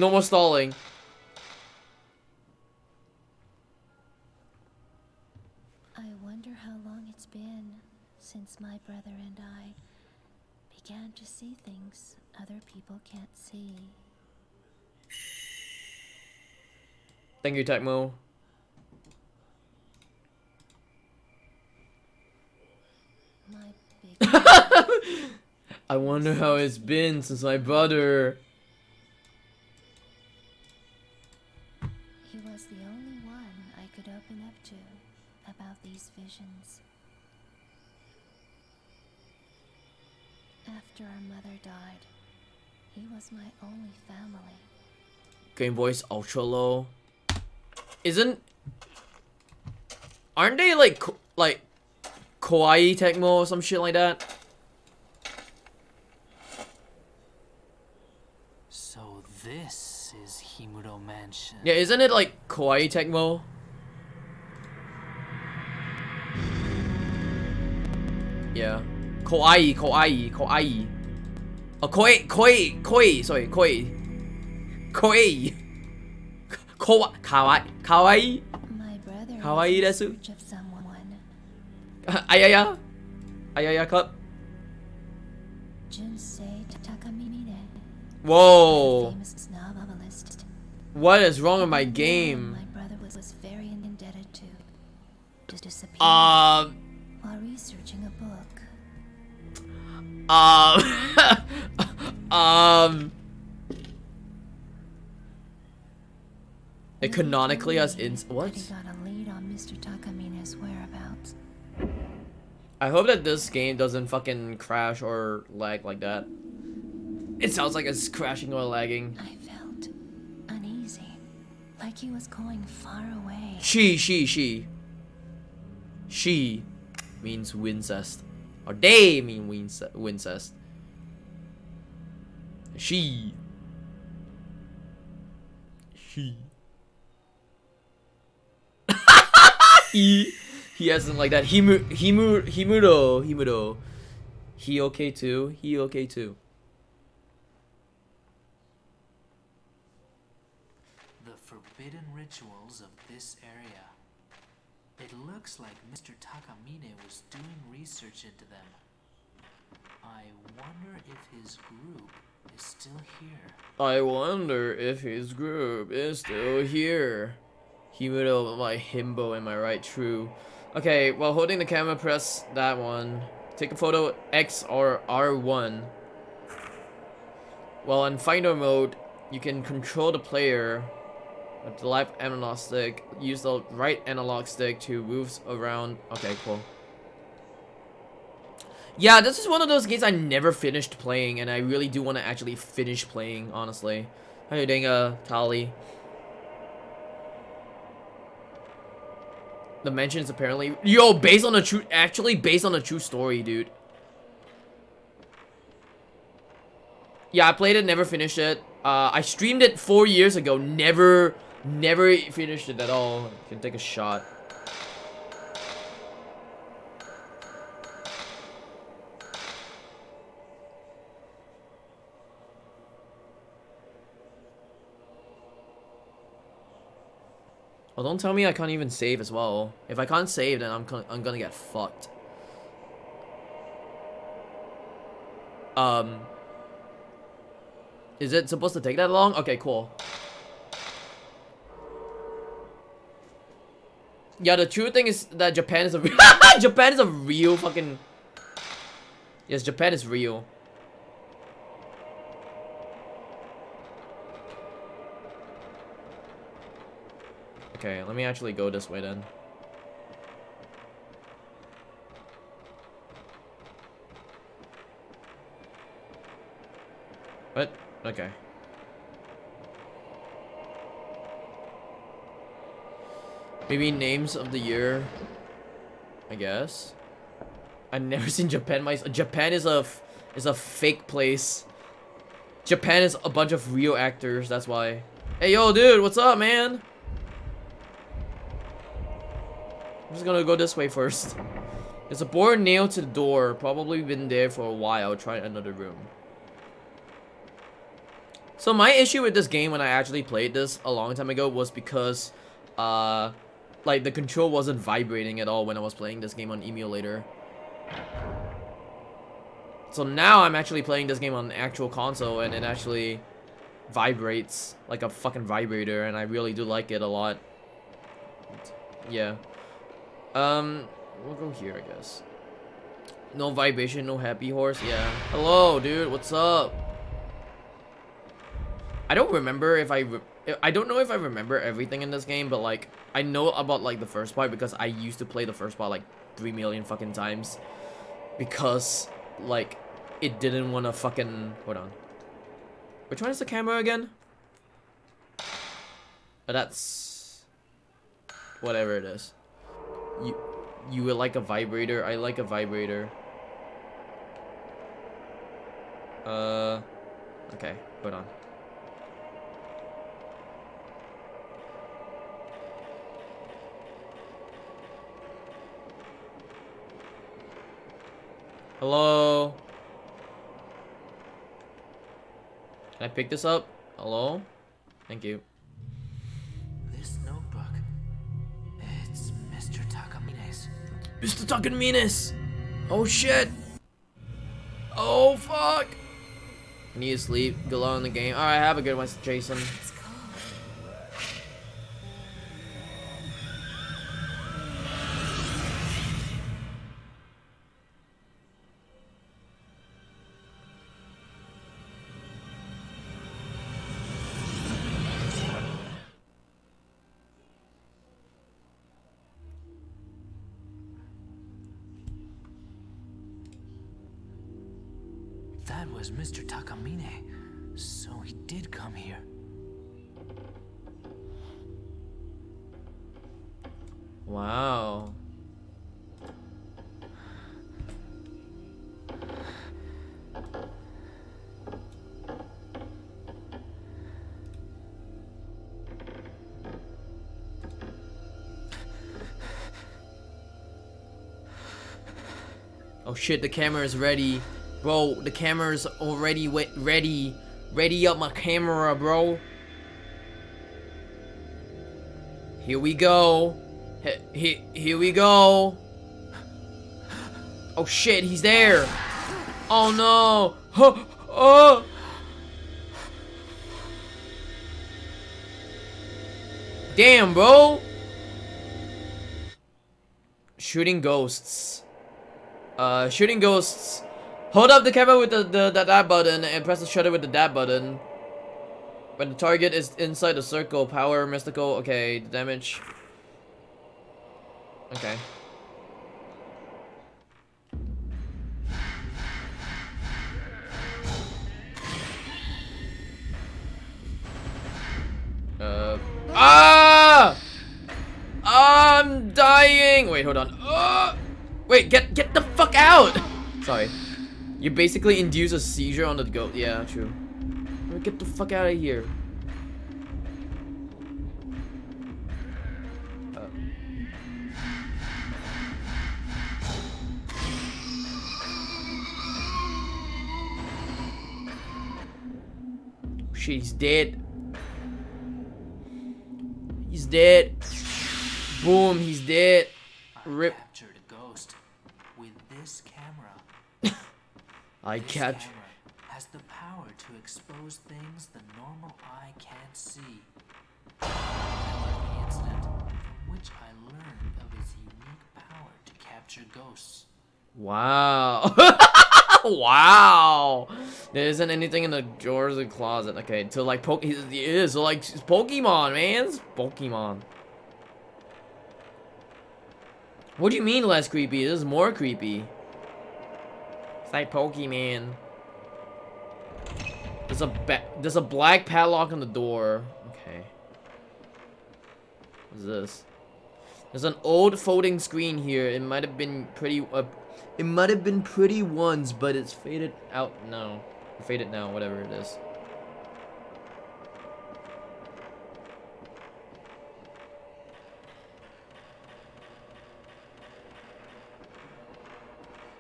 No more stalling. I wonder how long it's been since my brother and I began to see things other people can't see. Thank you, Tecmo. My big I wonder how it's been since my brother. He was the only one I could open up to about these visions. After our mother died, he was my only family. Game voice ultra low. Aren't they like kawaii Tecmo or some shit like that? So this is Himuto Mansion. Yeah, isn't it like kawaii Tecmo? Yeah. Kawaii. Oh, koi. Sorry, koi. Kawaii. My brother Kawaii was desu. in search of someone. Ayaya cup. Junsei Takamine. Whoa. Famous novelist. What is wrong with my game? My brother was very indebted to. Just disappeared Um. while researching a book. It canonically has what? He got a lead on Mr. Takamine's whereabouts. I hope that this game doesn't fucking crash or lag like that. It sounds like it's crashing or lagging. I felt uneasy, like he was going far away. She means wincest. Or they mean wincest. She. He hasn't like that. Himuto. He okay too. The forbidden rituals of this area. It looks like Mr. Takamine was doing research into them. I wonder if his group is still here. Himuto, my himbo, am I right? True. Okay, while holding the camera, press that one. Take a photo X or R1. While in Finder mode, you can control the player with the left analog stick. Use the right analog stick to move around. Okay, cool. Yeah, this is one of those games I never finished playing, and I really do want to actually finish playing, honestly. How you doing, Tali? The mention is apparently based on a true story, dude. Yeah, I played it, never finished it. I streamed it 4 years ago, never finished it at all. I can take a shot. Oh, don't tell me I can't even save as well. If I can't save, then I'm gonna get fucked. Is it supposed to take that long? Okay, cool. Yeah, the true thing is that Japan is a Japan is a real fucking. Yes, Japan is real. Okay, let me actually go this way then. What? Okay. Maybe names of the year, I guess. I've never seen Japan. Japan is a fake place. Japan is a bunch of real actors, that's why. Hey yo dude, what's up, man? I'm just gonna go this way first. There's a board nailed to the door. Probably been there for a while. Try another room. So my issue with this game when I actually played this a long time ago was because, like the control wasn't vibrating at all when I was playing this game on emulator. So now I'm actually playing this game on an actual console and it actually vibrates like a fucking vibrator, and I really do like it a lot. Yeah. We'll go here, I guess. No vibration, no happy horse. Yeah. Hello, dude. What's up? I don't remember if I don't know if I remember everything in this game, but like I know about like the first part because I used to play the first part like 3 million fucking times because like it didn't want to fucking hold on. Which one is the camera again? Oh, that's whatever it is. You would like a vibrator. I like a vibrator. Okay, hold on. Hello? Can I pick this up? Hello? Thank you. This notebook, it's Mr. Takamine's. Mr. Takamine's! Oh shit! Oh fuck! I need to sleep. Go on in the game. Alright, have a good one, Jason. That was Mr. Takamine. So he did come here. Wow. Oh shit, the camera is ready. Bro, the camera's already ready. Ready up my camera, bro. Here we go. Here we go. Oh shit, he's there. Oh no. Oh. Damn, bro. Shooting ghosts. Shooting ghosts. Hold up the camera with the that button and press the shutter with the that button. When the target is inside the circle, power, mystical, okay, damage. Okay. I'm dying! Wait, hold on. Wait, get the fuck out! Sorry. You basically induce a seizure on the goat. Yeah, true. Get the fuck out of here. Shit, he's dead. He's dead. Boom, he's dead. Rip. I captured a ghost with this camera. I This catch. camera has the power to expose things the normal eye can't see. The incident from which I learned of his unique power to capture ghosts. Wow. Wow. There isn't anything in the drawers or closet. Okay, so like it is so like it's Pokemon, man. It's Pokemon. What do you mean less creepy? This is more creepy. It's like Pokemon. There's a black padlock on the door. Okay. What's this? There's an old folding screen here. It might have been pretty. It might have been pretty once, but it's faded out now. Faded now, whatever it is.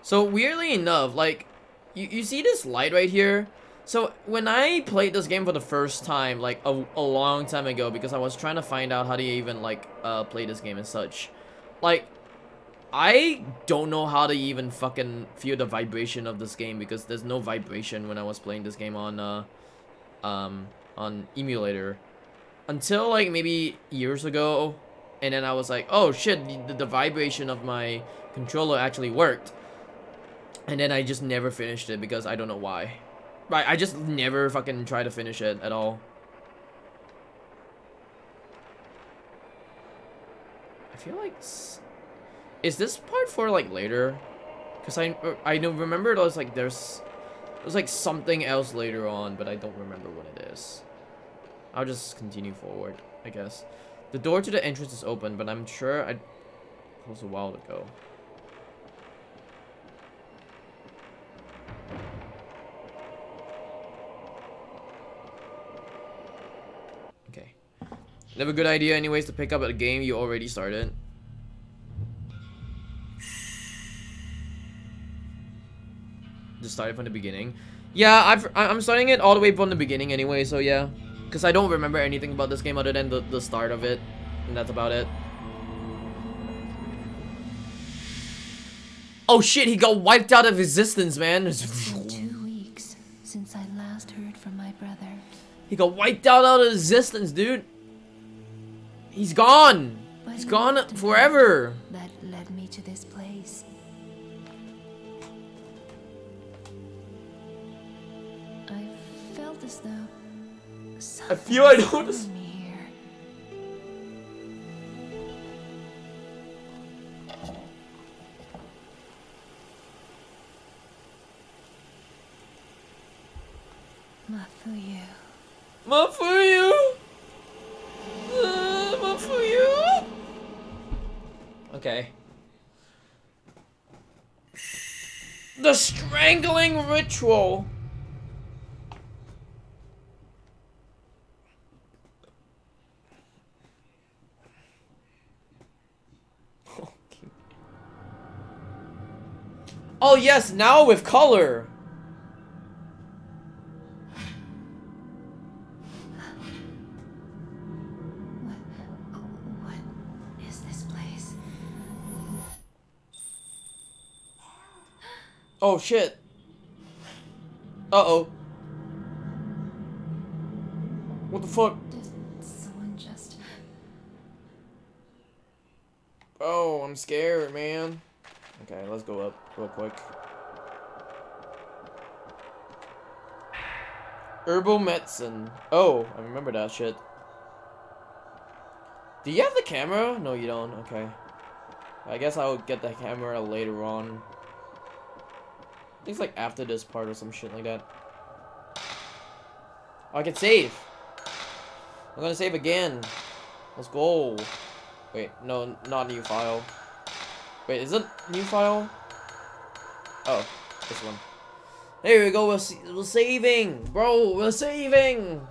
So weirdly enough, like, you see this light right here? So when I played this game for the first time, like a long time ago, because I was trying to find out how to even like play this game and such, like I don't know how to even fucking feel the vibration of this game because there's no vibration when I was playing this game on emulator until like maybe years ago, and then I was like, oh shit, the vibration of my controller actually worked, and then I just never finished it because I don't know why. Right, I just never fucking try to finish it at all. I feel like is this part for like later? Cause I know remember there's like something else later on, but I don't remember what it is. I'll just continue forward, I guess. The door to the entrance is open, but I'm sure I closed a while ago. Okay. Never a good idea anyways to pick up a game you already started. Just started from the beginning. Yeah, I'm starting it all the way from the beginning anyway, so yeah. Because I don't remember anything about this game other than the start of it. And that's about it. Oh shit, he got wiped out of existence, man. It's been 2 weeks since I last heard from my brother. He got wiped out of existence, dude. He's gone. But He's he gone left a forever. note that led me to this place. I felt as though I feel I something don't. was following me here. Mafuyu. Mafuyu. Mafuyu. Okay. The strangling ritual. Oh yes, now with color. What is this place? Oh shit. Uh-oh. What the fuck? Did someone just... Oh, I'm scared, man. Okay, let's go up real quick. Herbal medicine. Oh, I remember that shit. Do you have the camera? No, you don't. Okay. I guess I'll get the camera later on. I think it's like after this part or some shit like that. Oh, I can save. I'm gonna save again. Let's go. Wait, no, not new file. Wait, is it new file? Oh, this one. There we go. We're saving, bro. We're saving.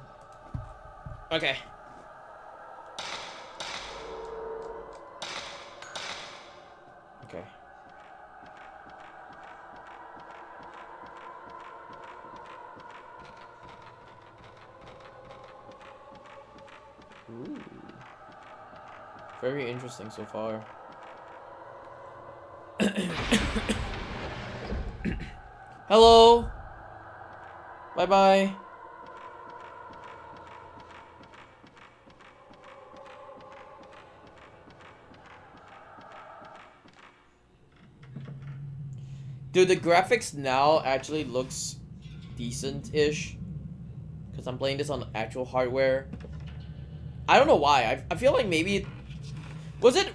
Okay. Okay. Ooh. Very interesting so far. Hello. Bye bye. Dude, the graphics now actually looks decent-ish. Because I'm playing this on actual hardware. I don't know why. I feel like maybe... Was it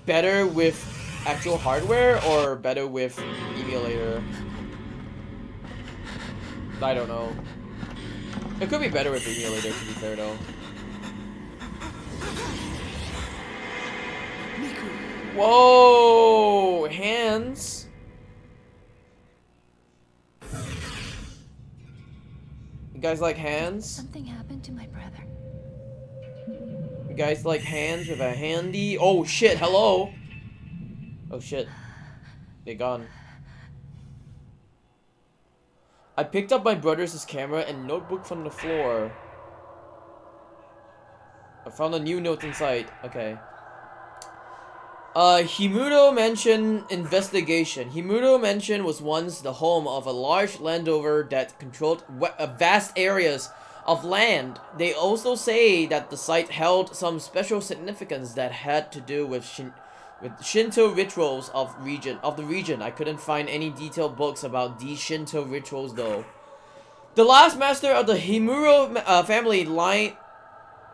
better with actual hardware or better with emulator? I don't know. It could be better with emulator, to be fair, though. Whoa! Hands? You guys like hands? Something happened to my brother. You guys like hands with a handy? Oh shit, hello! Oh shit. They're gone. I picked up my brother's camera and notebook from the floor. I found a new note inside. Okay. Himuto Mansion investigation. Himuto Mansion was once the home of a large landowner that controlled vast areas of land. They also say that the site held some special significance that had to do with Shinto rituals of the region. I couldn't find any detailed books about these Shinto rituals though. The last master of the Himuro family line.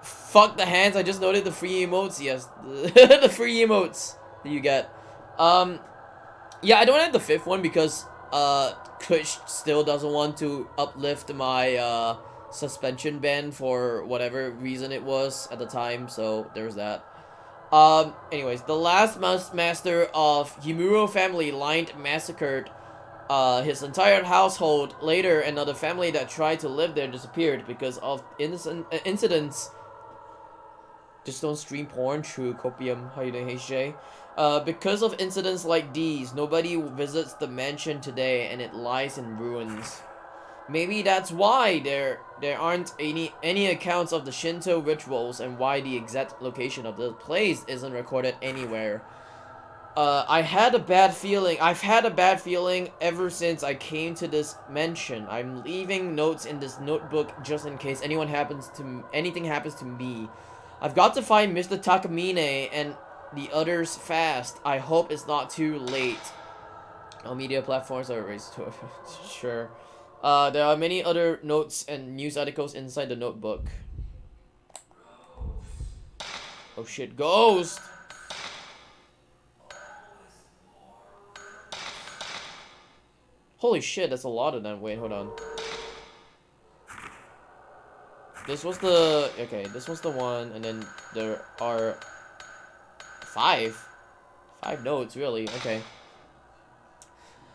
Fuck the hands, I just noted the free emotes, yes. The free emotes that you get. Yeah, I don't have the 5th one because, Kush still doesn't want to uplift my, suspension ban for whatever reason it was at the time, so there's that. Anyways, the last master of Himuro family line massacred, his entire household. Later, another family that tried to live there disappeared because of incidents. Just don't stream porn, true copium. How you doing, HJ? Because of incidents like these, nobody visits the mansion today and it lies in ruins. Maybe that's why there aren't any accounts of the Shinto rituals and why the exact location of the place isn't recorded anywhere. I've had a bad feeling ever since I came to this mansion. I'm leaving notes in this notebook just in case anything happens to me. I've got to find Mr. Takamine and the others fast. I hope it's not too late. All media platforms are raised to sure. There are many other notes and news articles inside the notebook. Oh shit, ghost! Holy shit, that's a lot of them. Wait, hold on. This was the... Okay, this was the one, and then there are... 5? 5 notes, really. Okay.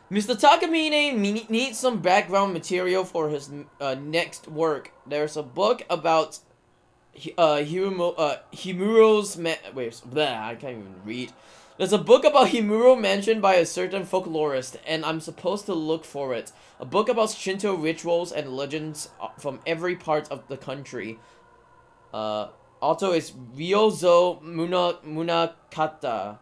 Mr. Takamine needs some background material for his next work. There's a book about Himuro's... Wait, I can't even read. There's a book about Himuro mentioned by a certain folklorist, and I'm supposed to look for it. A book about Shinto rituals and legends from every part of the country. Author is Ryozo Munakata.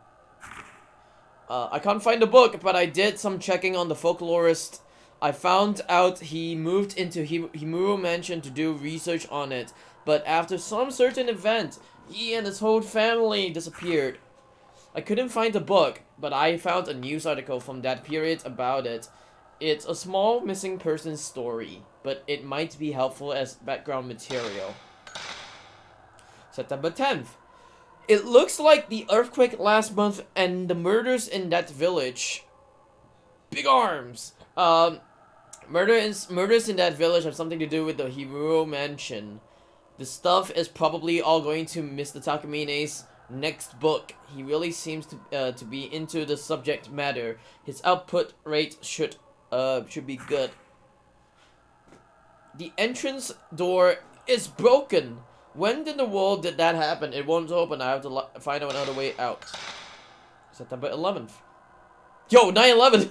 I can't find the book, but I did some checking on the folklorist. I found out he moved into Himuro Mansion to do research on it, but after some certain event, he and his whole family disappeared. I couldn't find the book, but I found a news article from that period about it. It's a small missing person story, but it might be helpful as background material. September 10th. It looks like the earthquake last month and the murders in that village. Big arms! Murders in that village have something to do with the Himuro Mansion. The stuff is probably all going to Mr. Takamine's next book. He really seems to be into the subject matter. His output rate should be good. The entrance door is broken. When in the world did that happen? It won't open. I have to find out another way out. September 11th. Yo, 9/11.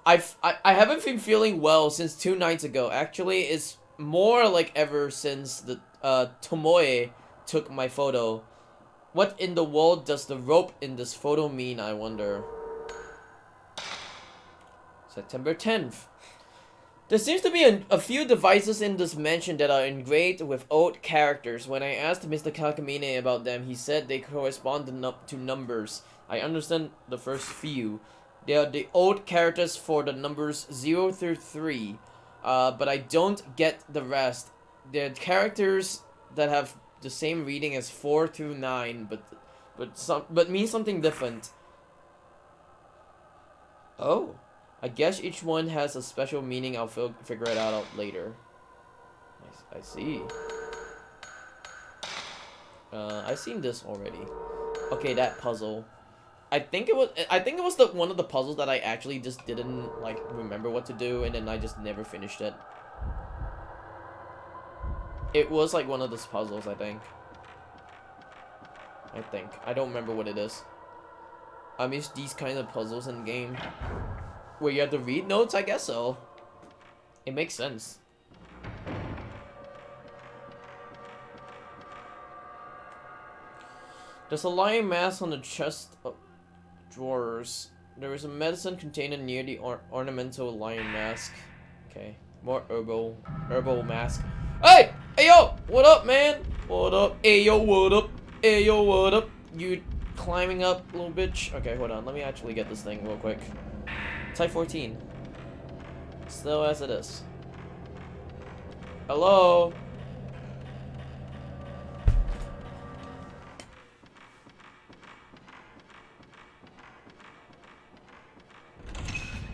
I haven't been feeling well since 2 nights ago. Actually, it's more like ever since the Tomoe took my photo. What in the world does the rope in this photo mean, I wonder? September 10th. There seems to be a few devices in this mansion that are engraved with old characters. When I asked Mr. Kakamine about them, he said they correspond to numbers. I understand the first few. They are the old characters for the numbers 0 through 3. But I don't get the rest. They're characters that have the same reading as 4 through 9, but mean something different. Oh, I guess each one has a special meaning. I'll figure it out later. I see. I've seen this already. Okay, that puzzle. I think it was the one of the puzzles that I actually just didn't like remember what to do, and then I just never finished it. It was like one of those puzzles, I think. I don't remember what it is. I miss these kind of puzzles in game. Where you have to read notes, I guess so. It makes sense. There's a lion mask on the chest of drawers. There is a medicine container near the ornamental lion mask. Okay, more herbal mask. Hey! Hey yo! What up, man? What up? Hey yo, what up? Hey yo, what up? You climbing up, little bitch? Okay, hold on. Let me actually get this thing real quick. Type 14. Still as it is. Hello?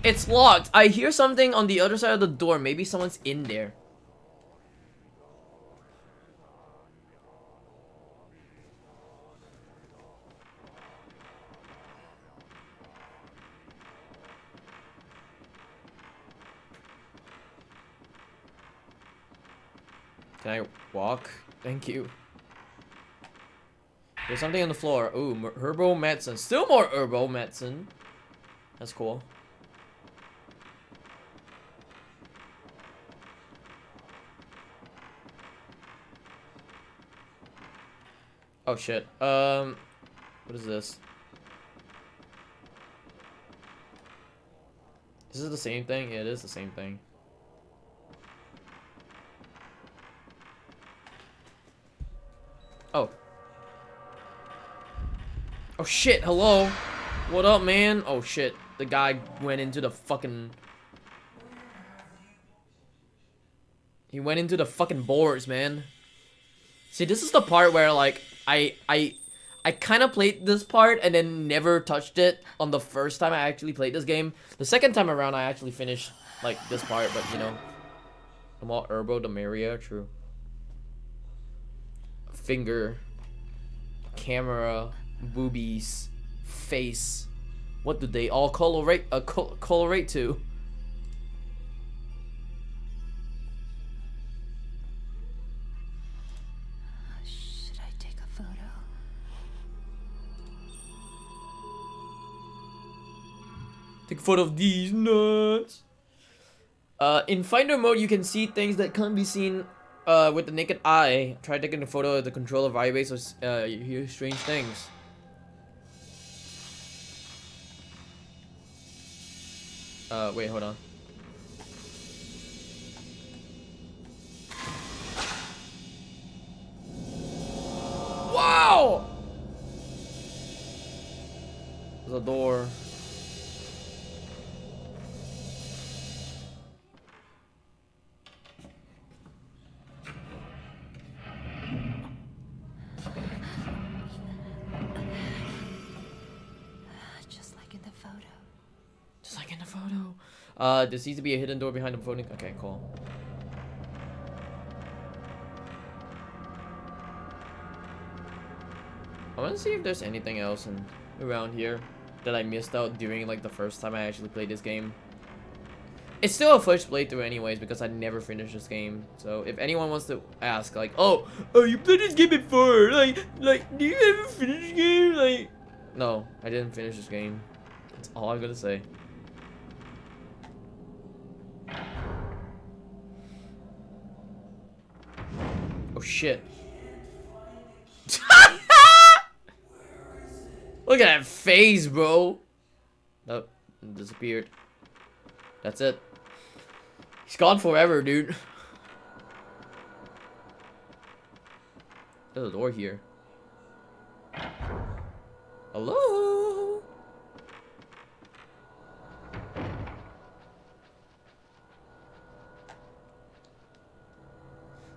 It's locked. I hear something on the other side of the door. Maybe someone's in there. Can I walk? Thank you. There's something on the floor. Ooh, herbal medicine. Still more herbal medicine. That's cool. Oh shit. What is this? Is this the same thing? Yeah, it is the same thing. Oh. Oh shit, hello. What up, man? Oh shit. The guy went into the fucking... He went into the fucking boards, man. See, this is the part where, like, I kind of played this part and then never touched it on the first time I actually played this game. The second time around, I actually finished, like, this part, but, you know. The more herbal, the merrier, true. Finger. Camera. Boobies. Face. What do they all colorate to? Should I take a photo? Take a photo of these nuts. In Finder mode, you can see things that can't be seen with the naked eye. Try taking a photo of the controller vibrates or you hear strange things. Wait, hold on. Wow! There's a door. Just like in the photo. Just like in the photo. There seems to be a hidden door behind the photo. Okay, cool. I want to see if there's anything else around here that I missed out during like the first time I actually played this game. It's still a first playthrough anyways because I never finished this game. So if anyone wants to ask like, oh, you played this game before? Like, do you ever finish this game? Like, no, I didn't finish this game. That's all I'm gonna say. Oh shit. Look at that face, bro. Nope, it disappeared. That's it. He's gone forever, dude. There's a door here. Hello?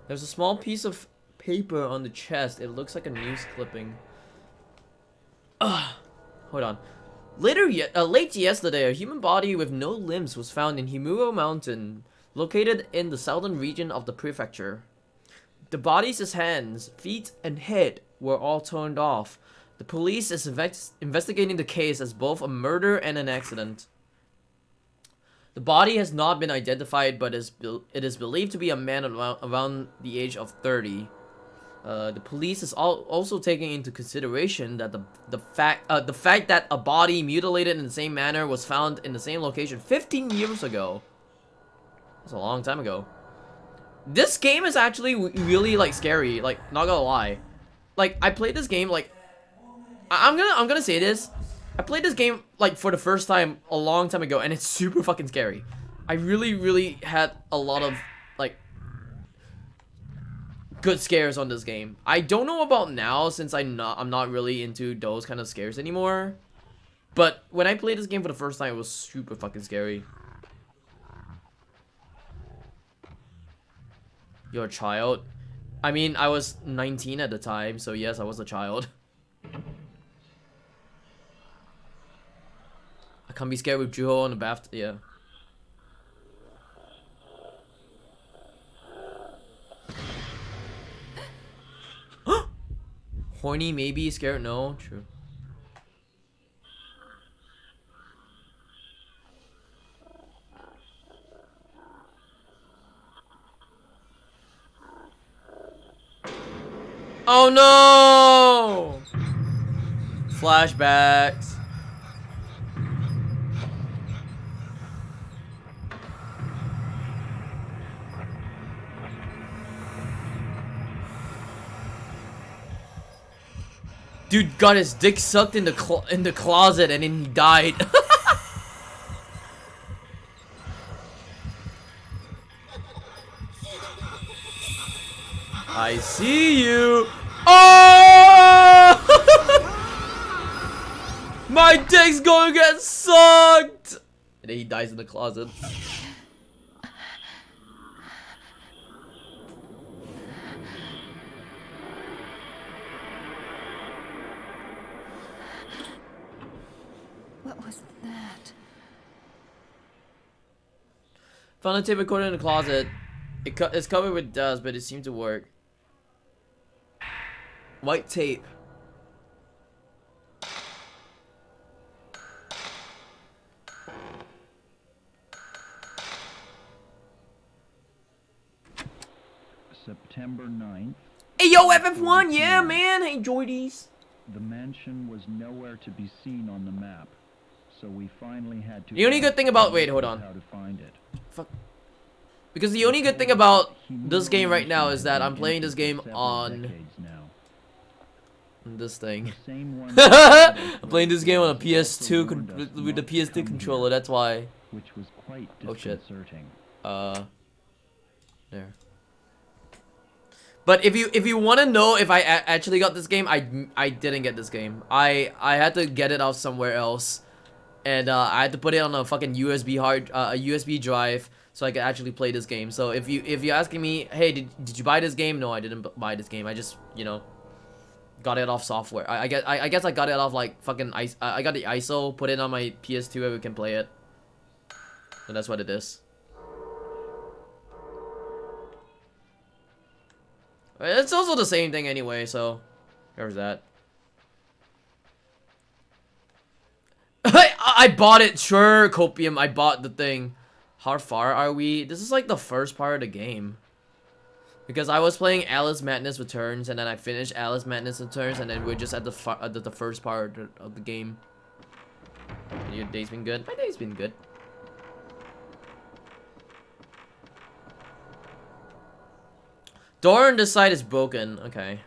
There's a small piece of paper on the chest. It looks like a news clipping. Hold on. Late yesterday, a human body with no limbs was found in Himuto Mountain, located in the southern region of the prefecture. The body's hands, feet, and head were all torn off. The police is investigating the case as both a murder and an accident. The body has not been identified, but it is believed to be a man around the age of 30. The police is also taking into consideration that the fact that a body mutilated in the same manner was found in the same location 15 years ago. That's a long time ago. This game is actually really like scary. Like, not gonna lie. Like, I played this game like I'm gonna say this. I played this game like for the first time a long time ago, and it's super fucking scary. I really had a lot of like good scares on this game. I don't know about now since I'm not really into those kind of scares anymore. But when I played this game for the first time, it was super fucking scary. You're a child? I mean, I was 19 at the time, so yes, I was a child. I can't be scared with Juho on the bath. Yeah. Horny, maybe. Scared, no. True. Oh no! Flashbacks. Dude got his dick sucked in the closet and then he died. I see you. Oh! My dick's gonna get sucked. And then he dies in the closet. What was that? Found a tape recorder in the closet. It's covered with dust, but it seemed to work. White tape. September 9th. Hey yo, FF1, yeah man, I enjoy these. The mansion was nowhere to be seen on the map, so we finally had to. The only good thing about hold on. How to find it. Fuck. Because the only good thing about this game right now is that I'm playing this game on this thing. I'm playing this game on a PS2 with the PS2 controller. That's why. Which was quite disconcerting. There. But if you want to know if I actually got this game, I didn't get this game. I had to get it off somewhere else, and I had to put it on a fucking USB USB drive so I could actually play this game. So if you're asking me, hey, did you buy this game? No, I didn't buy this game. I just got it off software. I guess I got it off like fucking I got the ISO, put it on my PS2 where we can play it, and that's what it is. It's also the same thing anyway, so there's that. I bought it, sure, Copium. I bought the thing. How far are we? This is like the first part of the game. Because I was playing Alice Madness Returns, and then I finished Alice Madness Returns, and then we're just at the first part of the game. Your day's been good? My day's been good. Door on this side is broken. Okay.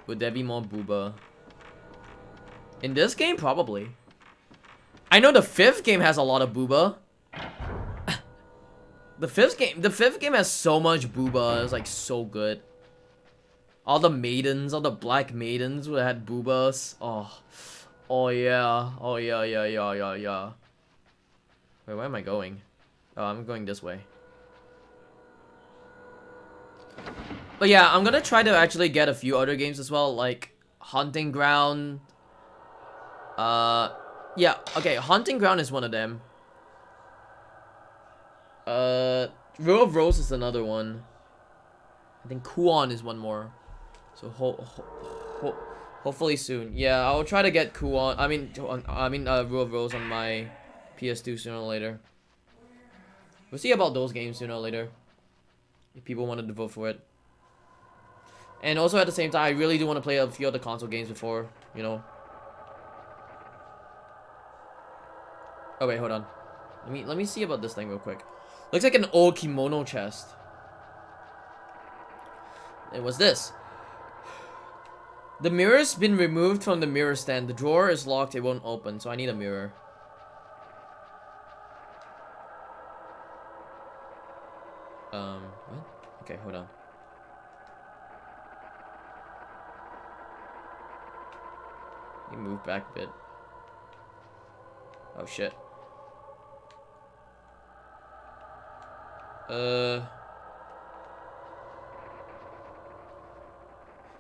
Would there be more booba? In this game, probably. I know the fifth game has a lot of booba. The fifth game has so much booba. It's like so good. All the maidens, all the black maidens who had boobas. Oh yeah. Oh yeah. Wait, where am I going? Oh, I'm going this way. But yeah, I'm gonna try to actually get a few other games as well, like Hunting Ground. Yeah, okay, Hunting Ground is one of them. Row of Rose is another one. I think Kuon is one more. So hopefully soon. Yeah, I'll try to get Kuon. I mean, Row of Rose on my PS2 sooner or later. We'll see about those games sooner or later, if people wanted to vote for it. And also at the same time, I really do want to play a few other console games before, you know. Oh wait, hold on. Let me see about this thing real quick. Looks like an old kimono chest. And what's this? The mirror's been removed from the mirror stand. The drawer is locked, it won't open, so I need a mirror. What? Okay, hold on. Let me move back a bit. Oh shit.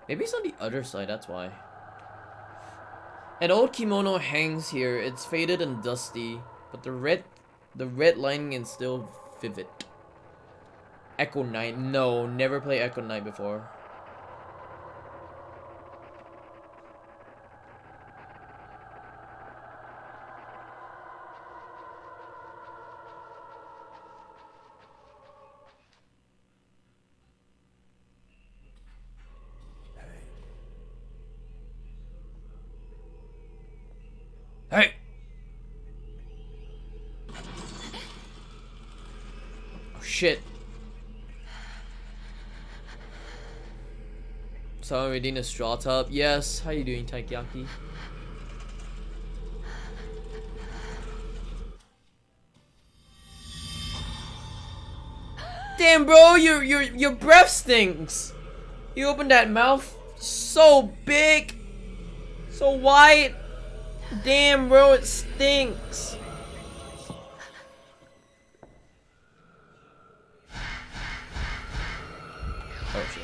Maybe it's on the other side, that's why. An old kimono hangs here. It's faded and dusty, but the red lining is still vivid. Echo Knight. No, never played Echo Knight before. Hey! Oh shit. Someone reading a straw top? Yes. How you doing, Taiyaki? Damn, bro, your breath stinks. You opened that mouth so big, so wide. Damn, bro, it stinks. Oh shit.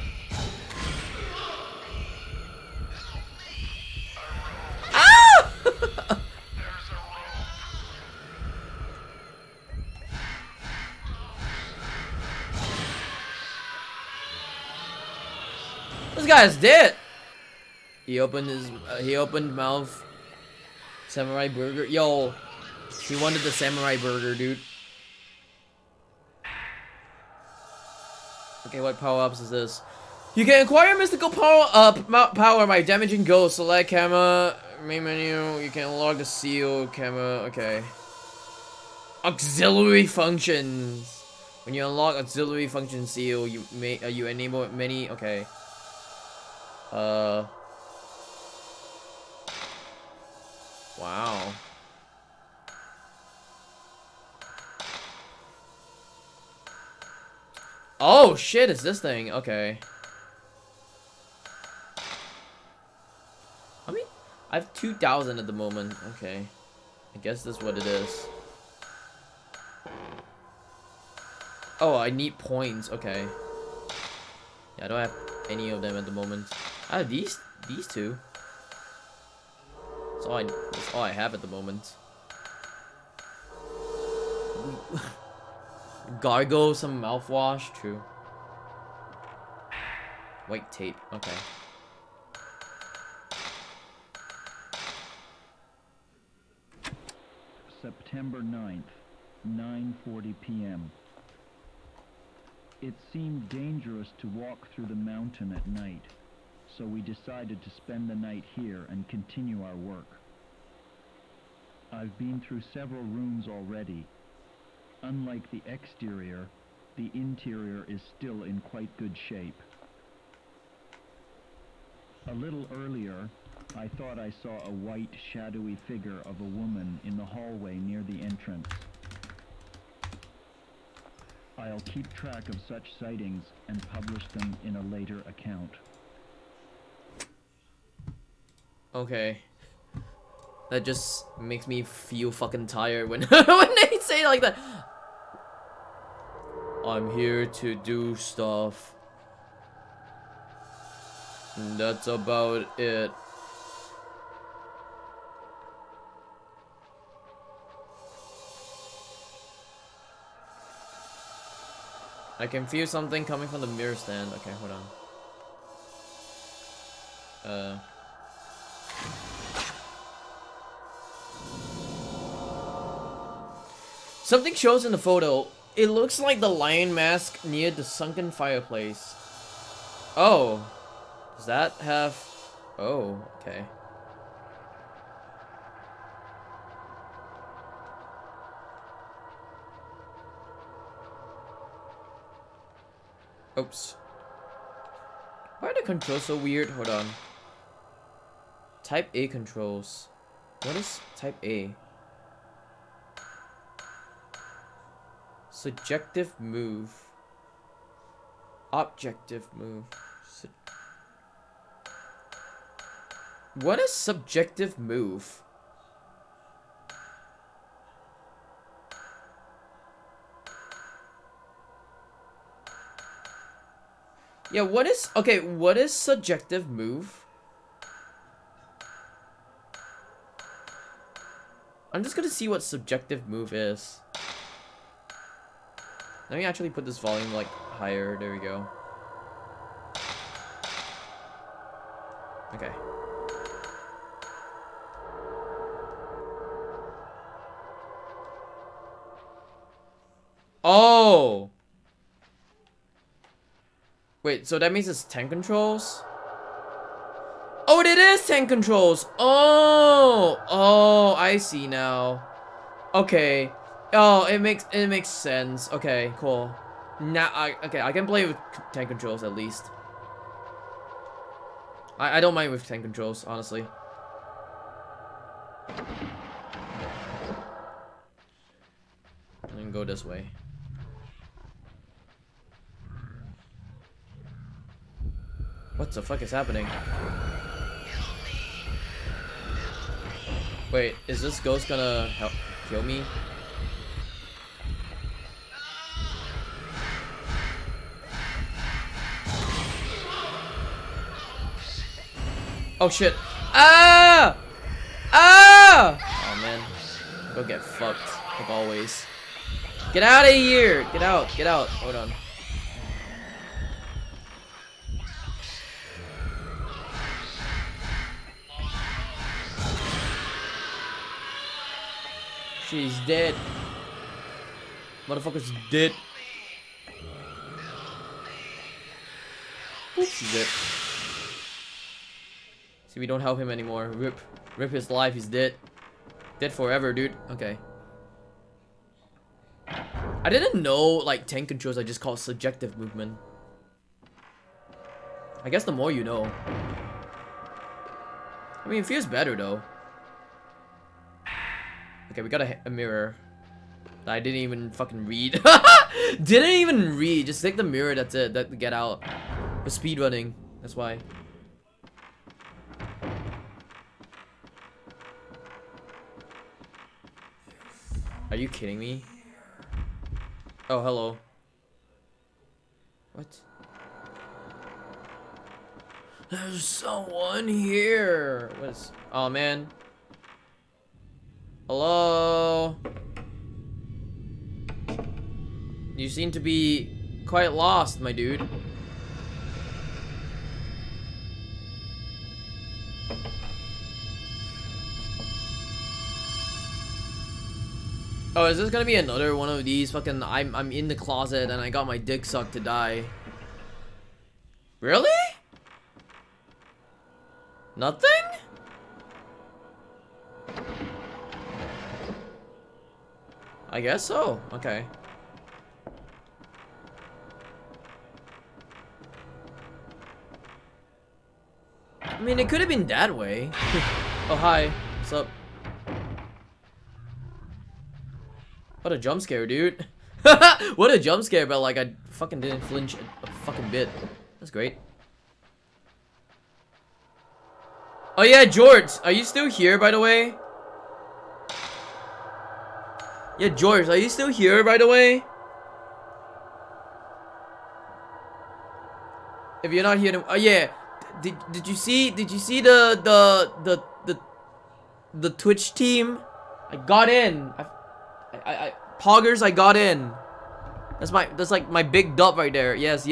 Ah! This guy's dead. He opened mouth. Samurai burger. Yo, he wanted the samurai burger, dude. Okay, what power-ups is this? You can acquire mystical power by damaging ghosts. Select camera, main menu. You can unlock the seal camera. Okay. Auxiliary functions. When you unlock auxiliary function seal, you enable many. Okay. Wow. Oh shit, it's this thing. Okay. I mean, I have 2,000 at the moment. Okay. I guess that's what it is. Oh, I need points. Okay. Yeah, I don't have any of them at the moment. I have these two. That's all I have at the moment. Gargle, some mouthwash, true. White tape, okay. September 9th, 9:40 p.m. It seemed dangerous to walk through the mountain at night, so we decided to spend the night here and continue our work. I've been through several rooms already. Unlike the exterior, the interior is still in quite good shape. A little earlier, I thought I saw a white, shadowy figure of a woman in the hallway near the entrance. I'll keep track of such sightings and publish them in a later account. Okay. That just makes me feel fucking tired when when they say it like that. I'm here to do stuff. And that's about it. I can feel something coming from the mirror stand. Okay, hold on. Something shows in the photo. It looks like the lion mask near the sunken fireplace. Oh. Does that have... Oh, okay. Oops. Why are the controls so weird? Hold on. Type A controls. What is type A? Subjective move. Objective move. What is subjective move? Yeah, what is... Okay, what is subjective move? I'm just gonna see what subjective move is. Let me actually put this volume, like, higher. There we go. Okay. Oh! Wait, so that means it's 10 controls? Oh, it is 10 controls! Oh! Oh, I see now. Okay. Oh, it makes sense. Okay, cool. Now, I can play with 10 controls at least. I don't mind with 10 controls, honestly. And go this way. What the fuck is happening? Wait, is this ghost gonna help kill me? Oh shit. Ah! Ah! Oh man. Go get fucked, like always. Get out of here! Get out, get out. Hold on. She's dead. Motherfucker's dead. Oop, she's dead. See, we don't help him anymore. Rip his life. He's dead. Dead forever, dude. Okay. I didn't know, like, 10 controls I just called subjective movement. I guess the more you know. I mean, it feels better, though. Okay, we got a mirror that I didn't even fucking read. Didn't even read. Just take the mirror. That's it. That get out. For speedrunning. That's why. Are you kidding me? Oh, hello. What? There's someone here. What is? Oh man. Hello? You seem to be quite lost, my dude. Oh, is this gonna be another one of these fucking I'm in the closet and I got my dick sucked to die? Really? Nothing? I guess so. Okay. I mean, it could have been that way. Oh, hi. What's up? What a jump scare, dude. What a jump scare, but like I fucking didn't flinch a fucking bit. That's great. Oh yeah, George, are you still here, by the way? Yeah, George, are you still here, by the way? If you're not here, oh yeah, did you see the Twitch team? I got in. I Poggers, I got in. That's like my big dub right there. Yes.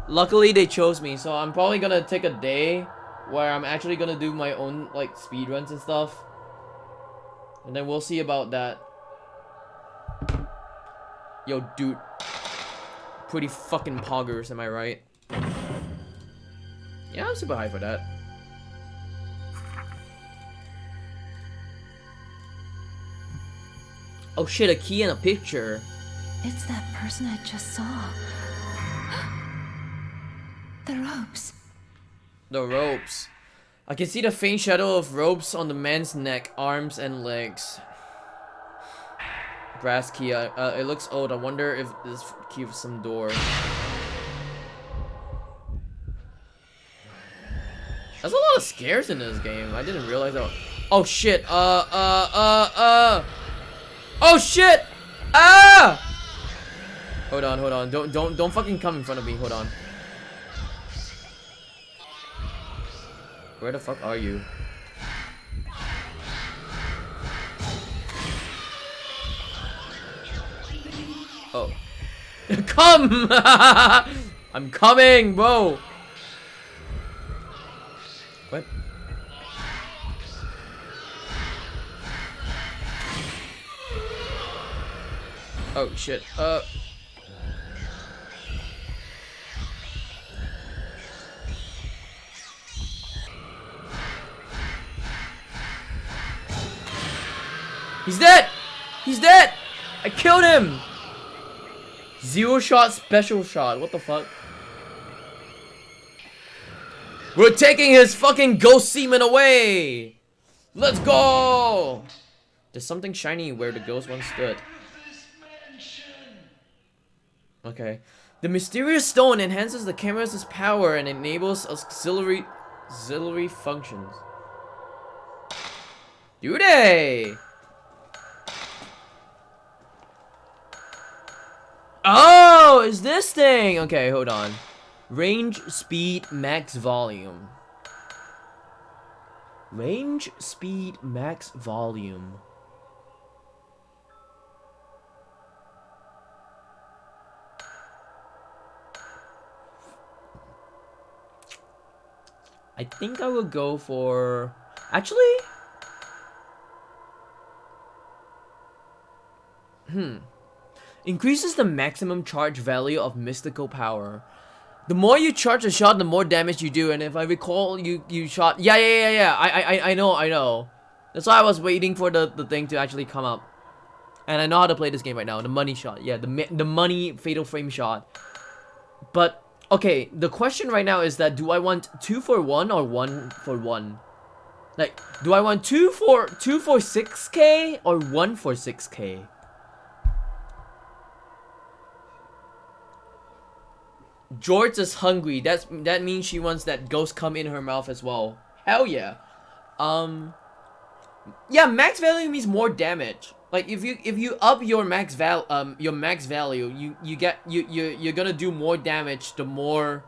Luckily they chose me, so I'm probably gonna take a day where I'm actually gonna do my own like speedruns and stuff. And then we'll see about that. Yo, dude. Pretty fucking poggers, am I right? Yeah, I'm super high for that. Oh shit, a key and a picture. It's that person I just saw. The ropes. The ropes. I can see the faint shadow of ropes on the man's neck, arms, and legs. Brass key. It looks old. I wonder if this key of some door. There's a lot of scares in this game. I didn't realize that. Oh shit. Oh shit. Ah! Hold on. Don't fucking come in front of me. Hold on. Where the fuck are you? Oh. Come! I'm coming, bro. What? Oh shit. He's dead! He's dead! I killed him! Zero shot, special shot. What the fuck? We're taking his fucking ghost semen away! Let's go! There's something shiny where the ghost once stood. Okay. The mysterious stone enhances the camera's power and enables auxiliary functions. Do they? Oh, is this thing? Okay, hold on. Range, speed, max volume. Range, speed, max volume. I think I will go for... Actually? Increases the maximum charge value of mystical power. The more you charge a shot, the more damage you do. And if I recall, you shot... Yeah. I know. That's why I was waiting for the thing to actually come up. And I know how to play this game right now. The money shot. Yeah, the money fatal frame shot. But... Okay, the question right now is that do I want 2 for 1 or 1 for 1? Like, do I want 2 for 6k or 1 for 6k? George is hungry. That means she wants that ghost come in her mouth as well. Hell yeah. Yeah, max value means more damage. Like if you up your max value, you're gonna do more damage the more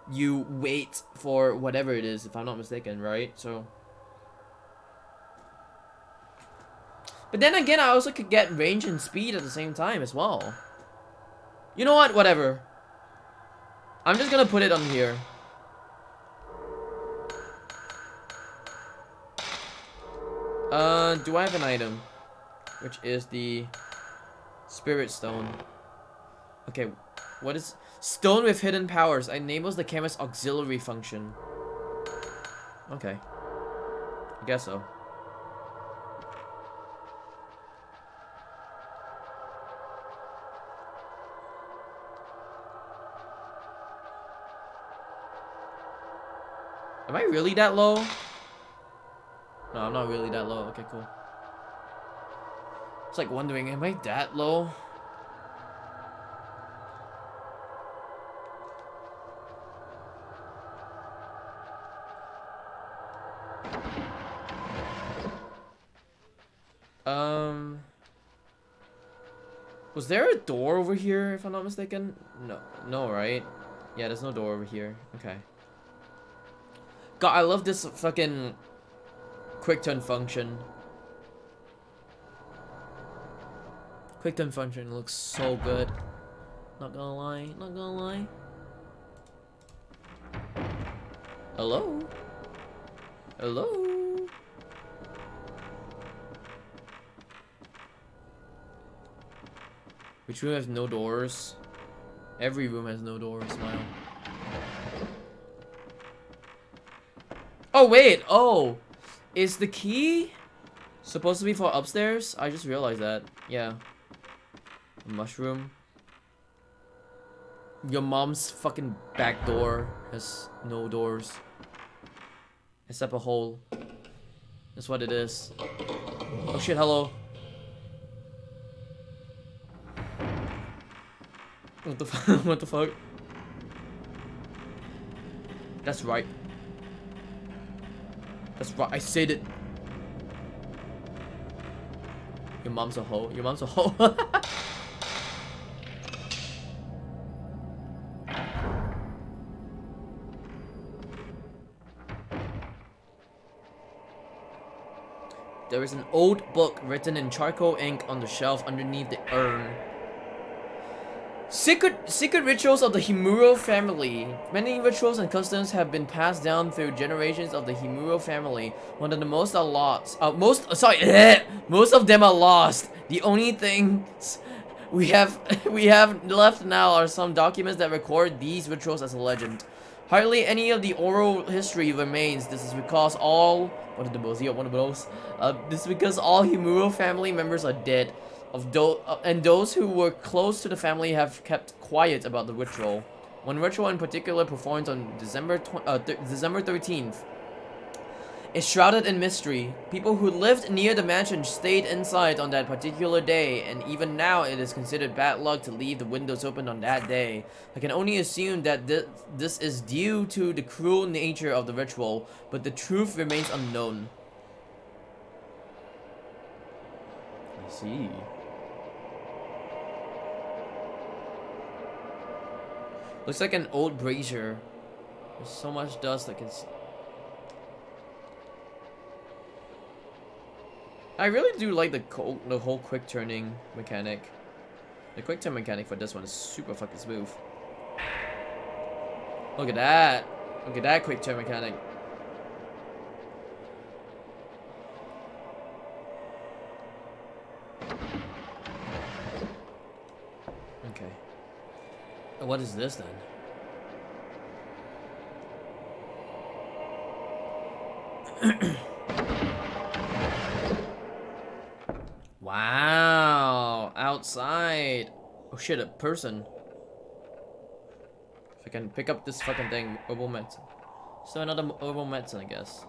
you wait for whatever it is, if I'm not mistaken, right? So but then again, I also could get range and speed at the same time as well. You know what? Whatever. I'm just gonna put it on here. Do I have an item? Which is the Spirit Stone. Okay, what is... Stone with hidden powers. Enables the camera's auxiliary function. Okay. I guess so. Am I really that low? No, I'm not really that low. Okay, cool. It's like wondering, am I that low? Was there a door over here, if I'm not mistaken? No, right? Yeah, there's no door over here. Okay. God, I love this fucking quick turn function. Quick turn function looks so good. Not gonna lie. Hello? Which room has no doors? Every room has no doors, smile. Oh wait, is the key supposed to be for upstairs? I just realized that. Yeah. A mushroom. Your mom's fucking back door has no doors. Except a hole. That's what it is. Oh shit, hello. What the fuck? What the fuck? That's right. That's right, I said it. Your mom's a hoe. Your mom's a hoe. There is an old book written in charcoal ink on the shelf underneath the urn. Secret rituals of the Himuto family. Many rituals and customs have been passed down through generations of the Himuto family. One of the most are lost. Most of them are lost. The only things we have left now are some documents that record these rituals as a legend. Hardly any of the oral history remains. This is because all this is because all Himuto family members are dead. And those who were close to the family have kept quiet about the ritual. One ritual in particular performed on December 13th is shrouded in mystery. People who lived near the mansion stayed inside on that particular day, and even now it is considered bad luck to leave the windows open on that day. I can only assume that this is due to the cruel nature of the ritual, but the truth remains unknown. I see. Looks like an old brazier. There's so much dust I can see. I really do like the whole quick turning mechanic. The quick turn mechanic for this one is super fucking smooth. Look at that. Look at that quick turn mechanic. Okay. What is this then? Wow, outside. Oh shit, a person. If I can pick up this fucking thing, herbal medicine. So another herbal medicine, I guess.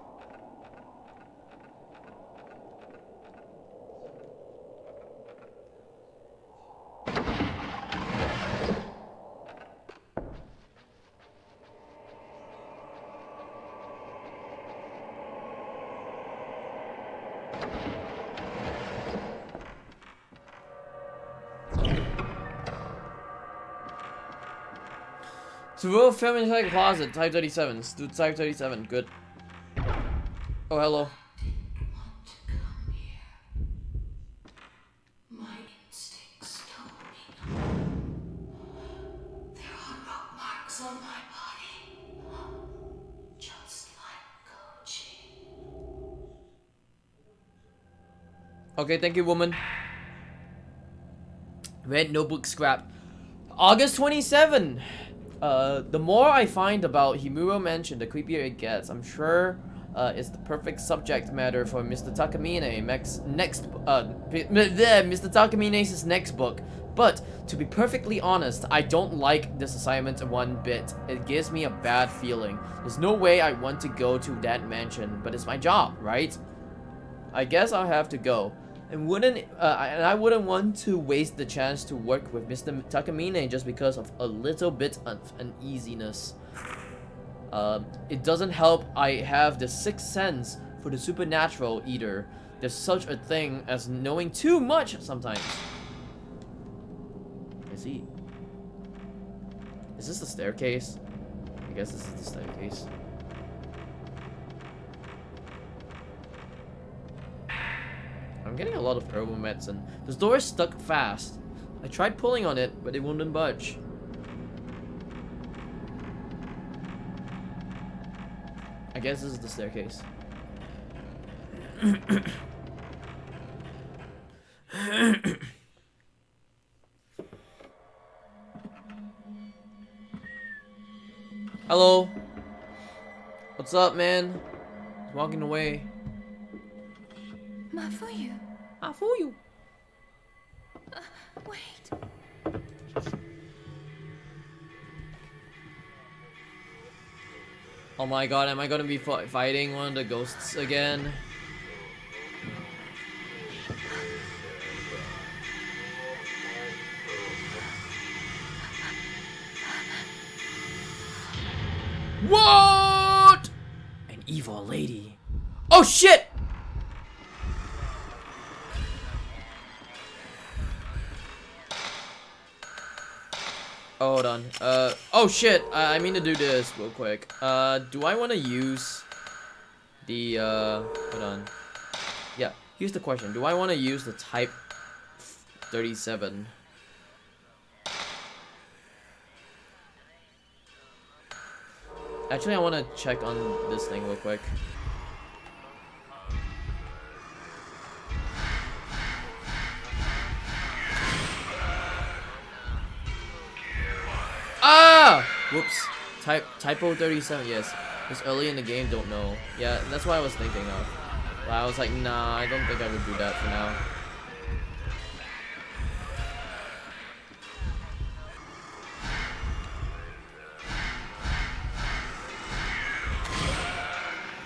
Survival film inside the closet, type 37. Type 37, good. Oh, hello. My instincts told me no. There are rope marks on my body, just like Koji. Okay, thank you, woman. Red notebook scrap. August 27. The more I find about Himuto Mansion, the creepier it gets. I'm sure it's the perfect subject matter for Mr. Takamine's next book. But to be perfectly honest, I don't like this assignment one bit. It gives me a bad feeling. There's no way I want to go to that mansion, but it's my job, right? I guess I'll have to go. And I wouldn't want to waste the chance to work with Mr. Takamine just because of a little bit of uneasiness. It doesn't help I have the sixth sense for the supernatural either. There's such a thing as knowing too much sometimes. I see. Is this the staircase? I guess this is the staircase. I'm getting a lot of herbal medicine. This door is stuck fast. I tried pulling on it, but it wouldn't budge. I guess this is the staircase. Hello. What's up, man? He's walking away. Mafuyu. I fool you. Wait. Oh my god, am I gonna be fighting one of the ghosts again? What? An evil lady. Oh shit! Hold on. Oh shit. I mean to do this real quick. Do I want to use the, hold on. Yeah, here's the question. Do I want to use the Type 37? Actually, I want to check on this thing real quick. Ah! Whoops. Typo 37, yes. It's early in the game, don't know. Yeah, that's what I was thinking of. But I was like, nah, I don't think I would do that for now.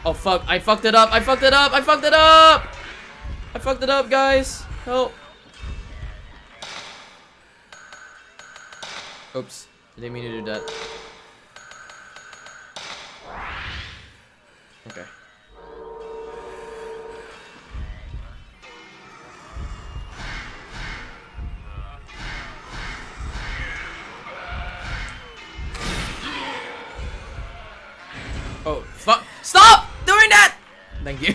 Oh fuck, I fucked it up, I fucked it up, I fucked it up! I fucked it up, guys. Help. Oops, didn't mean to do that. Okay. Oh, fuck. Stop doing that! Thank you.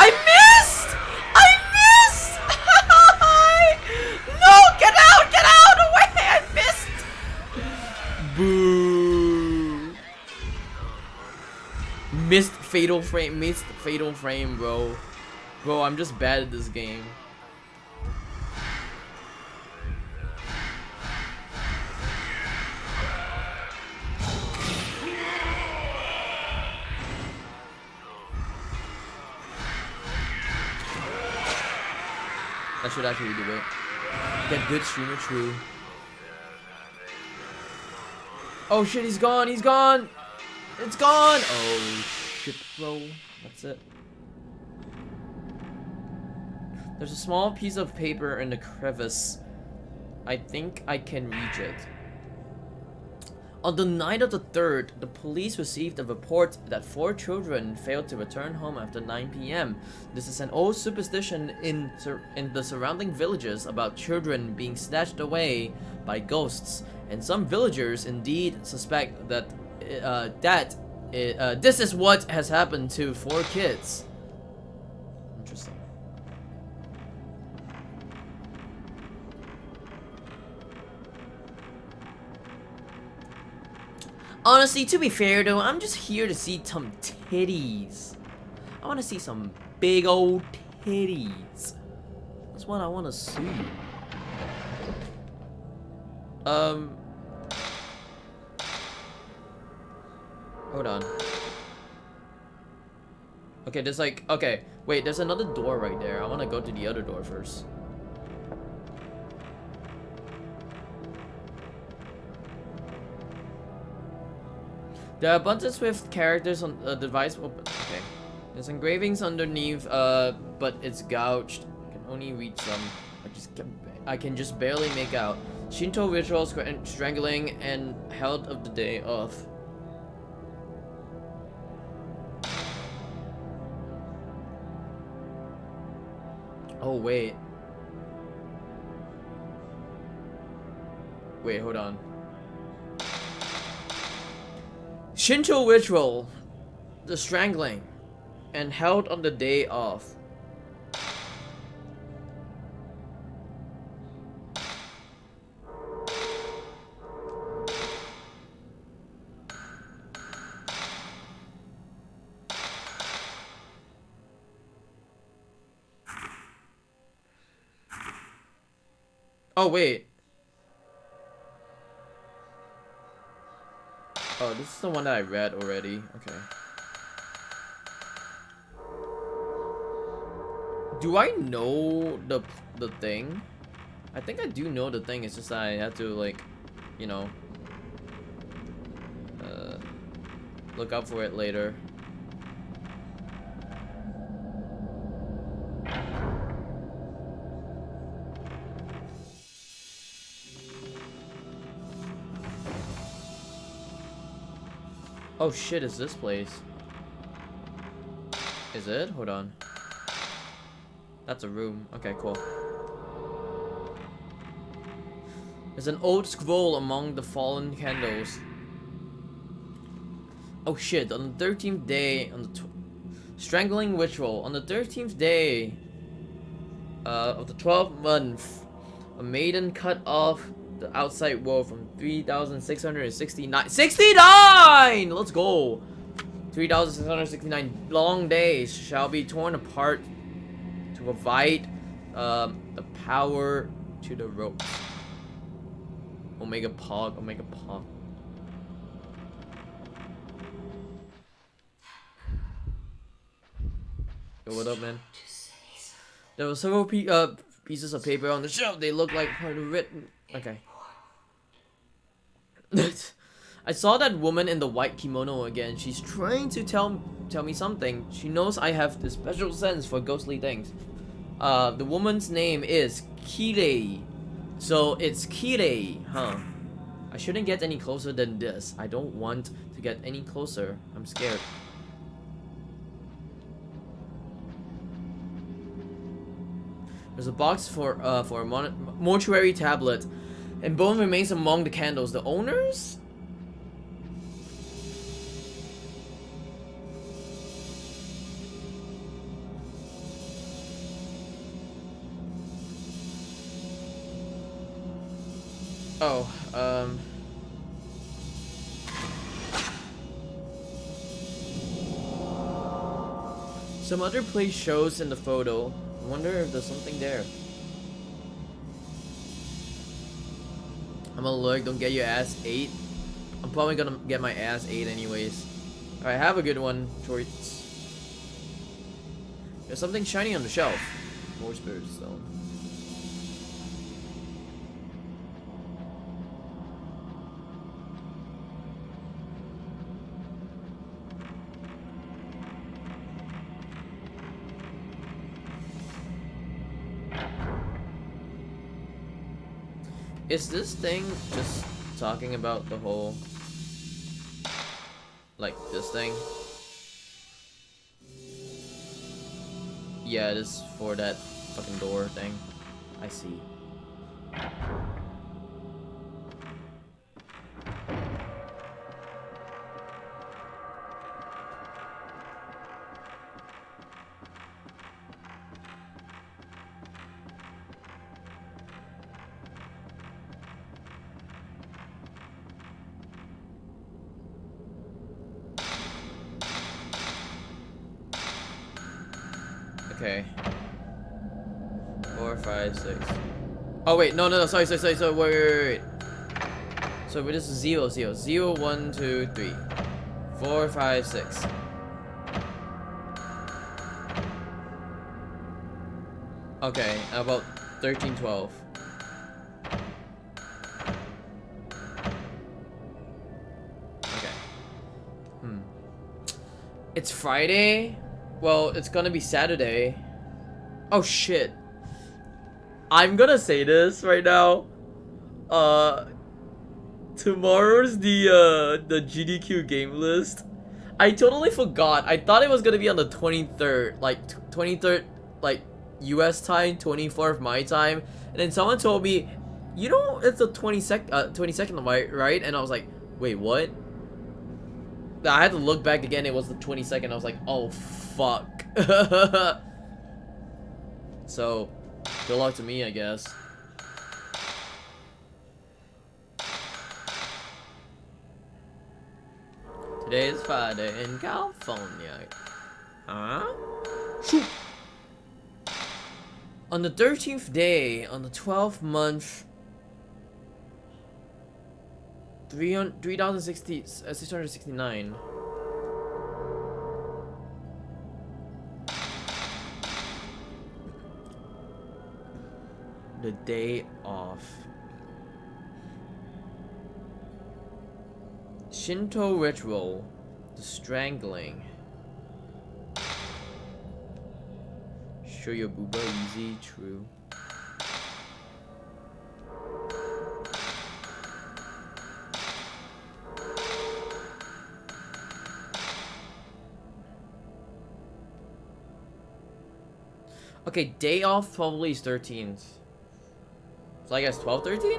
I missed! I missed! No, get out away! I missed! Boo. Missed fatal frame, bro. Bro, I'm just bad at this game. That should actually do it. Get good streamer true. Oh shit, he's gone, he's gone! It's gone! Oh shit, bro. That's it. There's a small piece of paper in the crevice. I think I can reach it. On the night of the 3rd, the police received a report that 4 children failed to return home after 9 p.m. This is an old superstition in the surrounding villages about children being snatched away by ghosts, and some villagers indeed suspect that this is what has happened to 4 kids. Interesting. Honestly, to be fair though, I'm just here to see some titties. I want to see some big old titties. That's what I want to see. Hold on. Okay, there's like, okay, wait, there's another door right there. I want to go to the other door first. There are buttons with characters on the device. Okay. There's engravings underneath, but it's gouged. I can only reach them. I can just barely make out. Shinto rituals, strangling, and held of the day off. Oh wait. Wait, hold on. Shinto ritual, the strangling, and held on the day off. Oh wait. Oh, this is the one that I read already. Okay. Do I know the thing? I think I do know the thing. It's just I have to like, you know, look up for it later. Oh shit, is this place? Is it? Hold on. That's a room. Okay, cool. There's an old scroll among the fallen candles. Oh shit, on the 13th day, on the strangling ritual, on the 13th day of the 12th month, a maiden cut off the outside world from 3,669. 69! Let's go! 3,669 long days shall be torn apart to provide the power to the ropes. Omega Pog, Omega Pog. Yo, what up, man? There were several pieces of paper on the shelf. They look like part of written. Okay. I saw that woman in the white kimono again. She's trying to tell me something. She knows I have this special sense for ghostly things. The woman's name is Kirei. So it's Kirei, huh? I shouldn't get any closer than this. I don't want to get any closer. I'm scared. There's a box for a mortuary tablet, and bone remains among the candles. The owners? Oh, some other place shows in the photo. I wonder if there's something there. I'm gonna look, don't get your ass ate. I'm probably gonna get my ass ate anyways. Alright, have a good one, shorts. There's something shiny on the shelf. More spirit stone. Is this thing just talking about the whole, like this thing? Yeah, it is for that fucking door thing. I see. Okay. 4, 5, 6. Oh wait, no, sorry, wait. So this is 0, 0, 0, 1, 2, 3, 4, 5, 6. Okay, about 13, 12. Okay. It's Friday. Well, it's gonna be Saturday. Oh shit. I'm gonna say this right now. Tomorrow's the GDQ game list. I totally forgot. I thought it was gonna be on the 23rd, like 23rd, like US time, 24th my time, and then someone told me, you know, it's the 22nd, right? And I was like, wait, what? I had to look back again. It was the 22nd. I was like, oh fuck. So, good luck to me, I guess. Today is Friday in California. Huh? Shoot. On the 13th day, on the 12th month, 3,669. The day off. Shinto ritual. The strangling. Show your booba easy, true. Okay, day off probably is 13th. So I guess 12, 13?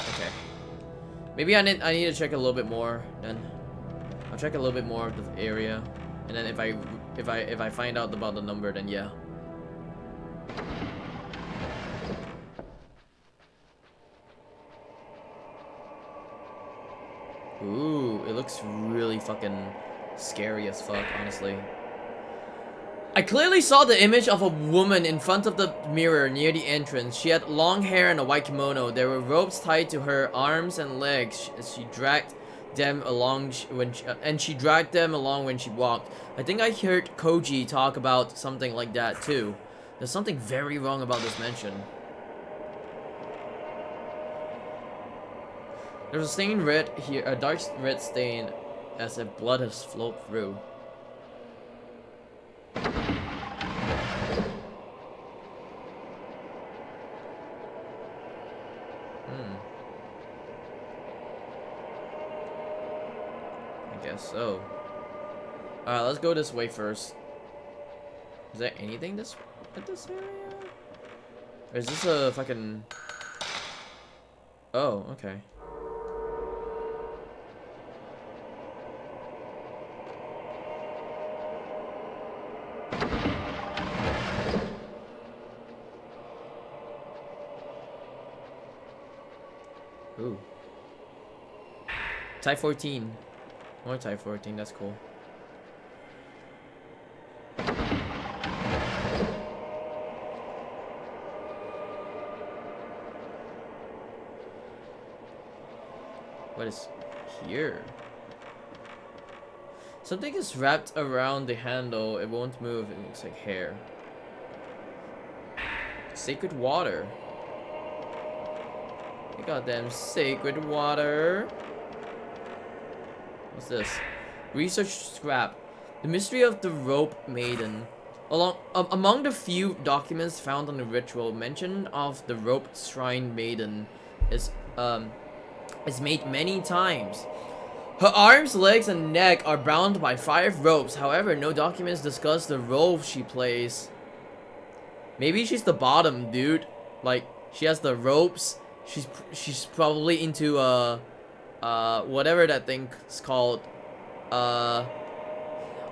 Okay. Maybe I need to check a little bit more then. I'll check a little bit more of the area. And then if I find out about the number, then yeah. Ooh, it looks really fucking scary as fuck, honestly. I clearly saw the image of a woman in front of the mirror near the entrance. She had long hair and a white kimono. There were ropes tied to her arms and legs as she dragged them along when she dragged them along when she walked. I think I heard Koji talk about something like that too. There's something very wrong about this mention. There's a stain red here, a dark red stain as if blood has flowed through. I guess so. Alright, let's go this way first. Is there anything at this area? Or is this a fucking... Oh, okay. Ooh. Type 14. More Type 14, that's cool. What is here? Something is wrapped around the handle. It won't move. It looks like hair. Sacred water. Goddamn sacred water. What's this? Research scrap. The mystery of the rope maiden. Among the few documents found on the ritual, mention of the rope shrine maiden is made many times. Her arms, legs, and neck are bound by 5 ropes. However, no documents discuss the role she plays. Maybe she's the bottom, dude. Like, she has the ropes. She's probably into whatever that thing's called.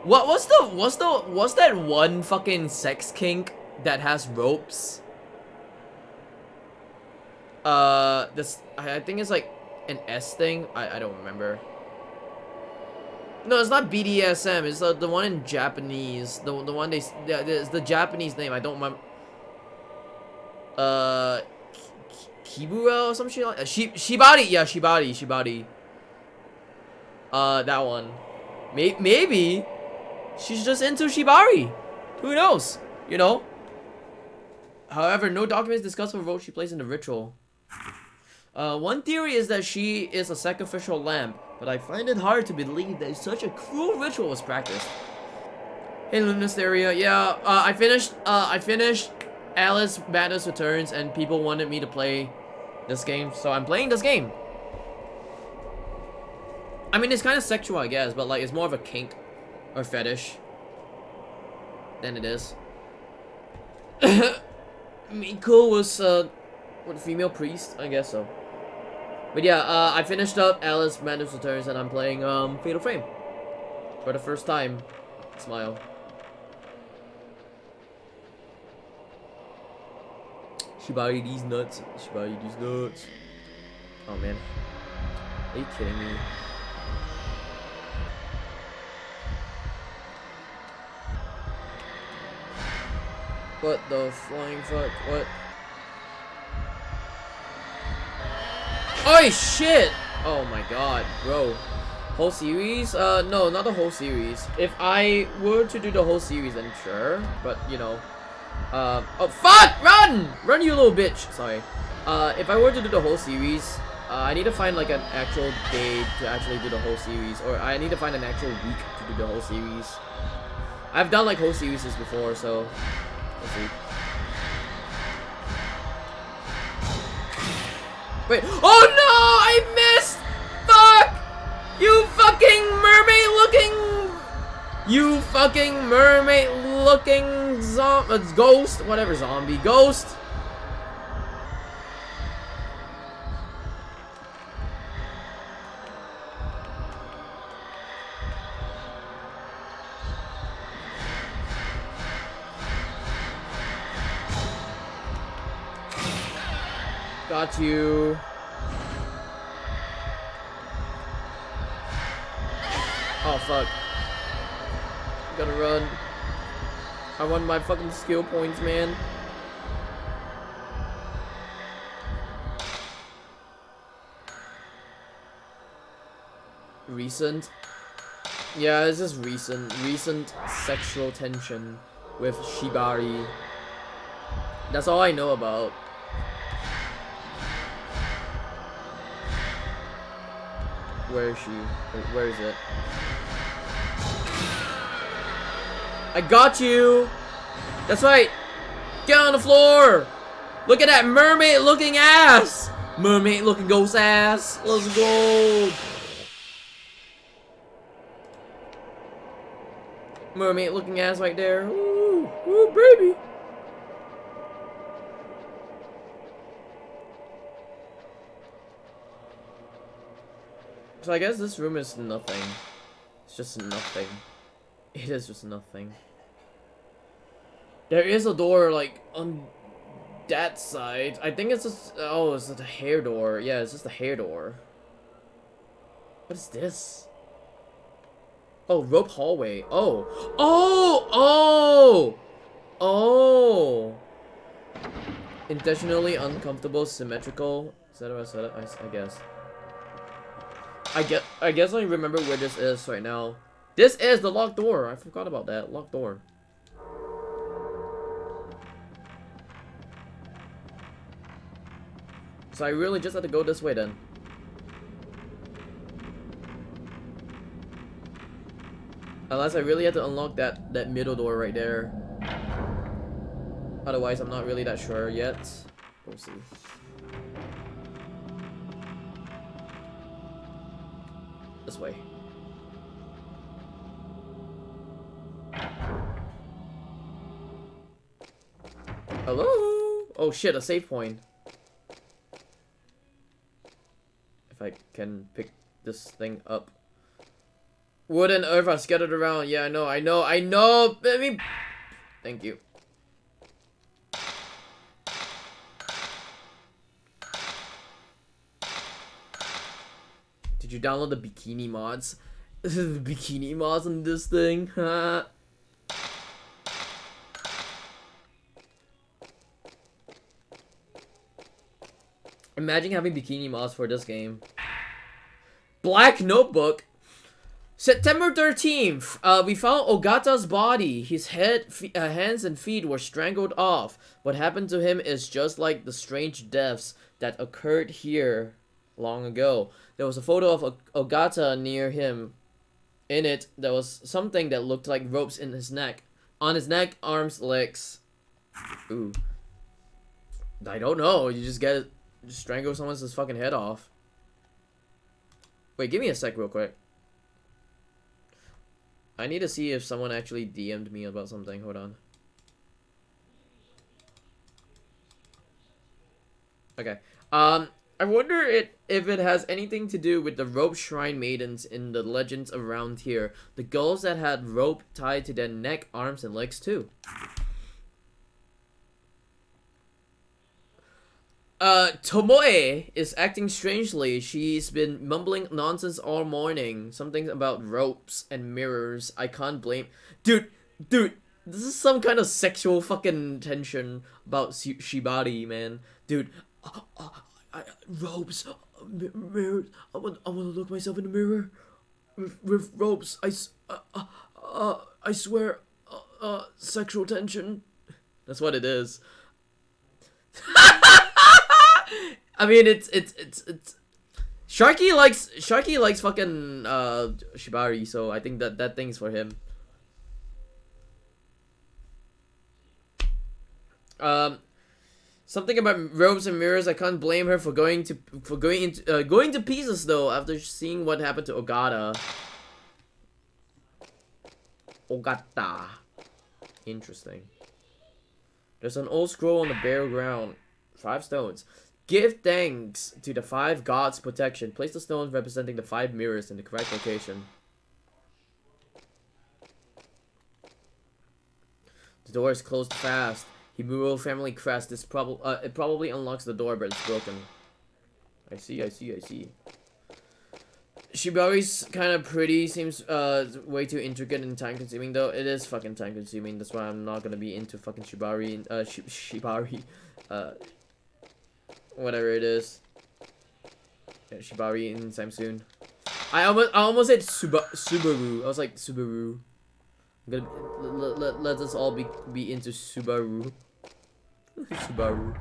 What's that one fucking sex kink that has ropes? This I think it's like an S thing. I don't remember. No, it's not BDSM. It's the one in Japanese. The one it's the Japanese name. I don't remember. Kibura or some shit like Shibari. Yeah, Shibari. That one. Maybe she's just into Shibari. Who knows? You know. However, no documents discuss what role she plays in the ritual. One theory is that she is a sacrificial lamb, but I find it hard to believe that such a cruel ritual was practiced. Hey, Lunasteria. Yeah, I finished Alice Madness Returns, and people wanted me to play this game, so I'm playing this game. I mean, it's kind of sexual, I guess, but like it's more of a kink or fetish than it is. Miko was what, female priest, I guess so. But yeah, I finished up Alice Madness Returns, and I'm playing Fatal Frame for the first time. Smile. Shibari these nuts. Shibari these nuts. Oh man. Are you kidding me? What the flying fuck? What? Oh shit! Oh my god, bro. Whole series? No, not the whole series. If I were to do the whole series, then sure. But, you know. Oh, fuck! Run! Run, you little bitch! Sorry. If I were to do the whole series, I need to find, like, an actual day to actually do the whole series. Or I need to find an actual week to do the whole series. I've done, like, whole series before, so... Let's see. Wait. Oh, no! I missed! Fuck! You fucking mermaid-looking... You fucking mermaid-looking ghost? Whatever, zombie. Ghost! Got you. Oh, fuck. Gotta run. I want my fucking skill points, man. Recent? Yeah, this is recent. Recent sexual tension with Shibari. That's all I know about. Where is she? Wait, where is it? I got you! That's right! Get on the floor! Look at that mermaid looking ass! Mermaid looking ghost ass! Let's go! Mermaid looking ass right there. Ooh, ooh, baby! So I guess this room is nothing. It's just nothing. It is just nothing. There is a door, like, on that side. I think it's just... Oh, it's just a hair door. Yeah, it's just a hair door. What is this? Oh, rope hallway. Oh. Oh! Oh! Oh! Intentionally uncomfortable, symmetrical, etc. etc. I guess. I guess I remember where this is right now. This is the locked door. I forgot about that. Locked door. So I really just have to go this way then. Unless I really have to unlock that middle door right there. Otherwise, I'm not really that sure yet. We'll see. This way. Hello? Oh shit, a save point. If I can pick this thing up. Wood and earth are scattered around. Yeah, I know. Let me... Thank you. Did you download the bikini mods? The bikini mods on this thing? Imagine having bikini mods for this game. Black Notebook. September 13th, we found Ogata's body. His head, hands and feet were strangled off. What happened to him is just like the strange deaths that occurred here long ago. There was a photo of Ogata near him. In it, there was something that looked like ropes in his neck. On his neck, arms, legs. Ooh. I don't know. You just strangle someone's fucking head off. Wait, give me a sec real quick. I need to see if someone actually DM'd me about something. Hold on. Okay. I wonder if it has anything to do with the rope shrine maidens in the legends around here. The girls that had rope tied to their neck, arms, and legs too. Tomoe is acting strangely. She's been mumbling nonsense all morning. Something about ropes and mirrors. I can't blame... Dude, this is some kind of sexual fucking tension about Shibari, man. Dude, Ropes, mirrors. I want to look myself in the mirror with ropes. I swear, sexual tension. That's what it is. I mean, it's Sharky likes fucking Shibari, so I think that thing's for him. Something about ropes and mirrors. I can't blame her for going to pieces though after seeing what happened to Ogata. Interesting. There's an old scroll on the bare ground. 5 stones. Give thanks to the 5 gods' protection. Place the stones representing the 5 mirrors in the correct location. The door is closed fast. Himuto family crest is it probably unlocks the door, but it's broken. I see. Shibari's kind of pretty. Seems way too intricate and time consuming though. It is fucking time consuming. That's why I'm not gonna be into fucking Shibari. Shibari. Whatever it is. Yeah, Shibari anytime soon. I almost said Subaru. I was like Subaru. I'm gonna let us all be into Subaru. Subaru.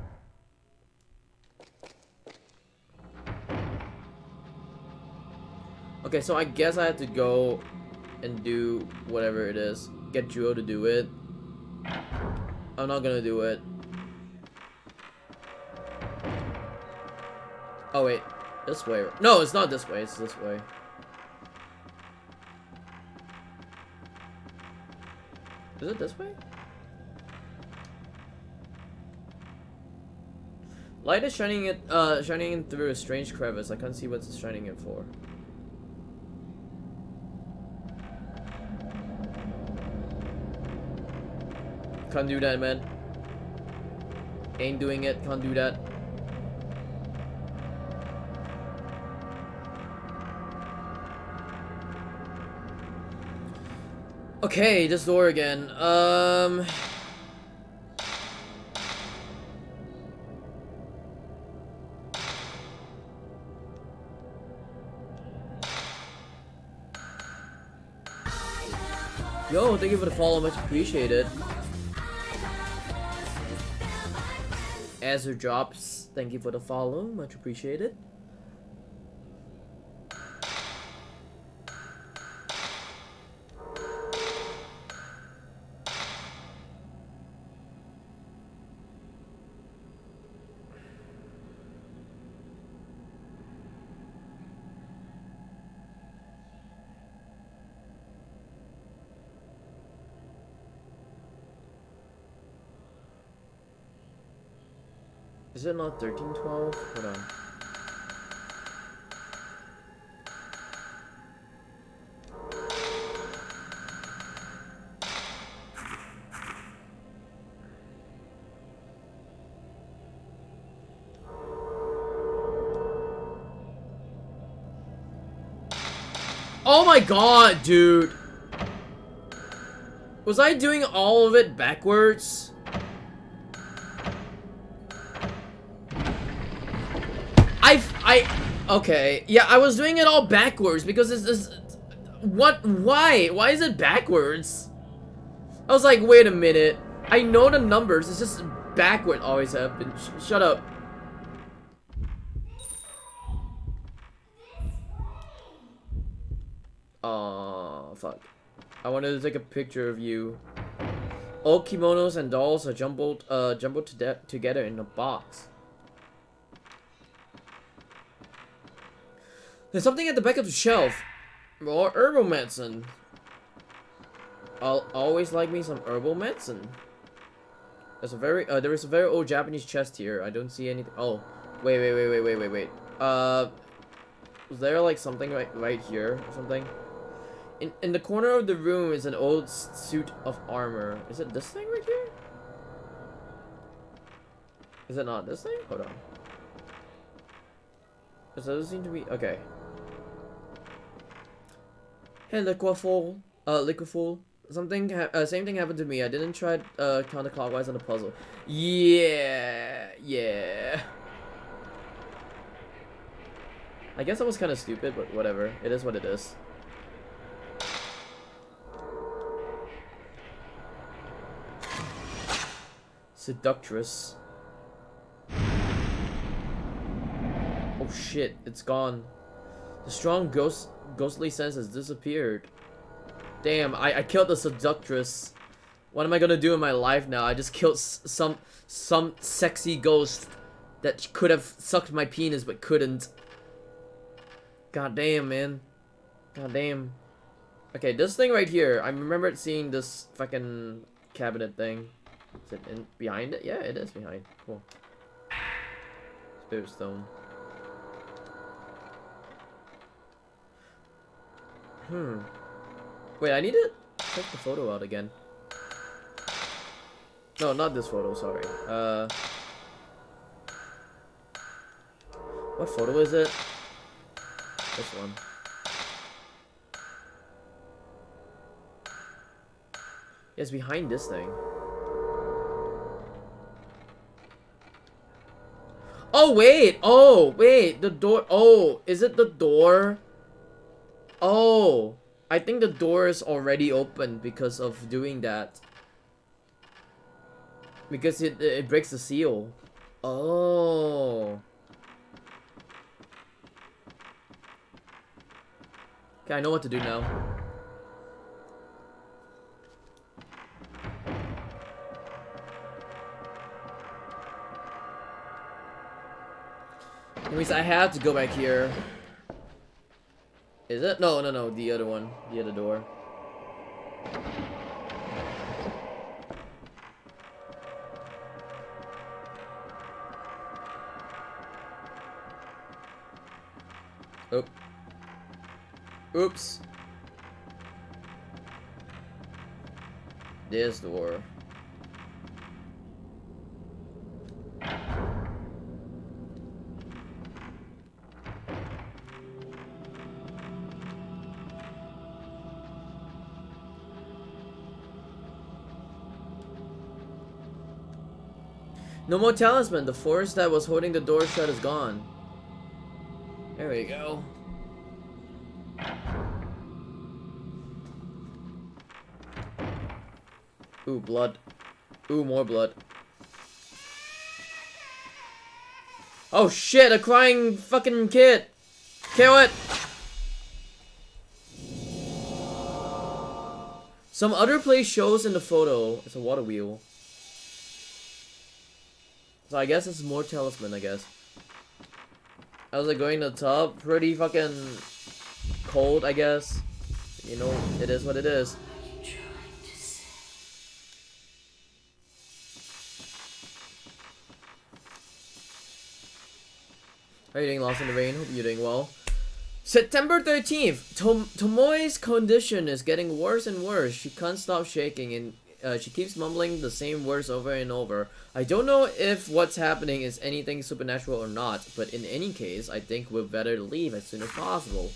Okay, so I guess I have to go and do whatever it is. Get Juo to do it. I'm not gonna do it. Oh wait, this way. No, it's not this way, it's this way. Is it this way? Light is shining in through a strange crevice. I can't see what it's shining it for. Can't do that, man. Ain't doing it. Can't do that. Okay, this door again. Yo, thank you for the follow, much appreciated. Azure Drops, thank you for the follow, much appreciated. Is it not 1312? Hold on. Oh my god, dude! Was I doing all of it backwards? Okay, yeah, I was doing it all backwards because it's why is it backwards? I was like, wait a minute, I know the numbers, it's just backward always have been. Shut up. Oh fuck, I wanted to take a picture of you. All kimonos and dolls are jumbled together in a box. There's something at the back of the shelf. More herbal medicine. I'll always like me some herbal medicine. There's a there is a very old Japanese chest here. I don't see anything. Oh, wait. Was there like something right here or something? In the corner of the room is an old suit of armor. Is it this thing right here? Is it not this thing? Hold on. It doesn't seem to be okay. Hey, Liquiful. Same thing happened to me. I didn't try counterclockwise on the puzzle. Yeah. I guess that was kind of stupid, but whatever. It is what it is. Seductress. Oh shit, it's gone. The strong ghostly sense has disappeared. Damn, I killed the seductress. What am I gonna do in my life now? I just killed some sexy ghost that could have sucked my penis but couldn't. God damn, man. God damn. Okay, this thing right here. I remember seeing this fucking cabinet thing. Is it behind it? Yeah, it is behind. Cool. Spirit stone. Wait, I need to check the photo out again. No, not this photo, sorry. What photo is it? This one. It's behind this thing. Oh, wait! Oh, wait! The door. Oh, is it the door? Oh, I think the door is already open because of doing that. Because it breaks the seal. Oh. Okay, I know what to do now. Anyways, I have to go back here. Is it? No, no, no. The other one. The other door. Oh. Oops. This door. No more talisman. The force that was holding the door shut is gone. There we go. Ooh, blood. Ooh, more blood. Oh shit, a crying fucking kid. Kill it. Some other place shows in the photo. It's a water wheel. So I guess it's more talisman, I guess. How's it going to the top? Pretty fucking cold, I guess. You know, it is what it is. How are you doing, Lost in the Rain? Hope you're doing well. September 13th. Tomoe's condition is getting worse and worse. She can't stop shaking and she keeps mumbling the same words over and over. I don't know if what's happening is anything supernatural or not, but in any case, I think we'd better leave as soon as possible.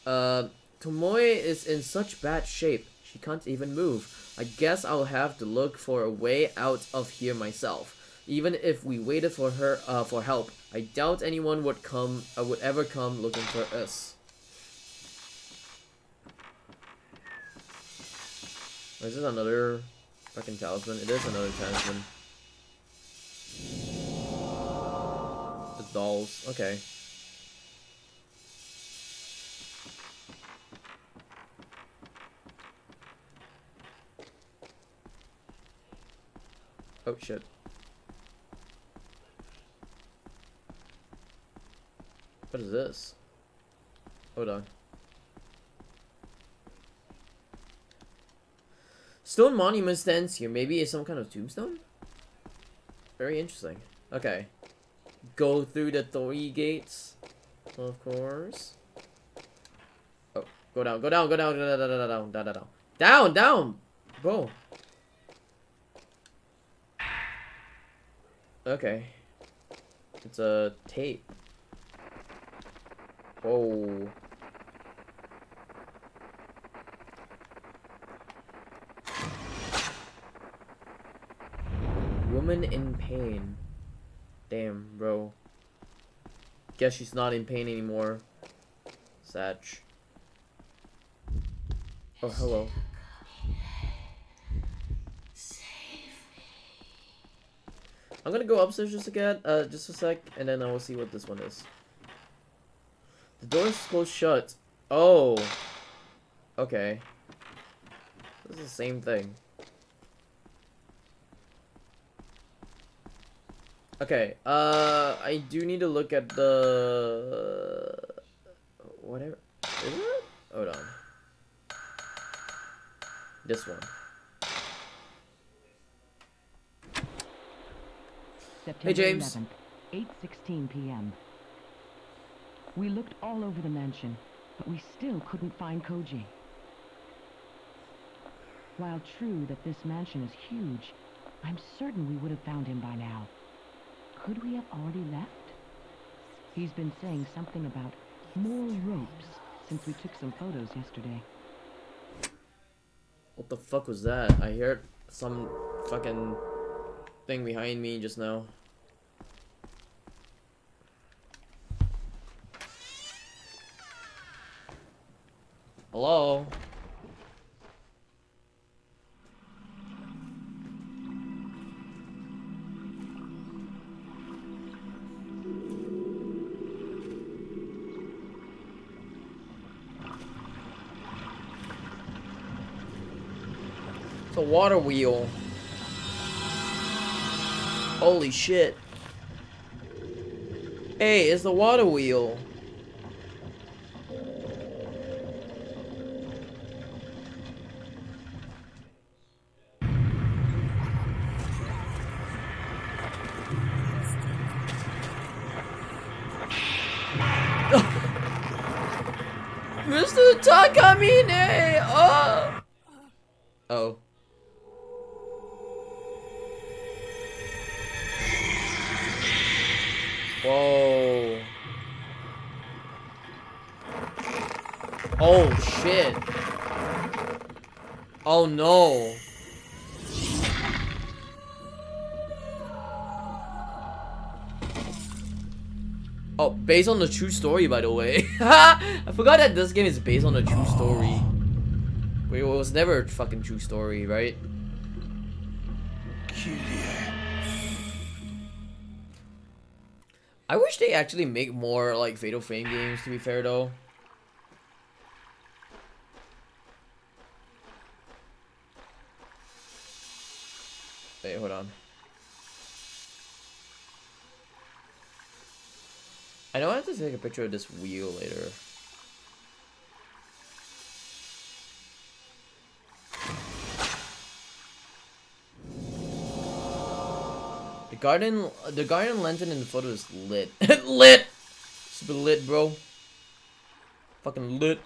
Tomoe is in such bad shape, she can't even move. I guess I'll have to look for a way out of here myself. Even if we waited for her for help, I doubt anyone would ever come looking for us. Is this another fucking talisman? It is another talisman. The dolls. Okay. Oh shit. What is this? Hold on. Stone monument stands here. Maybe it's some kind of tombstone? Very interesting. Okay. Go through the 3 gates. Of course. Oh, go down, go down, go down, down, down, down, down, down, down. Down, down! Bro. Okay. It's a tape. Whoa. Woman in pain. Damn, bro. Guess she's not in pain anymore. Satch. Oh, hello. I'm gonna go upstairs just a sec, and then I will see what this one is. The door is closed shut. Oh. Okay. This is the same thing. Okay, I do need to look at the... whatever. Is it? Hold on. This one. September Hey, James. 11th, 8:16 p.m. We looked all over the mansion, but we still couldn't find Koji. While true that this mansion is huge, I'm certain we would have found him by now. Could we have already left? He's been saying something about more ropes since we took some photos yesterday. What the fuck was that? I heard some fucking thing behind me just now. Hello? It's a water wheel. Holy shit. Hey, it's the water wheel. Mr. Takamine! Oh! Oh. Whoa. Oh shit. Oh no. Oh, based on the true story, by the way. I forgot that this game is based on a true story. Wait, it was never a fucking true story, right? I wish they actually make more like Fatal Frame games, to be fair though. Wait, hold on. I know I have to take a picture of this wheel later. The garden lantern in the photo is lit. Lit! Super lit, bro. Fucking lit.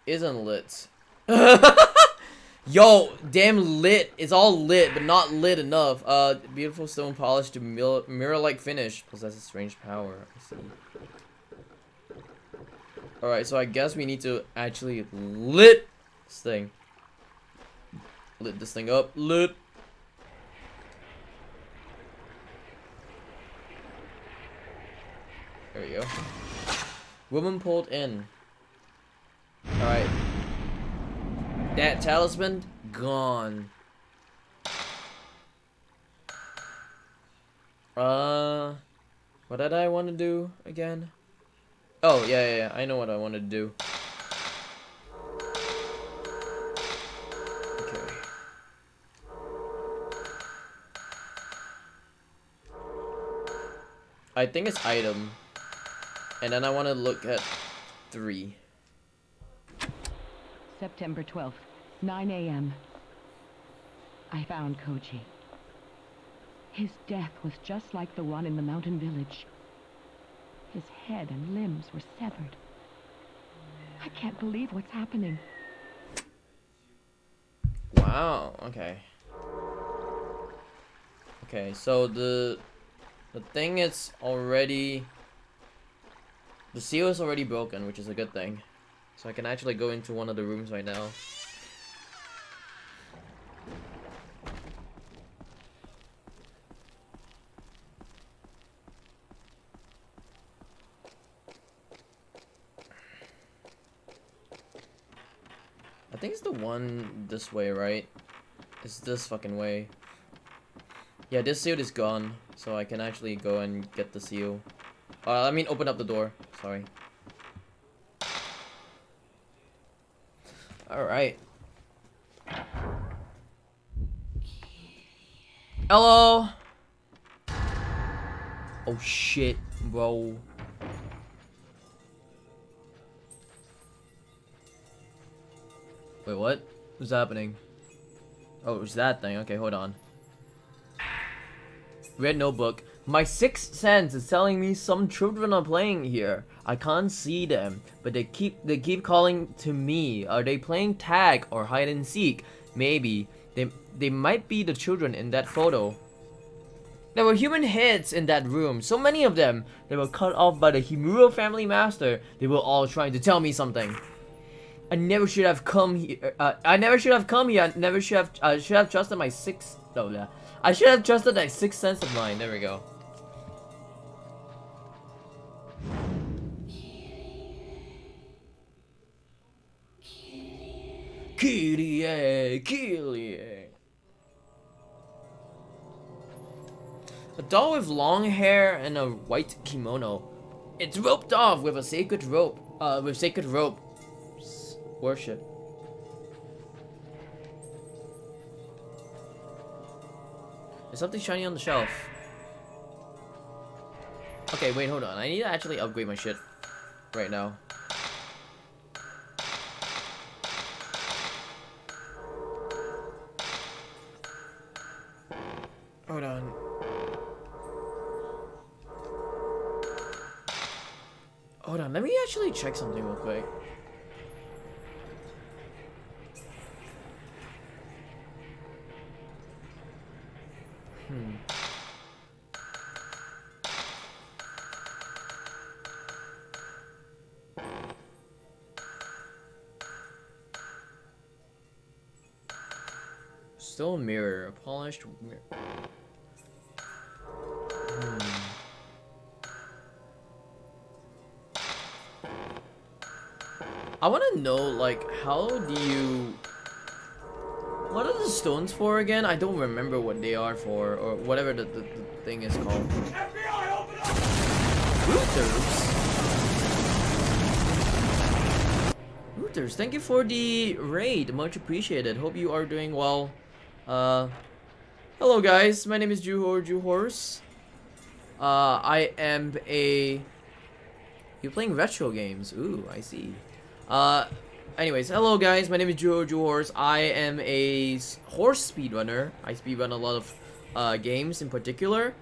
Isn't lit. Yo, damn lit. It's all lit, but not lit enough. Beautiful stone polish to mirror-like finish. Possesses strange power. I see. Alright, so I guess we need to actually lit this thing. Lit this thing up. Lit. There we go. Woman pulled in. Alright. That talisman gone. What did I want to do again? Oh, yeah, I know what I wanted to do. Okay. I think it's item. And then I want to look at 3. September 12th, 9 a.m. I found Koji. His death was just like the one in the mountain village. His head and limbs were severed. I can't believe what's happening. Wow, okay. Okay, so the thing is already... The seal is already broken, which is a good thing. So I can actually go into one of the rooms right now. I think it's the one this way, right? It's this fucking way. Yeah, this seal is gone, so I can actually go and get the seal. I mean, open up the door. Sorry. Alright. Hello! Oh shit, bro. Wait, what? What's happening? Oh, it's that thing. Okay, hold on. Red notebook. My sixth sense is telling me some children are playing here. I can't see them, but they keep calling to me. Are they playing tag or hide and seek? Maybe. They might be the children in that photo. There were human heads in that room, so many of them. They were cut off by the Himuto family master. They were all trying to tell me something. I never should have come here. I never should have come here. I should have trusted my sixth. No, yeah. I should have trusted that sixth sense of mine. There we go. Kyrie, Kyrie. A doll with long hair and a white kimono. It's roped off with a sacred rope. With sacred rope. Worship. There's something shiny on the shelf. Okay, wait, hold on. I need to actually upgrade my shit right now. Hold on. Hold on, let me actually check something real quick. Still a mirror, a polished mirror. I want to know, like, how do you... What are the stones for again? I don't remember what they are for, or whatever the thing is called. FBI, open up! Rooters, thank you for the raid. Much appreciated. Hope you are doing well. Hello guys. My name is Juhorse. I am a... You're playing retro games. Ooh, I see. Anyways, hello guys, my name is Juhorse. I am a horse speedrunner. I speedrun a lot of games in particular.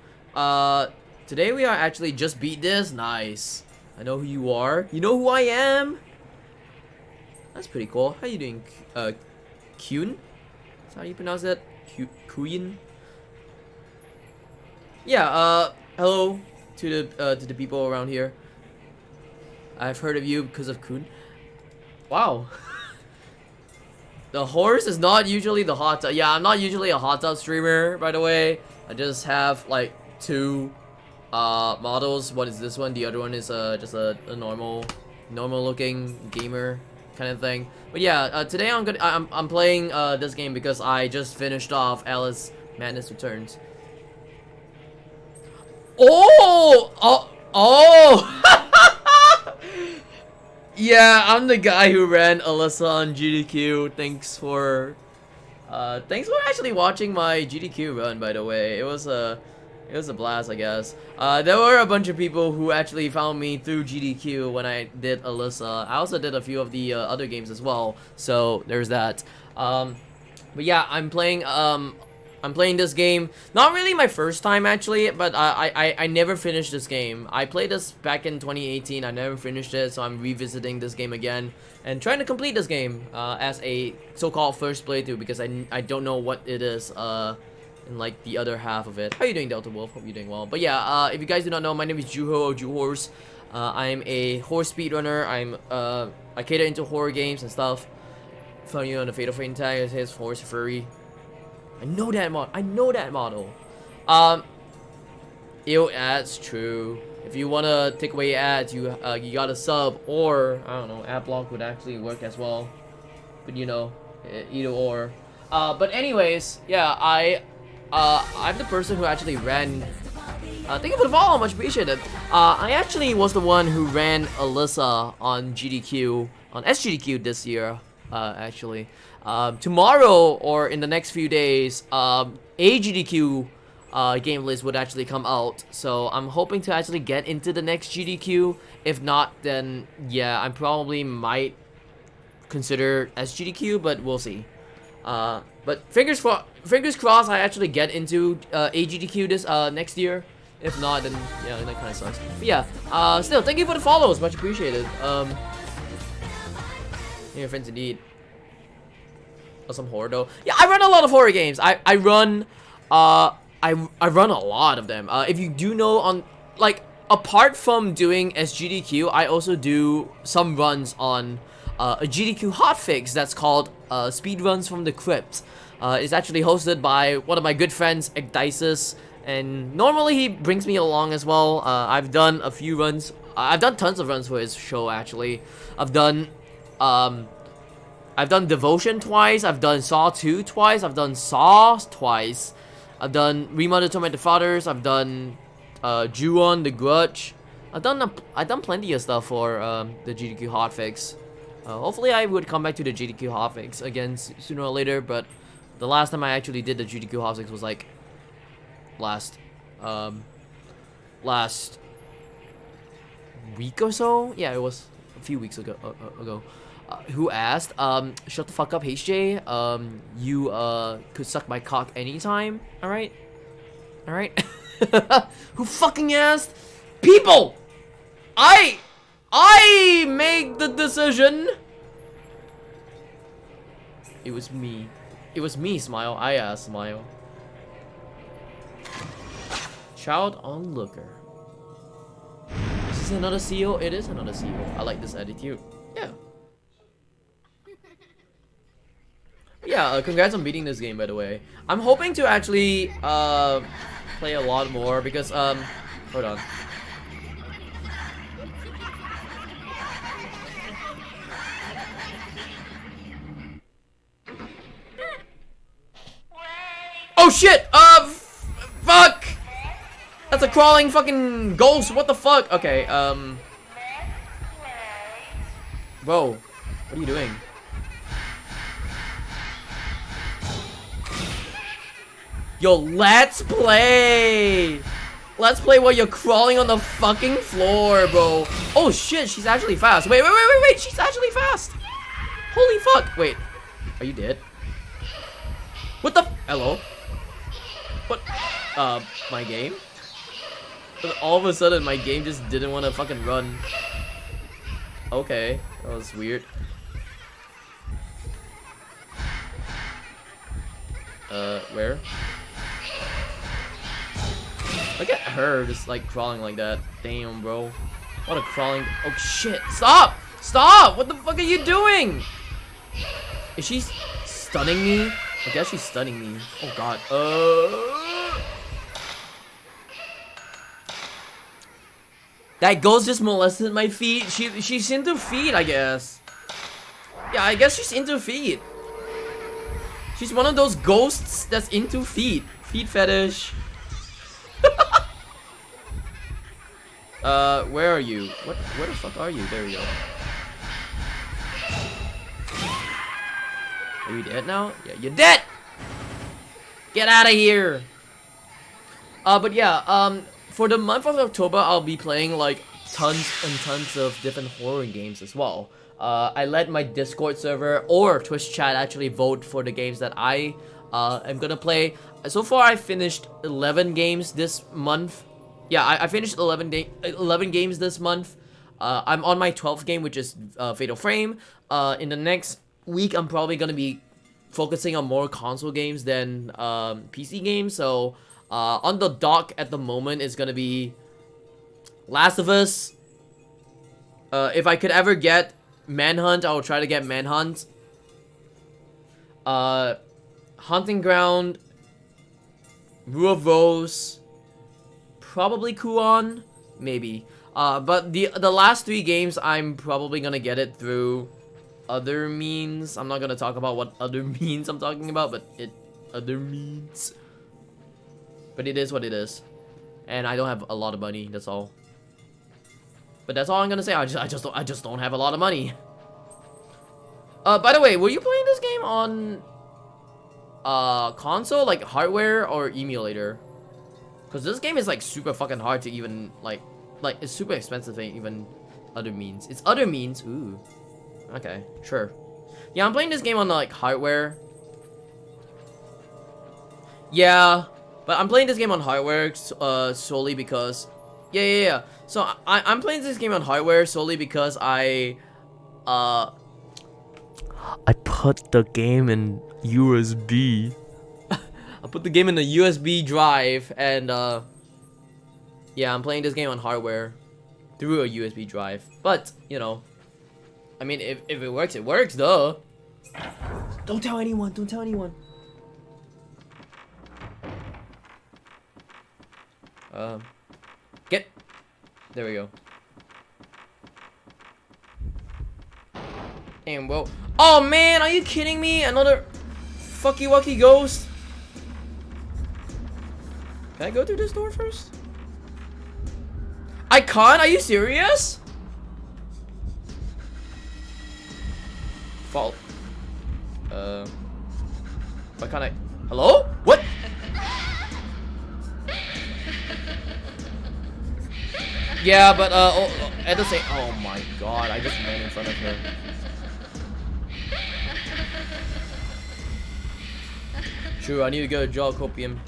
Today we are actually just beat this. Nice. I know who you are. You know who I am? That's pretty cool. How you doing, Kyun? That's how you pronounce that? Kyun? Yeah, hello to the people around here. I've heard of you because of Kun. Wow. The horse is not usually the hot tub. Yeah, I'm not usually a hot tub streamer, by the way. I just have like two models. One is this one, the other one is just a normal looking gamer kind of thing. But yeah, today I'm playing this game because I just finished off Alice Madness Returns. Oh! Yeah, I'm the guy who ran Alyssa on GDQ. Thanks for actually watching my GDQ run, by the way. It was a blast, I guess. There were a bunch of people who actually found me through GDQ when I did Alyssa. I also did a few of the other games as well, so there's that. But yeah, I'm playing this game. Not really my first time actually, but I never finished this game. I played this back in 2018. I never finished it, so I'm revisiting this game again and trying to complete this game as a so-called first playthrough because I don't know what it is in like the other half of it. How you doing, Delta Wolf? Hope you're doing well. But yeah, if you guys do not know, my name is Juhorse. I'm a horror speedrunner. I cater into horror games and stuff. Found you on the Fatal Frame tag. It says horse furry. I know that model. Ew, ads, true. If you wanna take away ads, you gotta sub, or I don't know, ad block would actually work as well. but you know, either or. But anyways, yeah, I'm the person who actually ran. Thank you for the follow, much appreciated. I actually was the one who ran Alyssa on GDQ, on SGDQ this year, actually. Tomorrow, or in the next few days, a GDQ game list would actually come out. So I'm hoping to actually get into the next GDQ. If not, then yeah, I probably might consider SGDQ, but we'll see. But fingers crossed I actually get into AGDQ this next year. If not, then yeah, that kind of sucks. But yeah, still, thank you for the follows, much appreciated. Yeah, friends indeed. Oh, some horror though. Yeah, I run a lot of horror games. I run a lot of them. If you do know, on like apart from doing SGDQ, I also do some runs on a GDQ hotfix that's called Speedruns from the Crypt. It's actually hosted by one of my good friends, Ecdysis, and normally he brings me along as well. I've done a few runs. I've done tons of runs for his show actually. I've done Devotion twice. I've done Saw 2 twice. I've done Saw twice. I've done Remodeled Tormented Fathers. I've done Ju-on, The Grudge. I've done plenty of stuff for the GDQ hotfix. Hopefully I would come back to the GDQ hotfix again sooner or later, but the last time I actually did the GDQ hotfix was like last week or so. Yeah, it was a few weeks ago. Who asked? Shut the fuck up, HJ. You could suck my cock anytime. All right. Who fucking asked? People. I make the decision. It was me. It was me, Smile. I asked, Smile. Child onlooker. Is this another CEO? It is another CEO. I like this attitude. Yeah. Yeah, congrats on beating this game, by the way. I'm hoping to actually play a lot more because hold on. Oh shit! Fuck! That's a crawling fucking ghost. What the fuck? Okay, Whoa. What are you doing? Yo, let's play! Let's play while you're crawling on the fucking floor, bro. Oh shit, she's actually fast. Wait, she's actually fast! Holy fuck! Wait, are you dead? What the hello? What? My game? But all of a sudden, my game just didn't want to fucking run. Okay, that was weird. Where? Look at her just like crawling like that. Damn, bro. What a crawling. Oh shit. Stop! Stop! What the fuck are you doing? Is she stunning me? I guess she's stunning me. Oh god. That ghost just molested my feet. She's into feet, I guess. Yeah, I guess she's into feet. She's one of those ghosts that's into feet. Feet fetish. Where are you? Where the fuck are you? There we go. Are you dead now? Yeah, you're dead! Get out of here! But yeah, for the month of October, I'll be playing like tons and tons of different horror games as well. I let my Discord server or Twitch chat actually vote for the games that I am gonna play. So far, I finished 11 games this month. Yeah, I finished 11 games this month. I'm on my 12th game, which is Fatal Frame. In the next week, I'm probably gonna be focusing on more console games than PC games. So on the dock at the moment is gonna be Last of Us. If I could ever get Manhunt, I will try to get Manhunt. Hunting Ground, Rule of Rose, probably Kuon, maybe. But the last 3 games, I'm probably gonna get it through other means. I'm not gonna talk about what other means I'm talking about, but other means. But it is what it is, and I don't have a lot of money. That's all. But that's all I'm gonna say. I just don't have a lot of money. By the way, were you playing this game on console, like hardware or emulator? Cause this game is like super fucking hard to even like it's super expensive and even other means. It's other means. Ooh. Okay, sure. Yeah, I'm playing this game on like hardware. Yeah, but I'm playing this game on hardware solely because yeah. So I'm playing this game on hardware solely because I put the game in USB. I put the game in the USB drive, and yeah, I'm playing this game on hardware through a USB drive. But you know, I mean, if it works, it works, duh. Don't tell anyone. Don't tell anyone. Get. There we go. Damn, well. Oh man, are you kidding me? Another fucky wucky ghost. Can I go through this door first? I can't? Are you serious? Fault. Why can't I? Hello? What? Yeah, but at the same. Oh my god! I just ran in front of her. True, I need to go to jail copium.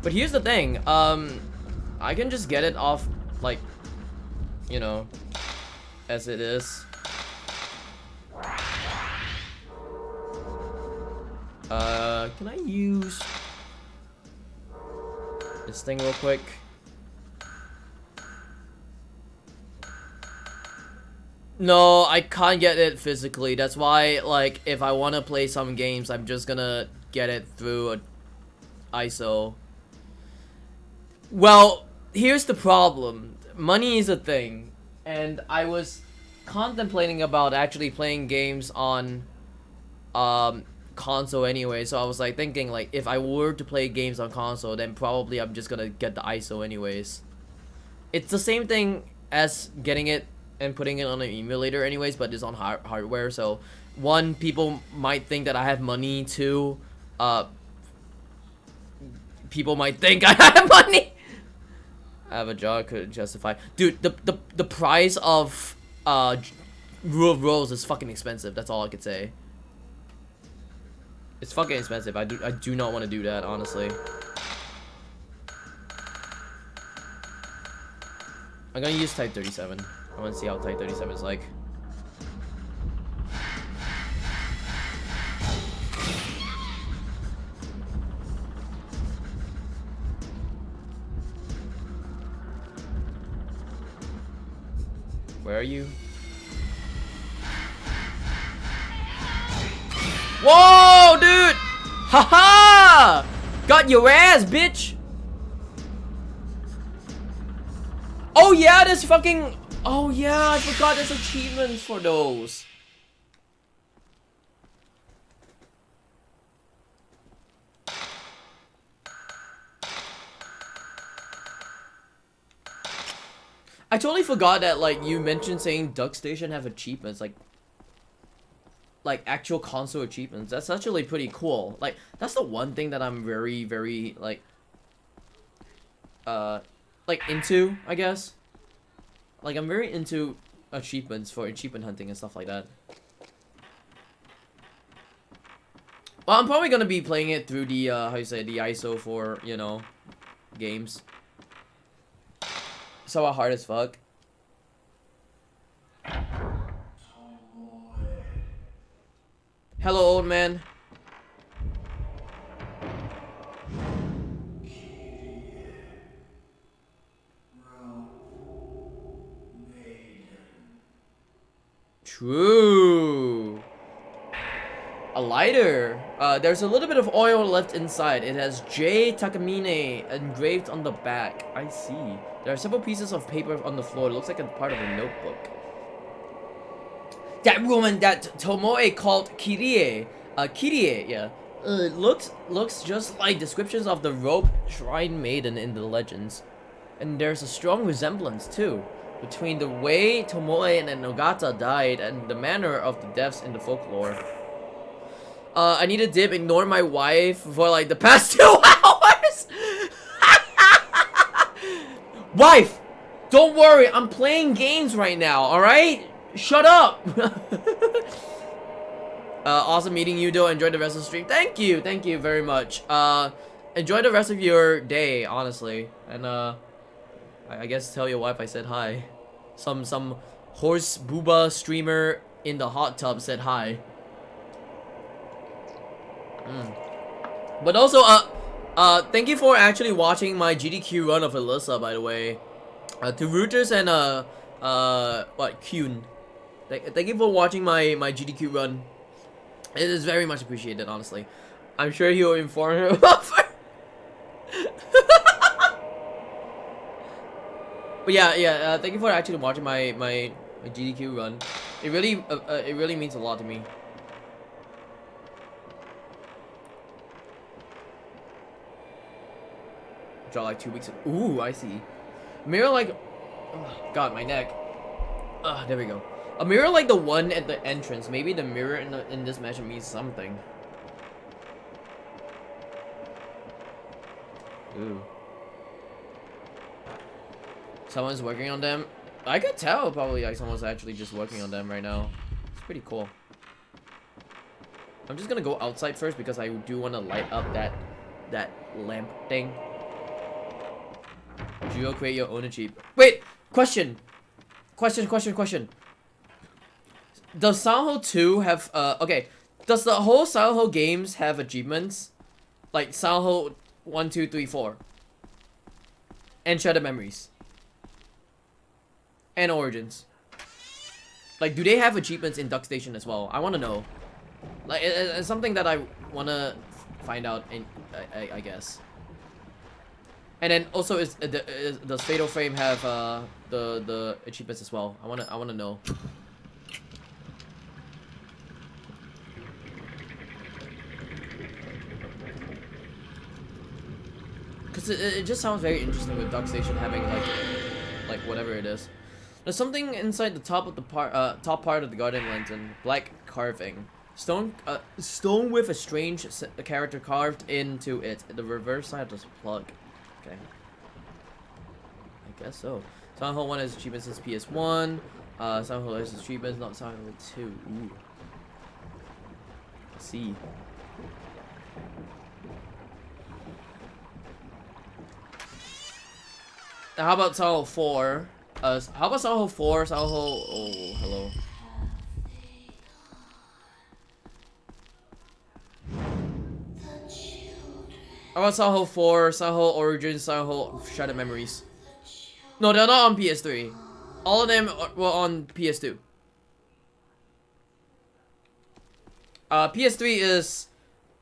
But here's the thing. I can just get it off, like, you know, as it is. Can I use this thing real quick? No, I can't get it physically. That's why, like, if I want to play some games, I'm just gonna get it through a ISO. Well, here's the problem. Money is a thing, and I was contemplating about actually playing games on console anyway. So I was like thinking, like, if I were to play games on console, then probably I'm just gonna get the ISO anyways. It's the same thing as getting it and putting it on an emulator anyways, but it's on hardware. So one, people might think that I have money. Two, people might think I have money. I have a job could justify. Dude, the price of Rule of Rose is fucking expensive. That's all I could say. It's fucking expensive. I do not want to do that, honestly. I'm gonna use Type 37. I want to see how Type 37 is like. Where are you? Whoa, dude! Haha! Got your ass, bitch! Oh yeah, there's fucking... Oh yeah, I forgot there's achievements for those. I totally forgot that, like, you mentioned saying Duck Station have achievements, like actual console achievements. That's actually pretty cool. Like, that's the one thing that I'm very, very, like into, I guess. Like, I'm very into achievements for achievement hunting and stuff like that. Well, I'm probably gonna be playing it through the, how you say, the ISO for, you know, games. So hard as fuck. Hello, old man. True. A lighter. There's a little bit of oil left inside. It has J Takamine engraved on the back. I see. There are several pieces of paper on the floor. It looks like a part of a notebook. That woman that Tomoe called Kirie, Kirie, yeah, looks just like descriptions of the rope shrine maiden in the legends. And there's a strong resemblance, too, between the way Tomoe and Nogata died and the manner of the deaths in the folklore. I need a dip, ignore my wife for like the past 2 hours! Wife! Don't worry, I'm playing games right now, alright? Shut up! Awesome meeting you, though. Enjoy the rest of the stream. Thank you very much. Enjoy the rest of your day, honestly. And, I guess tell your wife I said hi. Some horse booba streamer in the hot tub said hi. But also, thank you for actually watching my GDQ run of Alyssa, by the way. To Reuters and, what, Kuhn. Thank you for watching my GDQ run. It is very much appreciated, honestly. I'm sure he'll inform her about her. But yeah, thank you for actually watching my GDQ run. It really means a lot to me. Draw like 2 weeks ago. Ooh, I see. Mirror like, oh, God, my neck. There we go. A mirror like the one at the entrance. Maybe the mirror in this mansion means something. Ooh. Someone's working on them. I could tell probably like someone's actually just working on them right now. It's pretty cool. I'm just gonna go outside first because I do want to light up that lamp thing. Do you create your own achievement? Wait! Question! Question. Does Silent Hill 2 have, okay. Does the whole Silent Hill games have achievements? Like Silent Hill 1, 2, 3, 4. And Shattered Memories. And Origins. Like, do they have achievements in Duck Station as well? I want to know. Like, it's something that I want to find out, in, I guess. And then also, does Fatal Frame have the achievements as well? I wanna know. Cause it just sounds very interesting with Duck Station having like whatever it is. There's something inside the top of the top part of the garden lantern. Black carving. Stone with a strange character carved into it. The reverse side is plug. Okay. I guess so. Silent Hill 1 has achievements since PS1. Silent Hill has achievements, not Silent Hill 2. Ooh. Let's see. How about Silent Hill 4? How about Silent Hill 4? Silent Hill... Oh, hello. How about Silent Hill 4, Silent Hill Origins, Silent Hill Shattered Memories? No, they're not on PS3. All of them were on PS2. PS3 is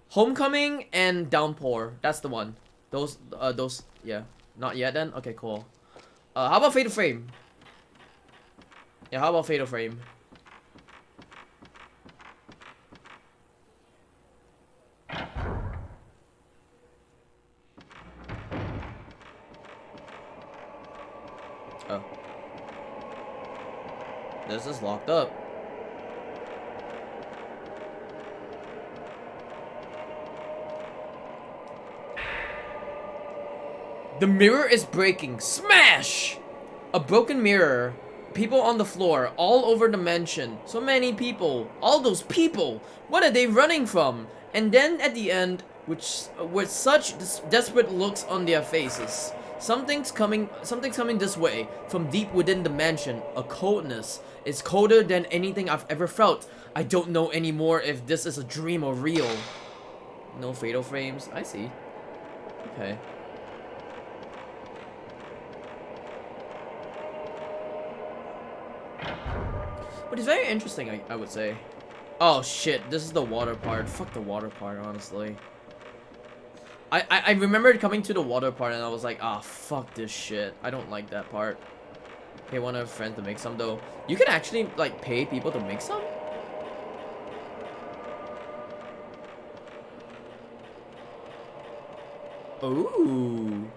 Homecoming and Downpour. That's the one. Those, yeah. Not yet then? Okay, cool. How about Fatal Frame? Yeah, how about Fatal Frame? Oh. This is locked up. The mirror is breaking. Smash! A broken mirror. People on the floor. All over the mansion. So many people. All those people. What are they running from? And then at the end, with such desperate looks on their faces. Something's coming this way. From deep within the mansion. A coldness. It's colder than anything I've ever felt. I don't know anymore if this is a dream or real. No fatal frames. I see. Okay. But it's very interesting, I would say. Oh shit, this is the water part. Fuck the water part, honestly. I remembered coming to the water part and I was like, ah, fuck this shit. I don't like that part. Pay one of a friend to make some though. You can actually like pay people to make some? Ooh.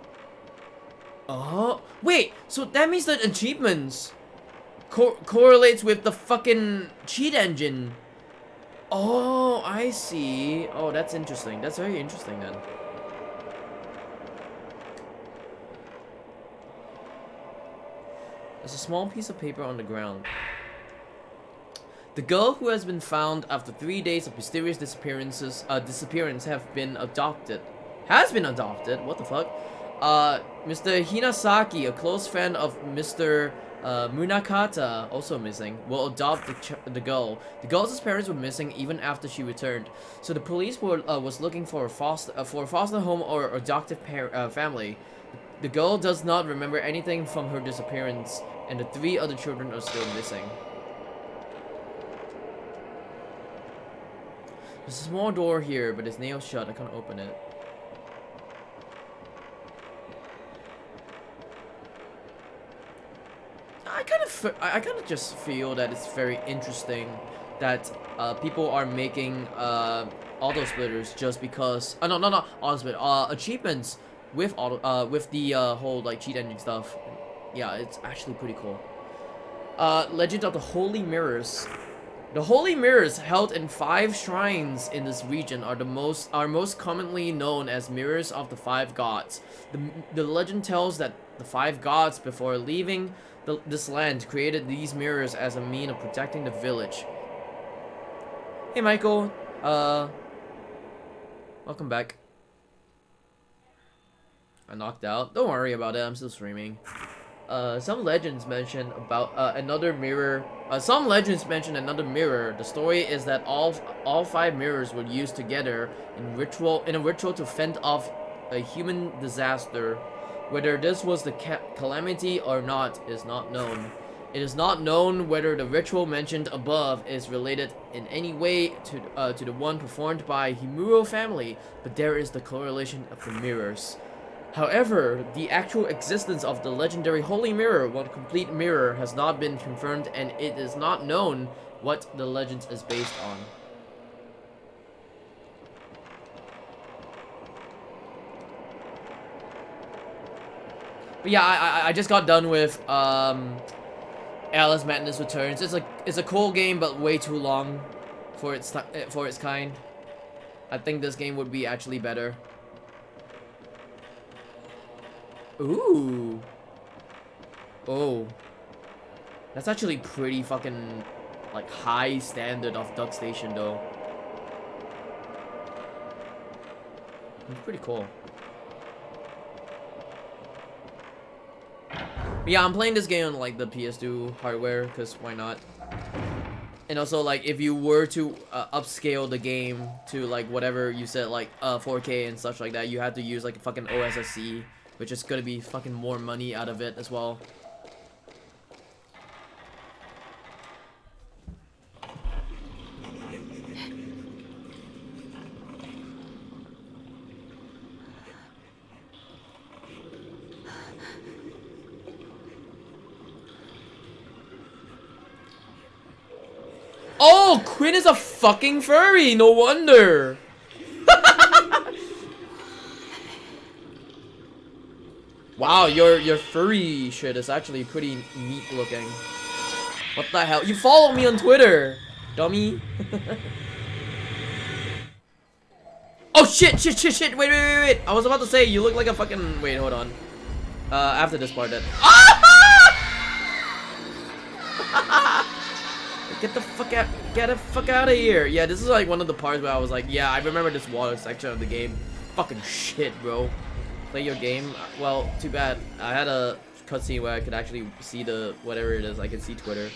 Oh, wait. So that means that achievements correlates with the fucking cheat engine. Oh, I see. Oh, that's interesting. That's very interesting then. There's a small piece of paper on the ground. The girl who has been found after 3 days of mysterious disappearance have been adopted. Has been adopted? What the fuck? Mr. Hinasaki, a close friend of Mr. Munakata, also missing, will adopt the girl. The girl's parents were missing even after she returned, so the police was looking for a foster home or adoptive family. The girl does not remember anything from her disappearance, and the 3 other children are still missing. There's a small door here, but it's nailed shut. I can't open it. I kind of just feel that it's very interesting that people are making auto splitters just because. No, not auto splitter. Achievements with the whole like cheat engine stuff. Yeah, it's actually pretty cool. Legend of the Holy Mirrors. The holy mirrors held in 5 shrines in this region are most commonly known as mirrors of the 5 gods. The legend tells that the 5 gods, before leaving this land, created these mirrors as a mean of protecting the village. Hey Michael, welcome back. I knocked out. Don't worry about it, I'm still streaming. Some legends mention about another mirror. Some legends mention another mirror. The story is that all 5 mirrors were used together in a ritual to fend off a human disaster. Whether this was the calamity or not is not known. It is not known whether the ritual mentioned above is related in any way to the one performed by Himuto family, but there is the correlation of the mirrors. However, the actual existence of the legendary Holy Mirror, one complete mirror, has not been confirmed, and it is not known what the legend is based on. But yeah, I just got done with Alice Madness Returns. It's a cool game, but way too long for its kind. I think this game would be actually better. Ooh. Oh. That's actually pretty fucking, like, high standard of Duck Station, though. It's pretty cool. But yeah, I'm playing this game on, like, the PS2 hardware, because why not? And also, like, if you were to upscale the game to, like, whatever you said, like, 4K and such like that, you had to use, like, a fucking OSSC. Which is gonna be fucking more money out of it as well. Oh, Quinn is a fucking furry, no wonder. Wow, your furry shit is actually pretty neat looking. What the hell? You follow me on Twitter, dummy. Oh shit, wait. I was about to say, you look like a fucking, wait, hold on. After this part then. Get the fuck out of here. Yeah, this is like one of the parts where I was like, yeah, I remember this water section of the game. Fucking shit, bro. Play your game. Well, too bad. I had a cutscene where I could actually see the whatever it is. I could see Twitter.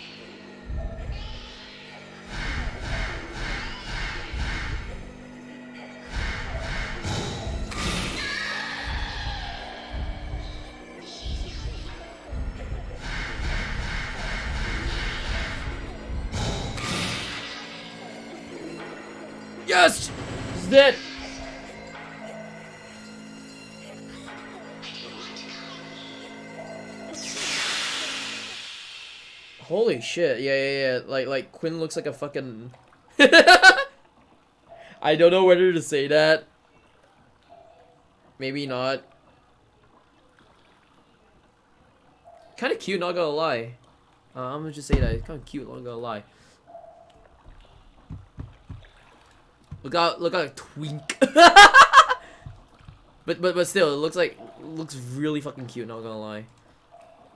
Yes! This is it! Holy shit, yeah. Like Quinn looks like a fucking... I don't know whether to say that. Maybe not. Kind of cute, not gonna lie. I'm gonna just say that it's kind of cute, not gonna lie. Look out a twink. but still, it looks really fucking cute, not gonna lie.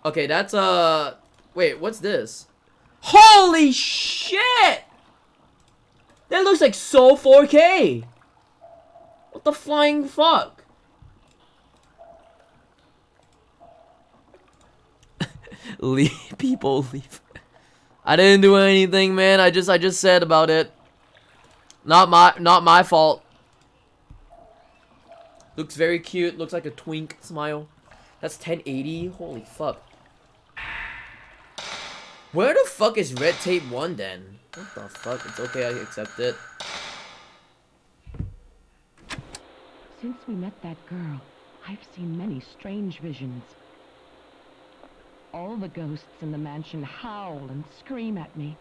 Okay, that's wait, what's this? Holy shit! That looks like so 4K. What the flying fuck? Leave people leave. I didn't do anything, man. I just said about it. Not my fault. Looks very cute. Looks like a twink smile. That's 1080. Holy fuck. Where the fuck is Red Tape 1 then? What the fuck? It's okay, I accept it. Since we met that girl, I've seen many strange visions. All the ghosts in the mansion howl and scream at me.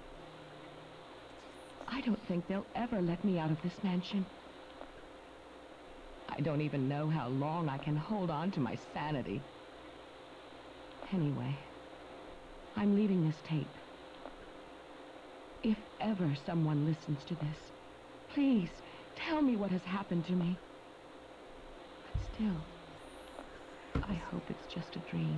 I don't think they'll ever let me out of this mansion. I don't even know how long I can hold on to my sanity. Anyway, I'm leaving this tape. If ever someone listens to this, please tell me what has happened to me. But still, I hope it's just a dream.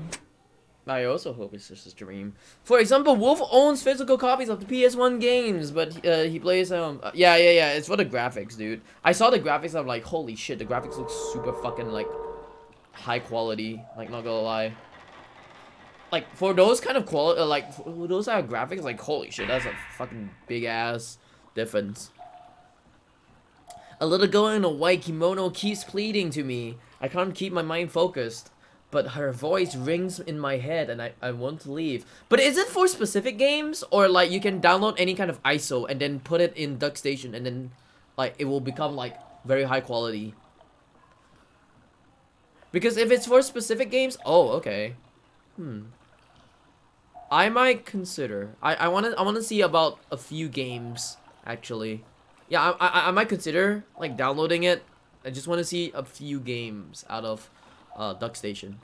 I also hope it's just a dream. For example, Wolf owns physical copies of the PS1 games, but he plays yeah, it's for the graphics, dude. I saw the graphics, I'm like, holy shit, the graphics look super fucking like high quality, like not gonna lie. Like for those kind of quality, like for those kind of graphics, like holy shit, that's a fucking big ass difference. A little girl in a white kimono keeps pleading to me. I can't keep my mind focused. But her voice rings in my head and I want to leave. But is it for specific games? Or like you can download any kind of ISO and then put it in DuckStation and then like it will become like very high quality? Because if it's for specific games, oh okay. I might consider. I wanna see about a few games actually. Yeah, I might consider like downloading it. I just want to see a few games out of DuckStation.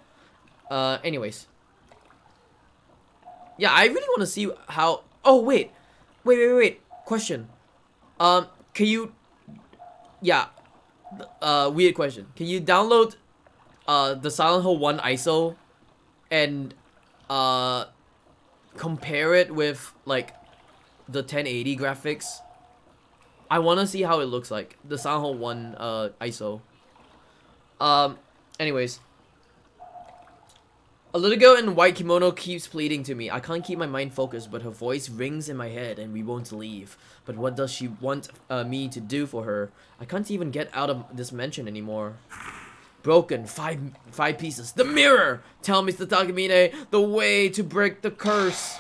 Anyways. Yeah, I really want to see how... Oh, wait. Wait. Question. Can you... Yeah. Weird question. Can you download the Silent Hill 1 ISO and compare it with like the 1080 graphics? I want to see how it looks like. The Silent Hill 1 ISO. Anyways. A little girl in white kimono keeps pleading to me. I can't keep my mind focused, but her voice rings in my head and we won't leave. But what does she want me to do for her? I can't even get out of this mansion anymore. Broken, five pieces. The mirror! Tell Mr. Takamine the way to break the curse.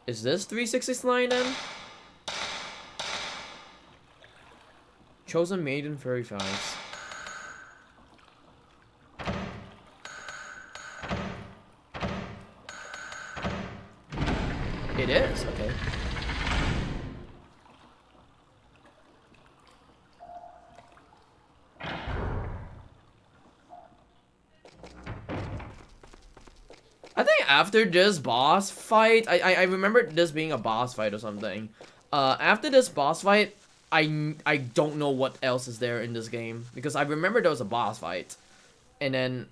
Is this 369 then? Chosen Maiden very fast. It is, okay. I think after this boss fight, I remember this being a boss fight or something. After this boss fight, I don't know what else is there in this game because I remember there was a boss fight, and then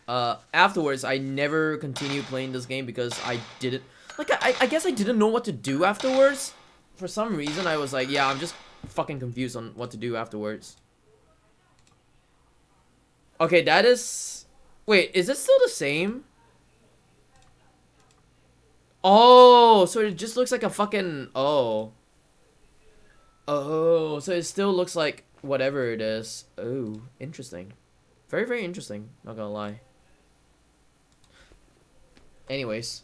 afterwards I never continued playing this game because I didn't like I guess I didn't know what to do afterwards. For some reason I was like, yeah, I'm just fucking confused on what to do afterwards. Okay, that is... Wait, is it still the same? Oh, so it just looks like a fucking... Oh, so it still looks like whatever it is. Oh, interesting. Very, very interesting. Not gonna lie. Anyways.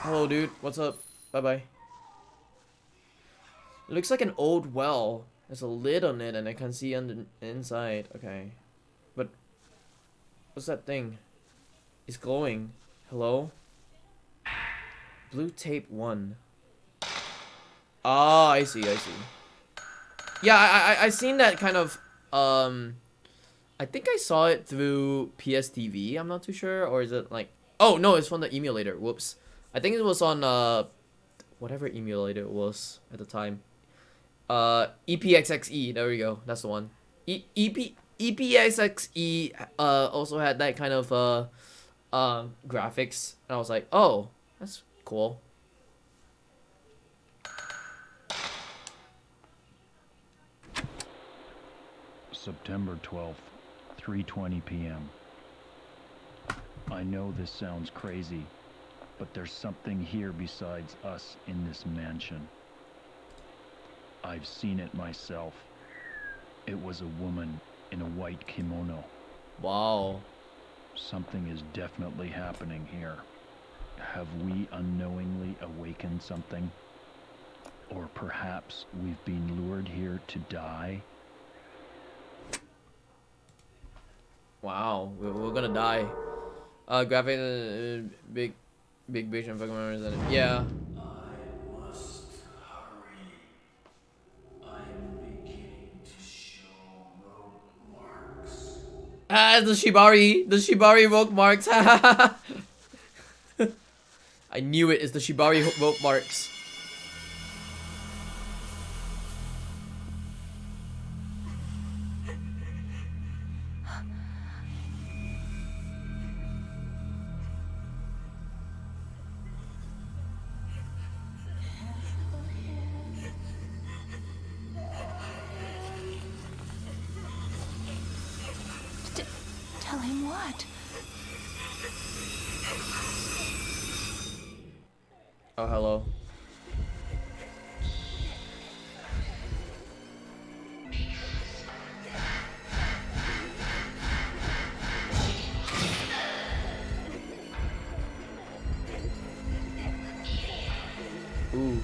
Hello, dude. What's up? Bye-bye. It looks like an old well. There's a lid on it and I can see on the inside. Okay. But what's that thing? It's glowing. Hello? Blue tape 1. Ah, I see. Yeah, I seen that kind of I think I saw it through PSTV, I'm not too sure, or is it like, oh no, it's from the emulator. Whoops. I think it was on whatever emulator it was at the time. EPXXE, there we go. That's the one. EPXXE also had that kind of graphics, and I was like, "Oh, that's cool." September 12th, 3:20 p.m. I know this sounds crazy, but there's something here besides us in this mansion. I've seen it myself. It was a woman in a white kimono. Wow. Something is definitely happening here. Have we unknowingly awakened something? Or perhaps we've been lured here to die? Wow, we're gonna die. Graphic, big vision, fucking memories in it. Yeah. I must hurry. I'm beginning to show rope marks. Ah, the Shibari rope marks. I knew it. It's the Shibari rope marks. Tell him what? Oh, hello. Ooh.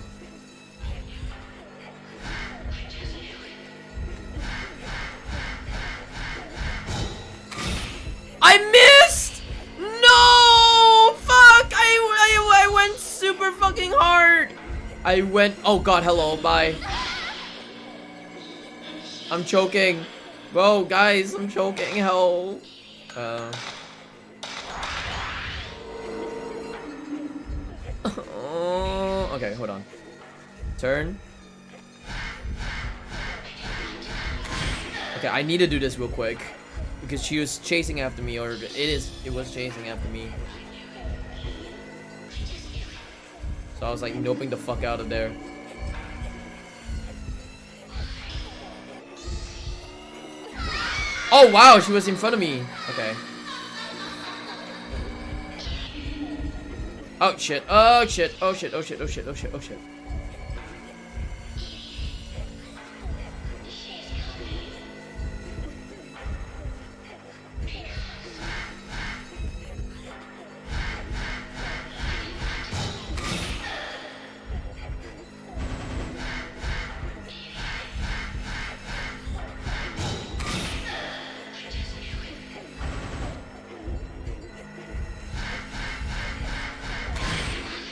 I missed! No! Fuck! I went super fucking hard! I went... Oh god, hello, bye. I'm choking. Bro, guys, I'm choking. Help. Okay, hold on. Turn. Okay, I need to do this real quick. Because she was chasing after me, or it was chasing after me. So I was like noping the fuck out of there. Oh wow, she was in front of me. Okay. Oh shit, oh shit, oh shit, oh shit, oh shit, oh shit, oh shit.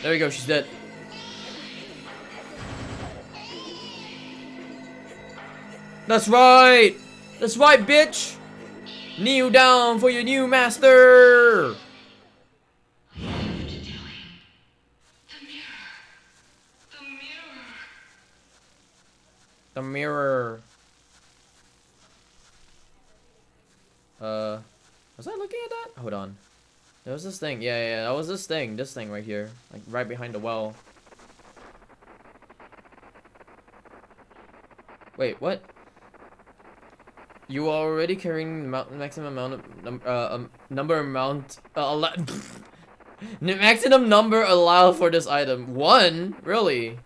There we go, she's dead. That's right! That's right, bitch! Kneel down for your new master! I have to tell him. The mirror. The mirror. The mirror. Was I looking at that? Hold on. There was this thing. Yeah, that was this thing right here. Like, right behind the well. Wait, what? You are already carrying the maximum amount of maximum number allowed for this item. 1? Really?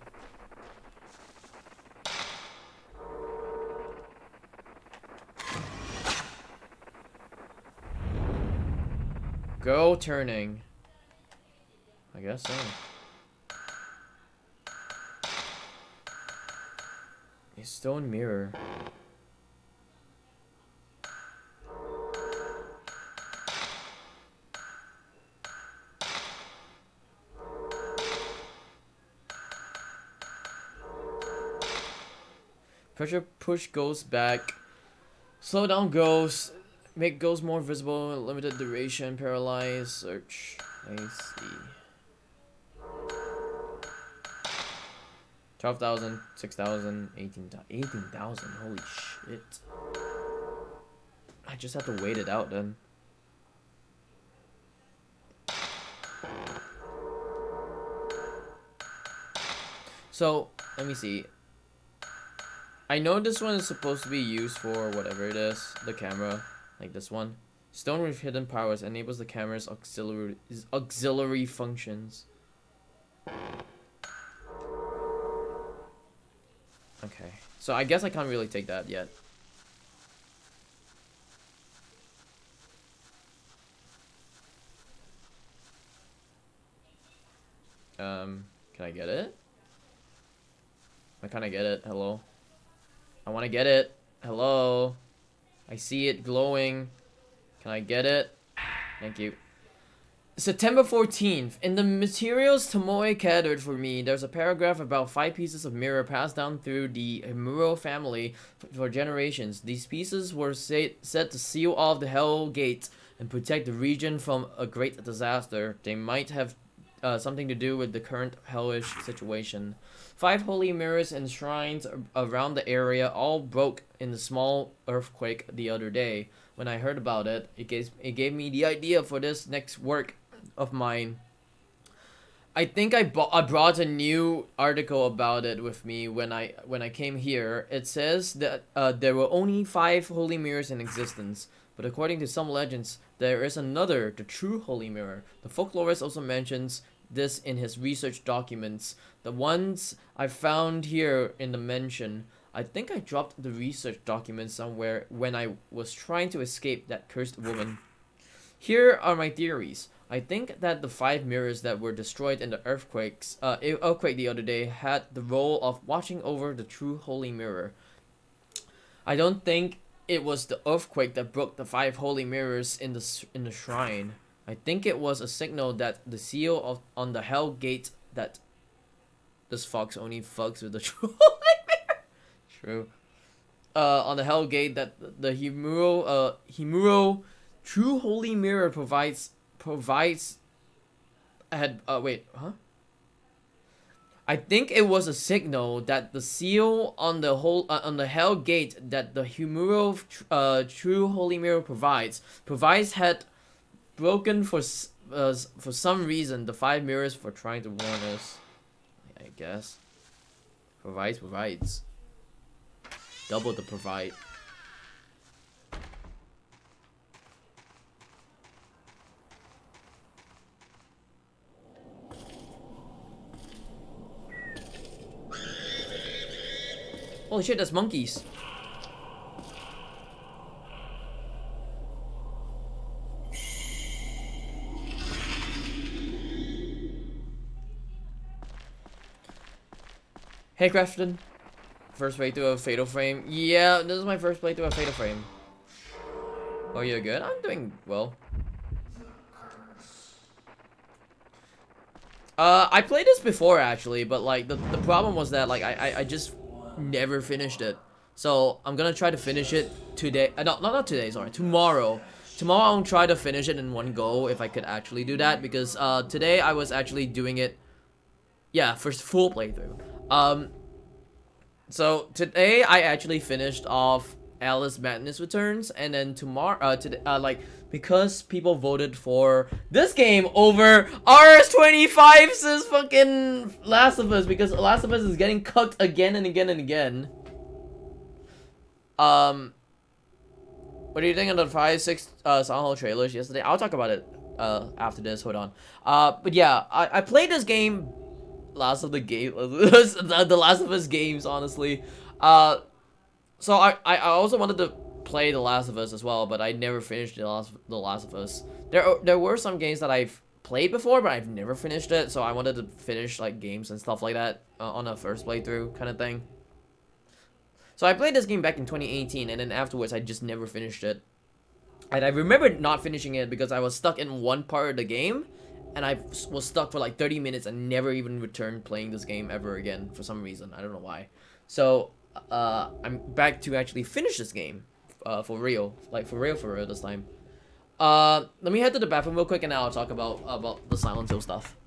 Go turning. I guess so. A stone mirror. Pressure push ghosts back. Slow down ghosts. Make ghosts more visible. Limited duration. Paralyze. Search. I see. 12,000, 6,000, 18,000. Holy shit. I just have to wait it out then. So, let me see. I know this one is supposed to be used for whatever it is. The camera. Like this one. Stone with hidden powers enables the camera's auxiliary functions. Okay. So I guess I can't really take that yet. Can I get it? Why can't I get it? Hello? I want to get it. Hello? I see it glowing. Can I get it? Thank you. September 14th. In the materials Tomoe gathered for me, there's a paragraph about 5 pieces of mirror passed down through the Himuto family for generations. These pieces were set to seal off the Hell Gate and protect the region from a great disaster. They might have something to do with the current hellish situation. 5 holy mirrors and shrines around the area all broke in the small earthquake the other day. When I heard about it, it gave me the idea for this next work of mine. I think I brought a new article about it with me when I came here. It says that there were only 5 holy mirrors in existence, but according to some legends, there is another, the true holy mirror. The folklorist also mentions this in his research documents. The ones I found here in the mention. I think I dropped the research documents somewhere when I was trying to escape that cursed woman. Here are my theories. I think that the 5 mirrors that were destroyed in the earthquake the other day had the role of watching over the true holy mirror. I don't think it was the earthquake that broke the 5 holy mirrors in the shrine. I think it was a signal that the seal on the Hell Gate that this fox only fucks with the true holy mirror. True. On the Hell Gate that the Himuto true holy mirror provides I think it was a signal that the seal on the Hell Gate that the Himuto true holy mirror provides had broken for some reason. The 5 mirrors for trying to warn us. I guess. Provides. Double the provide. Holy shit, that's monkeys. Hey Crafton. First playthrough of Fatal Frame. Yeah, this is my first playthrough of Fatal Frame. Oh, you're good? I'm doing well. I played this before actually, but like the problem was that like I just never finished it. So I'm gonna try to finish it today. Not today, sorry, tomorrow. Tomorrow I'll try to finish it in one go if I could actually do that, because today I was actually doing it, yeah, first full playthrough. So today I actually finished off Alice Madness Returns, and then tomorrow, because people voted for this game over RS25's fucking Last of Us, because Last of Us is getting cucked again and again and again. What do you think of the 5-6 Silent Hill trailers yesterday? I'll talk about it after this. Hold on. But yeah, I played this game. The Last of Us games, honestly. So I also wanted to play The Last of Us as well, but I never finished The Last of Us. There were some games that I've played before, but I've never finished it, so I wanted to finish like games and stuff like that on a first playthrough kind of thing. So I played this game back in 2018, and then afterwards I just never finished it. And I remember not finishing it because I was stuck in one part of the game, and I was stuck for like 30 minutes and never even returned playing this game ever again for some reason. I don't know why. So I'm back to actually finish this game for real, like for real this time. Let me head to the bathroom real quick, and now I'll talk about the Silent Hill stuff.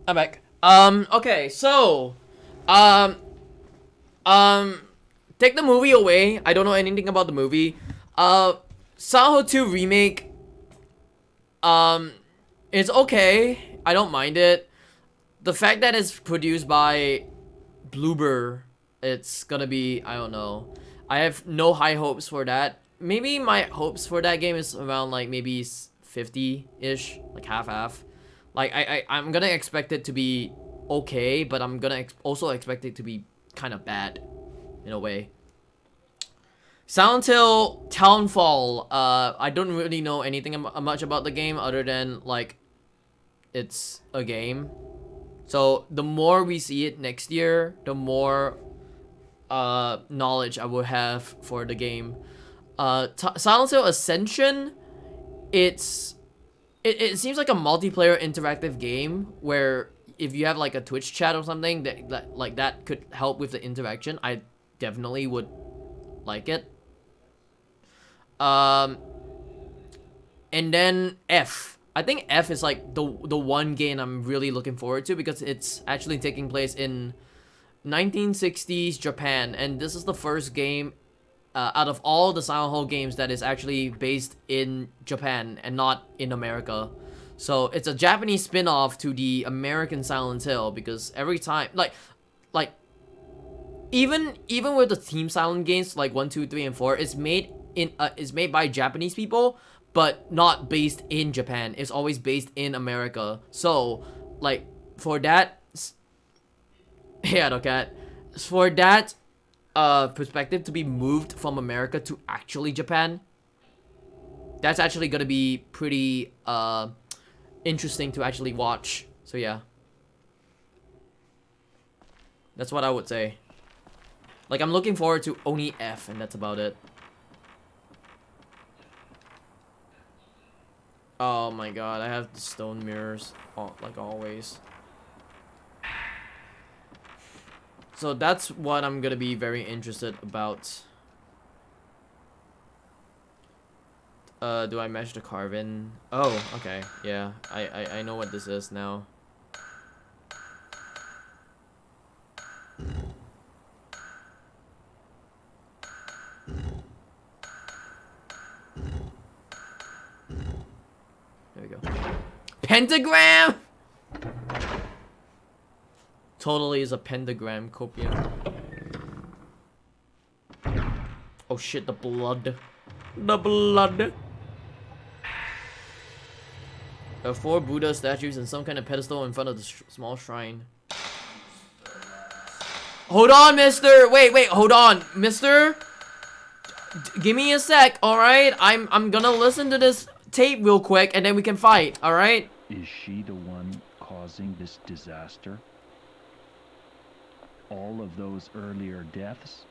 I'm back. Okay, so, take the movie away. I don't know anything about the movie. Silent Hill 2 remake, it's okay. I don't mind it. The fact that it's produced by Bloober, it's gonna be, I don't know. I have no high hopes for that. Maybe my hopes for that game is around like maybe 50-ish, like half-half. Like, I'm gonna expect it to be okay, but I'm gonna also expect it to be kind of bad, in a way. Silent Hill Townfall, I don't really know anything much about the game other than, like, it's a game. So, the more we see it next year, the more knowledge I will have for the game. Silent Hill Ascension, it seems like a multiplayer interactive game where if you have like a Twitch chat or something that could help with the interaction, I definitely would like it. And then F. I think F is like the one game I'm really looking forward to because it's actually taking place in 1960s Japan, and this is the first game out of all the Silent Hill games that is actually based in Japan and not in America. So it's a Japanese spin-off to the American Silent Hill, because every time, like even with the Team Silent games like 1, 2, 3, and 4, it's made by Japanese people, but not based in Japan. It's always based in America. So like for that, yeah, the cat. For that perspective to be moved from America to actually Japan, that's actually gonna be pretty interesting to actually watch. So yeah, that's what I would say. Like, I'm looking forward to only F, and that's about it. Oh my god, I have the stone mirrors, like always. So that's what I'm gonna be very interested about. Do I match the carving? Oh, okay, yeah. I know what this is now. There we go. Pentagram! Totally is a pentagram copia. Oh shit, the blood. The blood. There are 4 Buddha statues and some kind of pedestal in front of the small shrine. Hold on, mister! Wait, hold on. Mister? Give me a sec, alright? I'm gonna listen to this tape real quick and then we can fight, alright? Is she the one causing this disaster? all of those earlier deaths,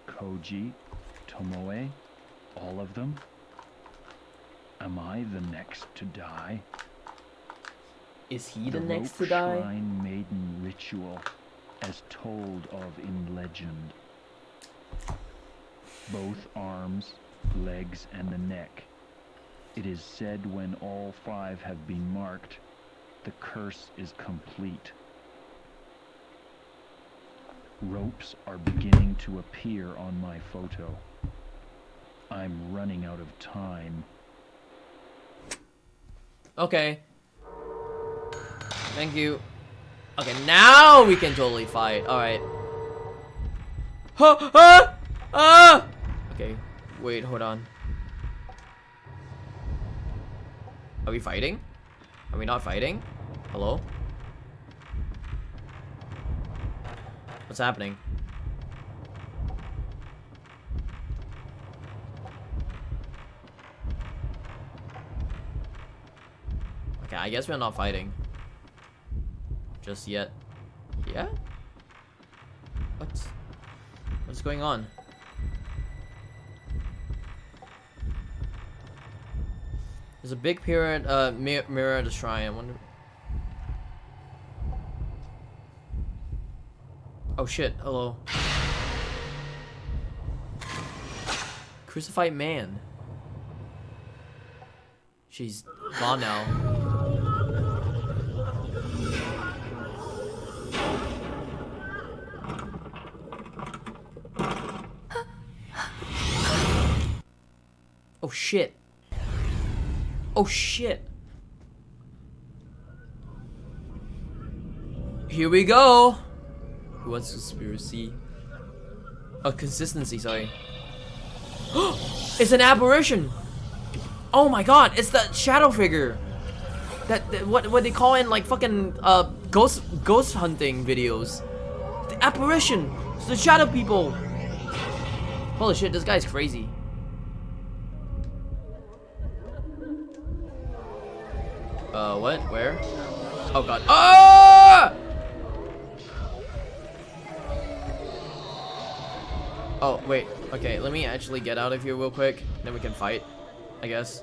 Koji, Tomoe, all of them? Am I the next to die? Is he the The next to rope die? shrine maiden ritual, as told of in legend. Both arms, legs, and the neck. It is said when all 5 have been marked, the curse is complete. Ropes are beginning to appear on my photo. I'm running out of time. Okay. Thank you. Okay, now we can totally fight. Alright. Okay, wait, hold on. Are we fighting? Are we not fighting? Hello? What's happening? Okay, I guess we're not fighting. Just yet. Yeah? What's going on? There's a big pyramid, mirror at the shrine. I wonder. Oh shit, hello. Crucified man. She's gone now. Oh shit. Oh shit. Here we go. Who wants conspiracy? Oh, consistency, sorry. It's an apparition. Oh my god, it's that shadow figure. That what they call in like fucking ghost hunting videos. The apparition. It's the shadow people. Holy shit, this guy's crazy. What? Where? Oh god. Ah! Oh, wait. Okay, let me actually get out of here real quick. Then we can fight, I guess.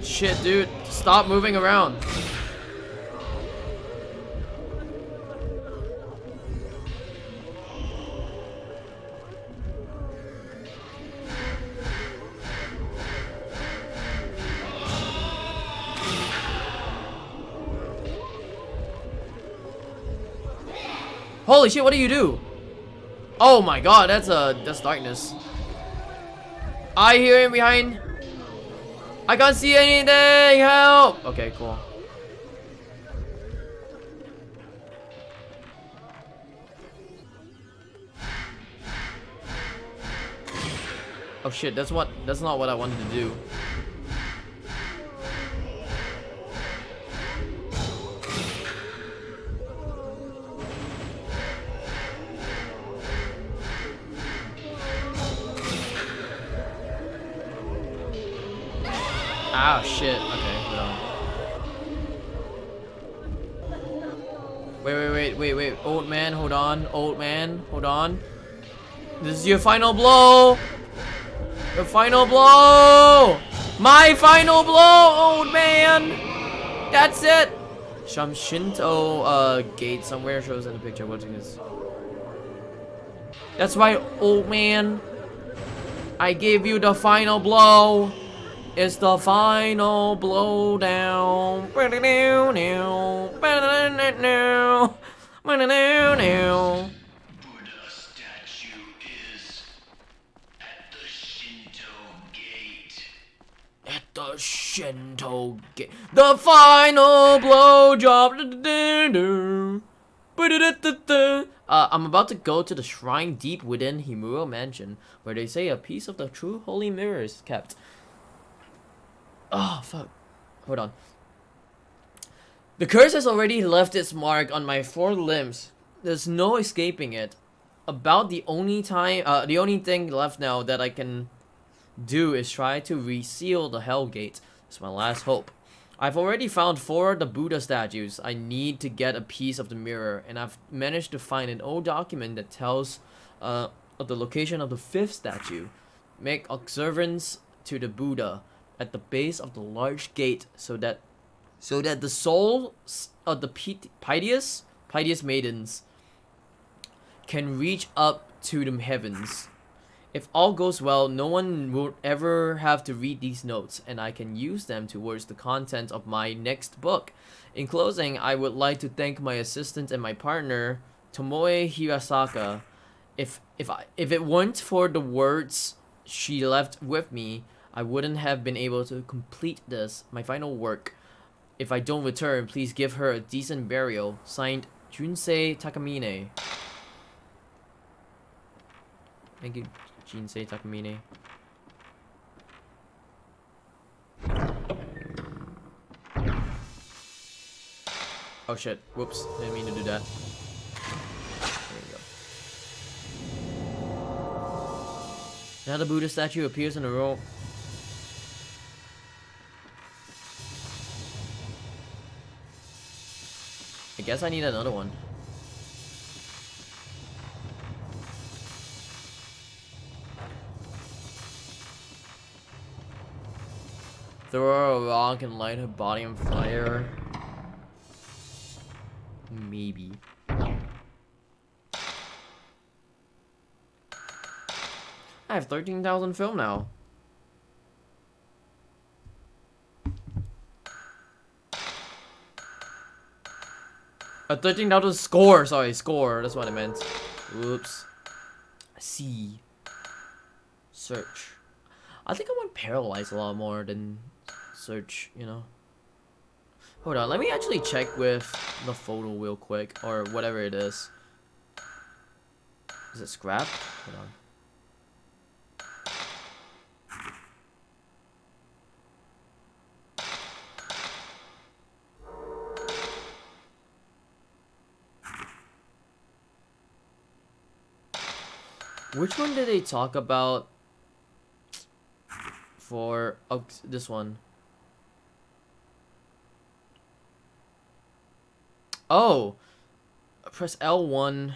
Shit, dude. Stop moving around. Holy shit, what do you do? Oh my god, that's darkness. I hear him behind. I can't see anything, help! Okay, cool. Oh shit, that's not what I wanted to do. Ah, shit. Okay, hold on. Wait. Old man, hold on. Old man, hold on. This is your final blow. Your final blow. My final blow, old man. That's it. Some Shinto gate somewhere shows in the picture. What's this? That's right, old man. I gave you the final blow. It's the final blow down. Buddha statue is at the Shinto gate. At the Shinto gate. The final blow job. I'm about to go to the shrine deep within Himuto Mansion, where they say a piece of the true holy mirror is kept. Oh, fuck. Hold on. The curse has already left its mark on my 4 limbs. There's no escaping it. About the only thing left now that I can do is try to reseal the Hell Gate. It's my last hope. I've already found 4 of the Buddha statues. I need to get a piece of the mirror, and I've managed to find an old document that tells of the location of the 5th statue. Make observance to the Buddha at the base of the large gate so that the souls of the piteous maidens can reach up to the heavens. If all goes well, no one will ever have to read these notes, and I can use them towards the content of my next book. In closing, I would like to thank my assistant and my partner, Tomoe Hirasaka. If it weren't for the words she left with me, I wouldn't have been able to complete this, my final work. If I don't return, please give her a decent burial. Signed, Junsei Takamine. Thank you, Junsei Takamine. Oh shit, whoops, didn't mean to do that. There we go. Now the Buddha statue appears in a row. I guess I need another one. Throw a rock and light her body on fire. Maybe. I have 13,000 film now. A 13,000 score. Sorry, score. That's what I meant. Oops. See. Search. I think I want paralyze a lot more than search, you know. Hold on, let me actually check with the photo real quick, or whatever it is. Is it scrap? Hold on. Which one did they talk about for this one? Oh, press L1.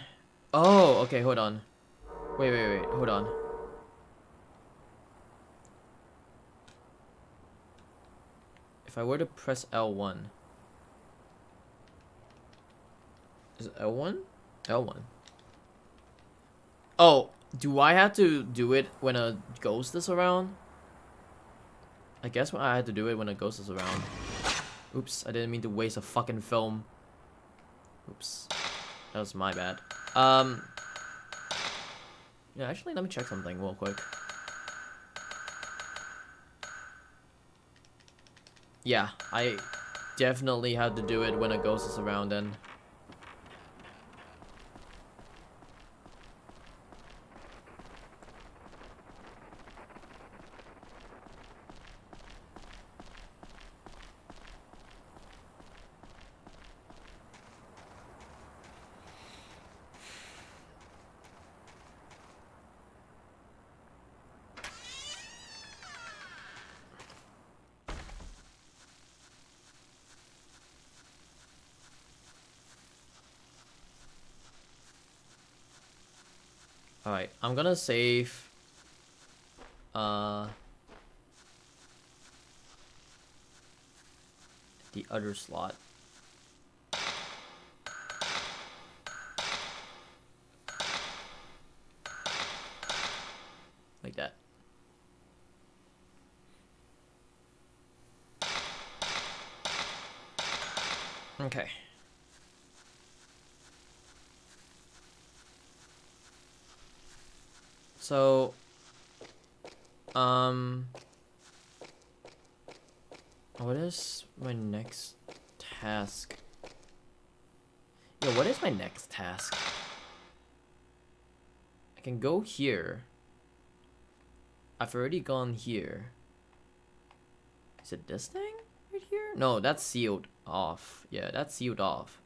Oh, okay, hold on. Wait, hold on. If I were to press L1. Is it L1? L1. Oh, do I have to do it when a ghost is around? I guess I had to do it when a ghost is around. Oops, I didn't mean to waste a fucking film. Oops. That was my bad. Yeah, actually, let me check something real quick. Yeah, I definitely had to do it when a ghost is around then. Alright, I'm gonna save the other slot. Like that. Okay. So, what is my next task? Yeah, what is my next task? I can go here. I've already gone here. Is it this thing right here? No, that's sealed off. Yeah, that's sealed off.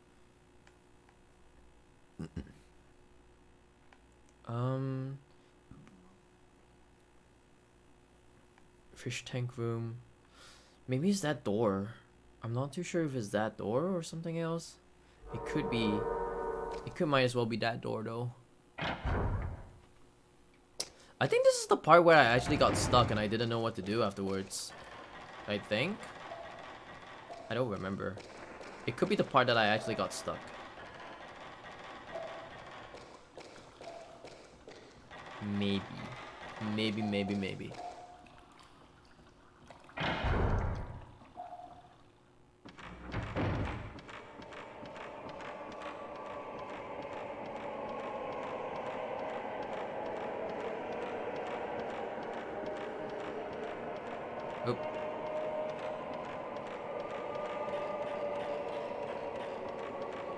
Um, fish tank room. Maybe it's that door. I'm not too sure if it's that door or something else. It could be. It could might as well be that door though. I think this is the part where I actually got stuck and I didn't know what to do afterwards. I think. I don't remember. It could be the part that I actually got stuck. Maybe. Maybe. Oop.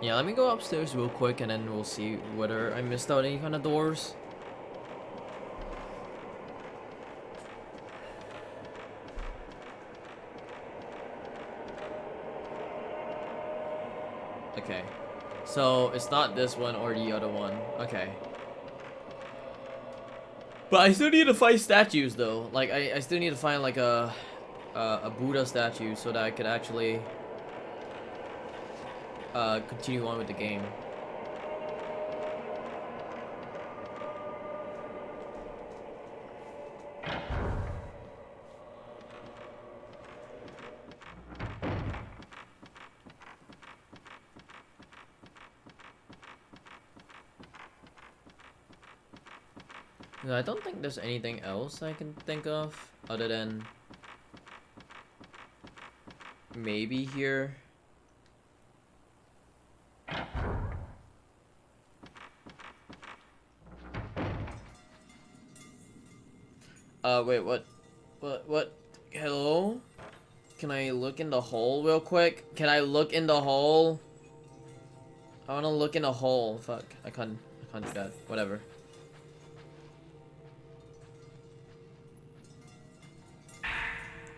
Yeah, let me go upstairs real quick and then we'll see whether I missed out any kind of doors. Okay. So, it's not this one or the other one. Okay. But I still need to find statues though. Like, I still need to find like a Buddha statue so that I could actually continue on with the game. No, I don't think there's anything else I can think of other than maybe here. Wait, what? Hello? Can I look in the hole real quick? Can I look in the hole? I wanna look in the hole. Fuck, I can't do that. Whatever.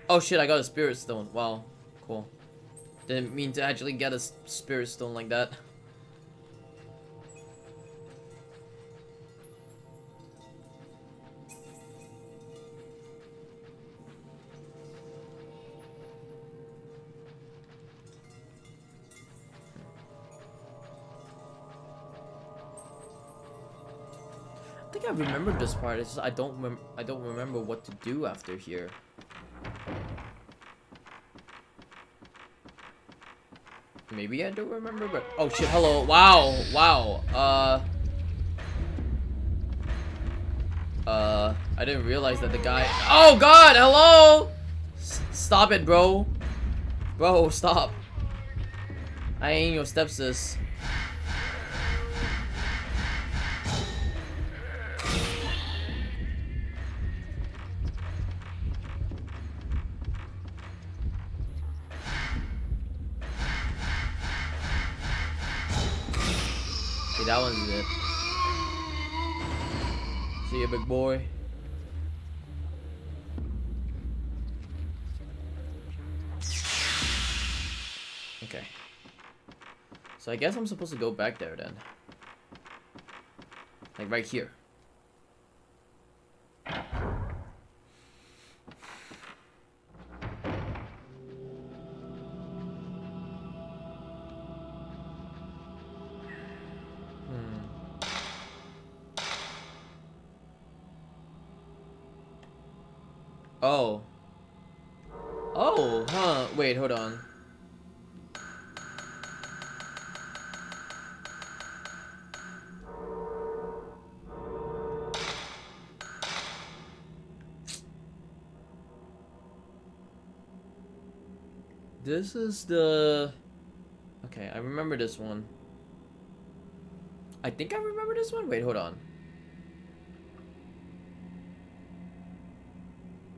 Oh shit, I got a spirit stone. Wow, cool. Didn't mean to actually get a spirit stone like that. I think I remember this part. It's just I don't remember what to do after here. Maybe I do remember, but oh shit! Hello! Wow! I didn't realize that the guy. Oh God! Hello! Stop it, bro! Bro, stop! I ain't your stepsis. Okay, that one's it. See you, big boy. Okay. So I guess I'm supposed to go back there then. Like right here. Oh. Oh, huh. Wait, hold on. This is the... Okay, I remember this one. I think I remember this one? Wait, hold on.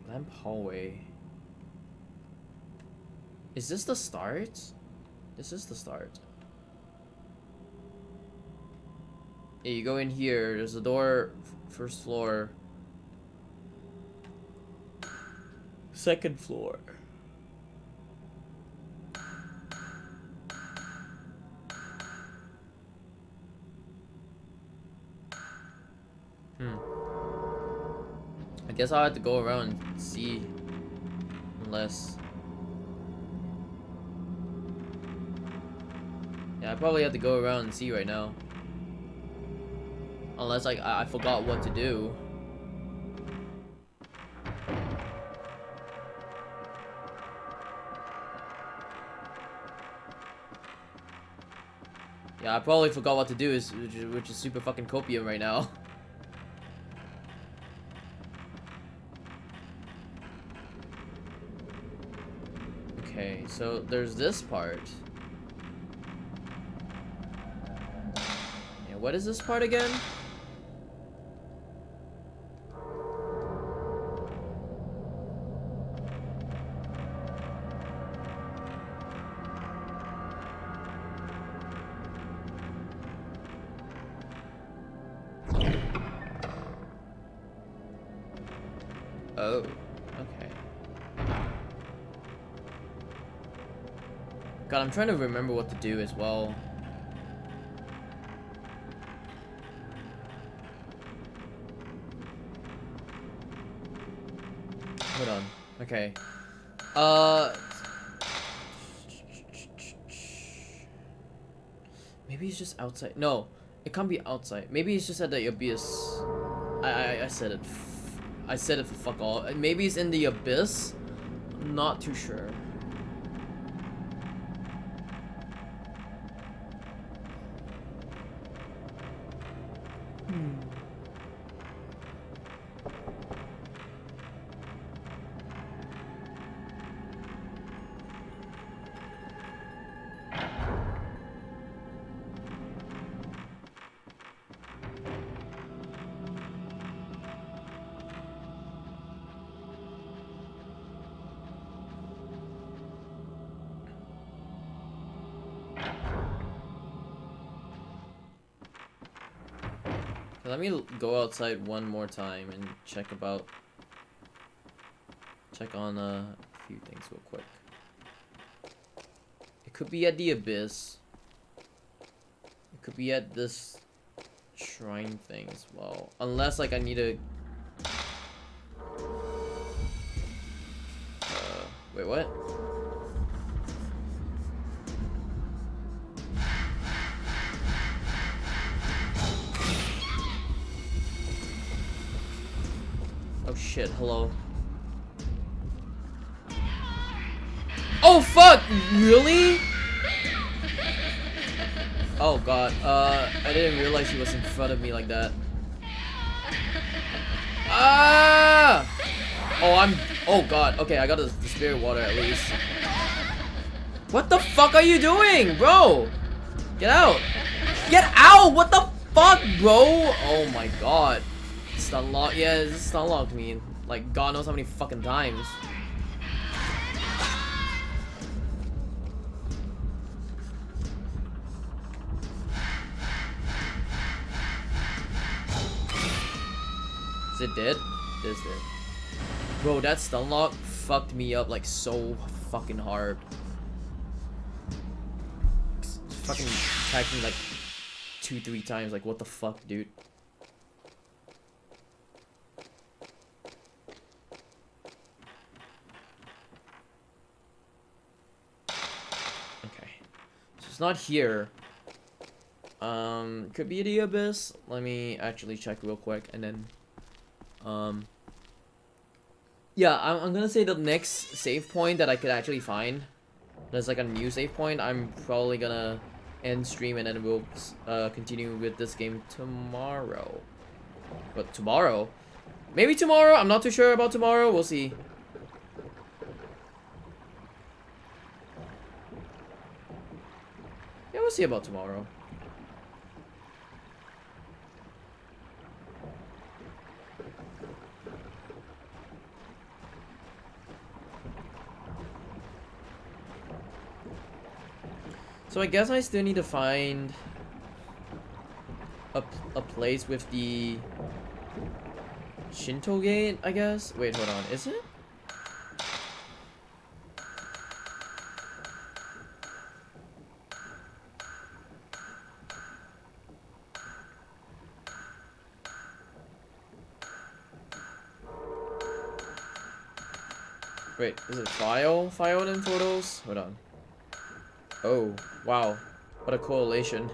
Lamp hallway. Is this the start? This is the start. Yeah, you go in here. There's a door. First floor. Second floor. guess I'll have to go around and see. Unless... Yeah, I probably have to go around and see right now. Unless like I forgot what to do. Yeah, I probably forgot what to do, which is super fucking copium right now. Okay, so there's this part. Yeah, what is this part again? Oh, okay. God, I'm trying to remember what to do as well. Hold on. Okay. Maybe he's just outside. No, it can't be outside. Maybe he's just at the abyss. I said it. I said it for fuck all. Maybe he's in the abyss. I'm not too sure. Let me go outside one more time and check on a few things real quick. It could be at the abyss. It could be at this shrine thing as well. Unless like I need to wait, what? Oh shit, hello. Oh fuck! Really? Oh god, I didn't realize he was in front of me like that. Ah! Oh god, okay, I got the spirit water at least. What the fuck are you doing, bro? Get out! Get out! What the fuck, bro? Oh my god. Stun lock, yeah, this stun locked me like god knows how many fucking times. Is it dead? It is dead. Bro, that stun lock fucked me up like so fucking hard. It's fucking attacked me like 2-3 times, like what the fuck, dude. It's not here. Could be the abyss. Let me actually check real quick and then yeah, I'm gonna say the next save point that I could actually find, there's like a new save point, I'm probably gonna end stream and then we'll continue with this game tomorrow. But tomorrow? Maybe tomorrow? I'm not too sure about tomorrow. We'll see. Yeah, we'll see about tomorrow. So I guess I still need to find a place with the Shinto gate, I guess? Wait, hold on. Is it? Wait, is it file? File and photos? Hold on. Oh, wow. What a correlation.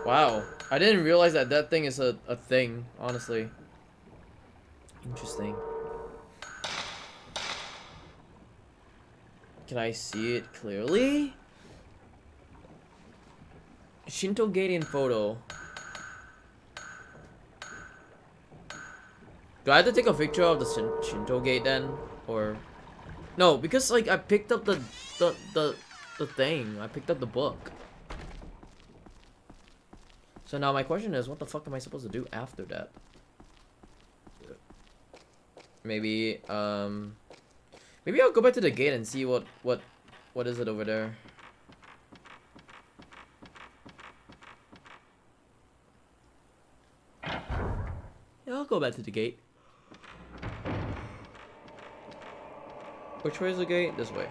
Wow. I didn't realize that that thing is a thing, honestly. Interesting. Can I see it clearly? Shinto gate in photo. Do I have to take a picture of the Shinto gate then? Or... No, because like I picked up the thing. I picked up the book. So now my question is, what the fuck am I supposed to do after that? Maybe maybe I'll go back to the gate and see what is it over there. Yeah, I'll go back to the gate. Which way is the gate? This way.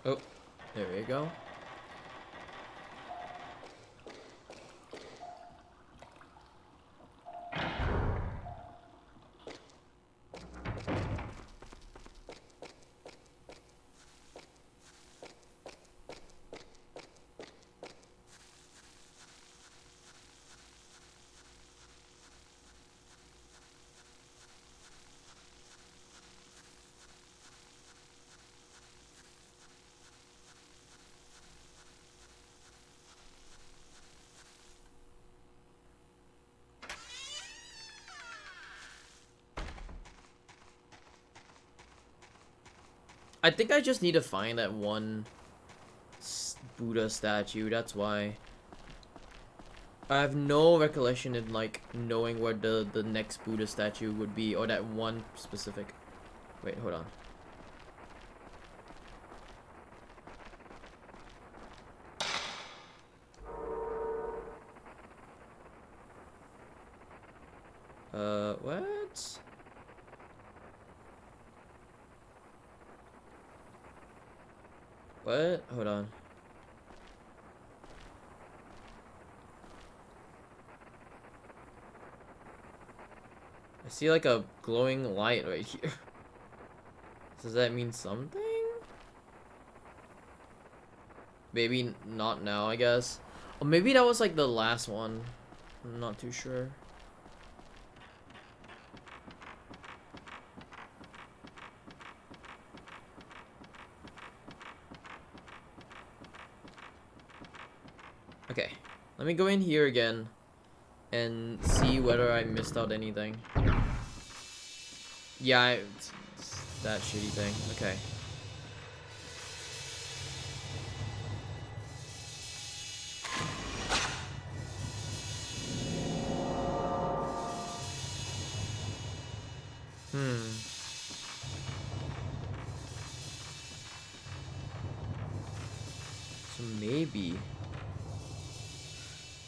Oh, there we go. I think I just need to find that one Buddha statue, that's why. I have no recollection in like knowing where the next Buddha statue would be, or that one specific. Wait, hold on. What? What? Hold on. I see like a glowing light right here. Does that mean something? Maybe not now, I guess. Or maybe that was like the last one. I'm not too sure. Okay, let me go in here again and see whether I missed out anything. Yeah, it's that shitty thing. Okay. So maybe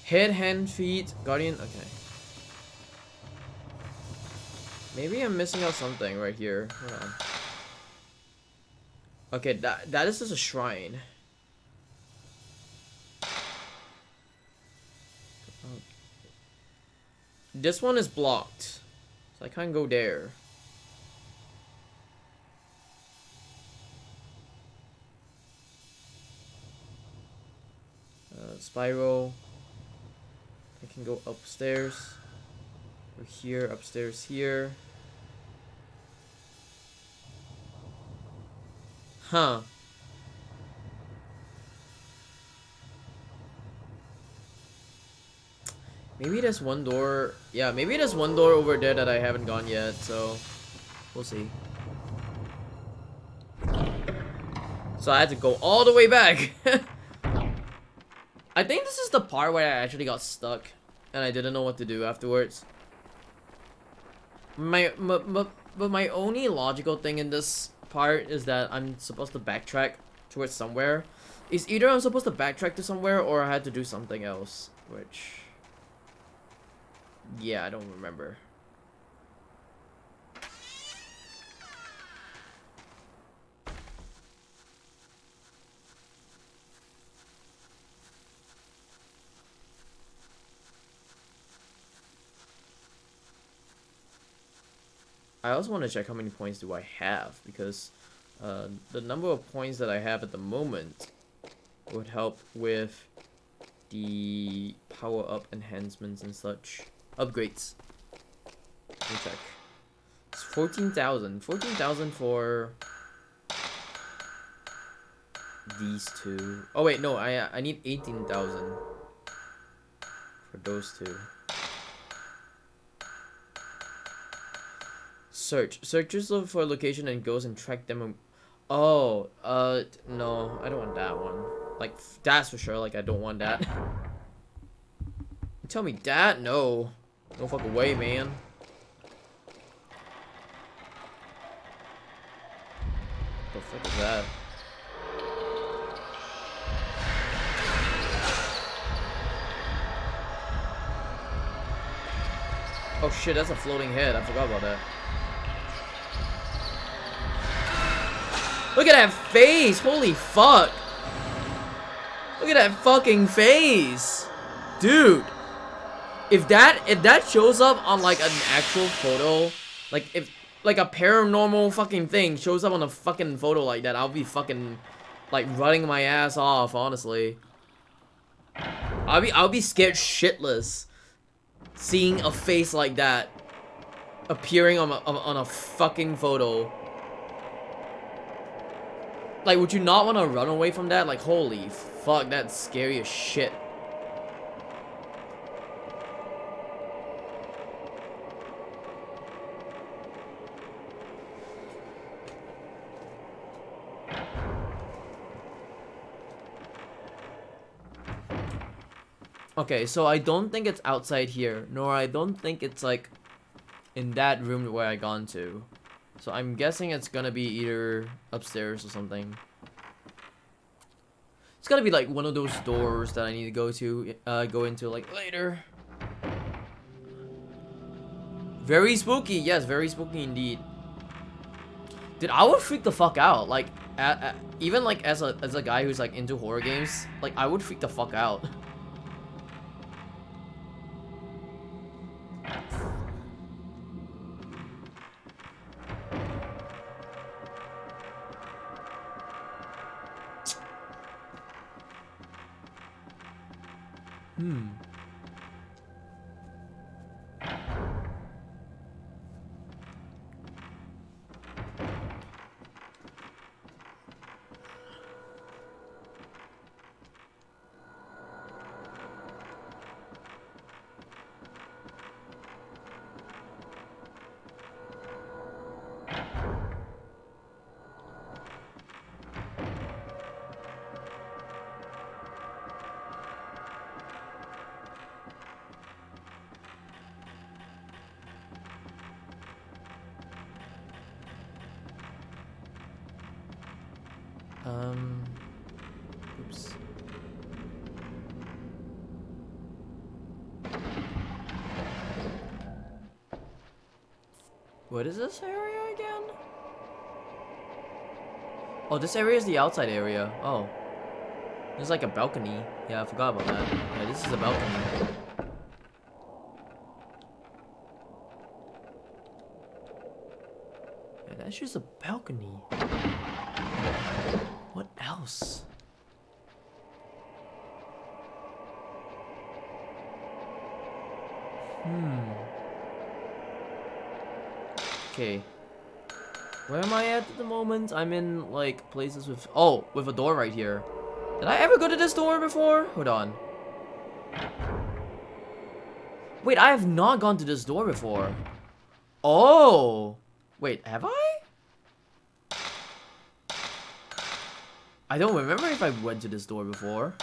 head, hand, feet, guardian. Okay. Maybe I'm missing out something right here. Hold on. Okay, that is just a shrine. Oh. This one is blocked, so I can't go there. Spiral. I can go upstairs. Or here, upstairs here. Huh. Maybe there's one door. Yeah, maybe there's one door over there that I haven't gone yet, so we'll see. So I had to go all the way back. I think this is the part where I actually got stuck and I didn't know what to do afterwards. But my only logical thing in this part is that I'm supposed to backtrack towards somewhere. Is either I'm supposed to backtrack to somewhere or I had to do something else, which... yeah, I don't remember. I also want to check how many points do I have, because the number of points that I have at the moment would help with the power-up enhancements and such. Upgrades. Let me check. It's 14,000. 14,000 for these two. Oh wait, no, I need 18,000 for those two. Searches for location and goes and track them. Oh, no, I don't want that one. Like, that's for sure. Like, I don't want that. You tell me that? No. No fucking way, man. What the fuck is that? Oh shit, that's a floating head. I forgot about that. Look at that face! Holy fuck! Look at that fucking face! Dude! If that shows up on like an actual photo, like if like a paranormal fucking thing shows up on a fucking photo like that, I'll be fucking like running my ass off, honestly. I'll be scared shitless seeing a face like that appearing on a fucking photo. Like, would you not want to run away from that? Like, holy fuck, that's scary as shit. Okay, so I don't think it's outside here, nor I don't think it's like in that room where I gone to. So I'm guessing it's gonna be either upstairs or something. It's gotta be like one of those doors that I need to go into like later. Very spooky, yes, very spooky indeed. Dude, I would freak the fuck out. Like, even like as a guy who's like into horror games, like I would freak the fuck out. Oops. What is this area again? Oh, this area is the outside area. Oh. There's like a balcony. Yeah, I forgot about that. Yeah, this is a balcony. Yeah, that's just a balcony. What else? Okay. Where am I at the moment? I'm in, like, places with... Oh, with a door right here. Did I ever go to this door before? Hold on. Wait, I have not gone to this door before. Oh! Wait, have I? I don't remember if I went to this door before.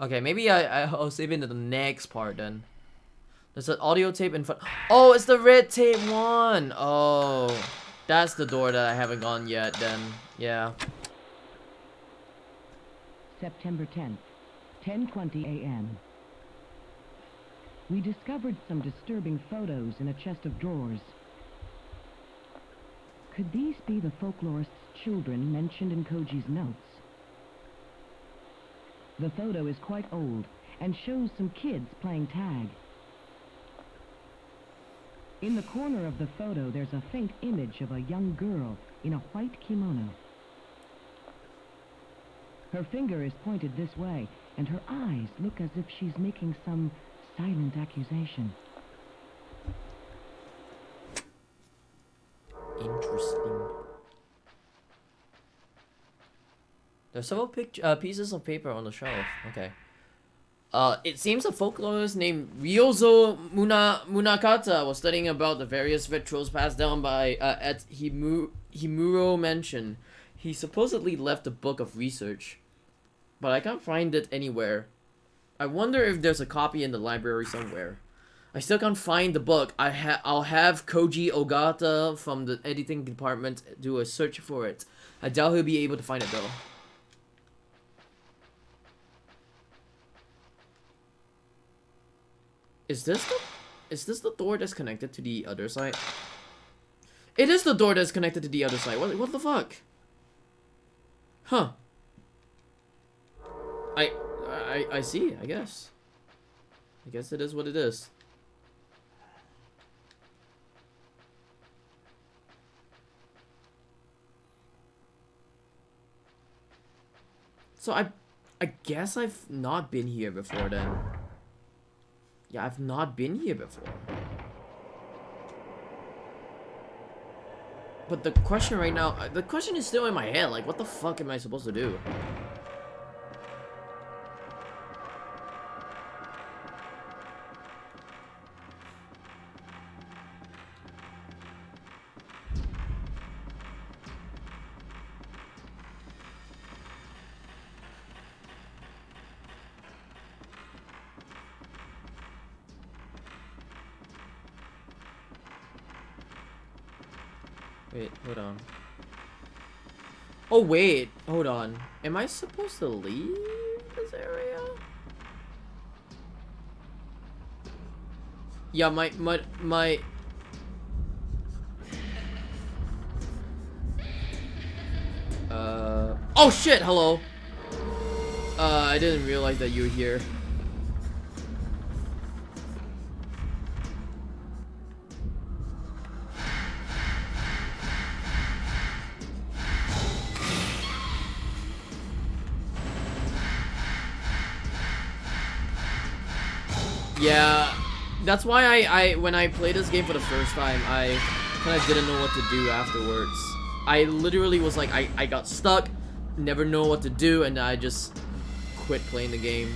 Okay, maybe I'll save it to the next part then. There's an audio tape in front. Oh, it's the red tape one. Oh, that's the door that I haven't gone yet then. Yeah. September 10th, 10:20 a.m. We discovered some disturbing photos in a chest of drawers. Could these be the folklorist's children mentioned in Koji's notes? The photo is quite old and shows some kids playing tag. In the corner of the photo, there's a faint image of a young girl in a white kimono. Her finger is pointed this way, and her eyes look as if she's making some silent accusation. Interesting. There's several pieces of paper on the shelf. Okay. It seems a folklorist named Ryozo Munakata was studying about the various rituals passed down by at Himuro Mansion. He supposedly left a book of research, but I can't find it anywhere. I wonder if there's a copy in the library somewhere. I still can't find the book. I'll have Koji Ogata from the editing department do a search for it. I doubt he'll be able to find it though. Is this the door that's connected to the other side? It is the door that's connected to the other side. What the fuck? Huh. I see, I guess. I guess it is what it is. So I guess I've not been here before then. Yeah, I've not been here before. But the question right now, the question is still in my head, like what the fuck am I supposed to do? Wait, hold on. Oh wait, hold on. Am I supposed to leave this area? Yeah, my oh shit, hello. I didn't realize that you were here. Yeah, that's why I when I played this game for the first time, I kind of didn't know what to do afterwards. I literally was like, I got stuck, never know what to do, and I just quit playing the game.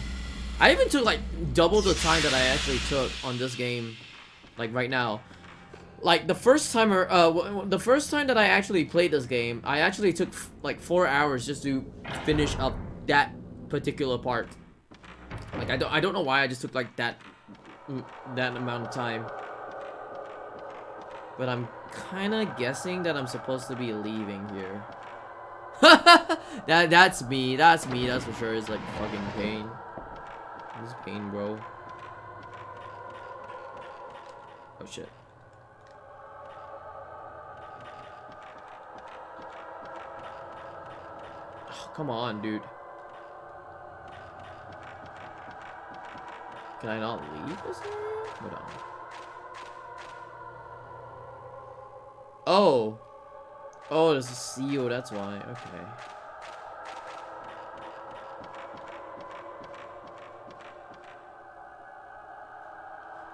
I even took like double the time that I actually took on this game, like right now. Like the first time that I actually played this game, I actually took like 4 hours just to finish up that particular part. Like I don't know why I just took like that amount of time. But I'm kind of guessing that I'm supposed to be leaving here. That's me. That's for sure. It's like fucking pain. This is pain, bro. Oh shit. Oh, come on, dude. Can I not leave this area? Hold on. Oh. Oh, there's a seal, that's why. Okay.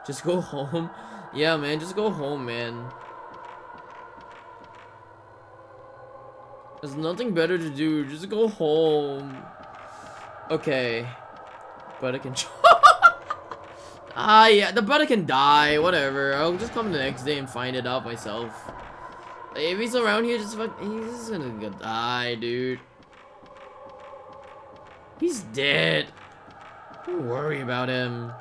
Just go home. Yeah, man, just go home, man. There's nothing better to do. Just go home. Okay. But I can... yeah, the brother can die, whatever. I'll just come the next day and find it out myself. If he's around here, just fuck, he's gonna die, dude. He's dead. Don't worry about him.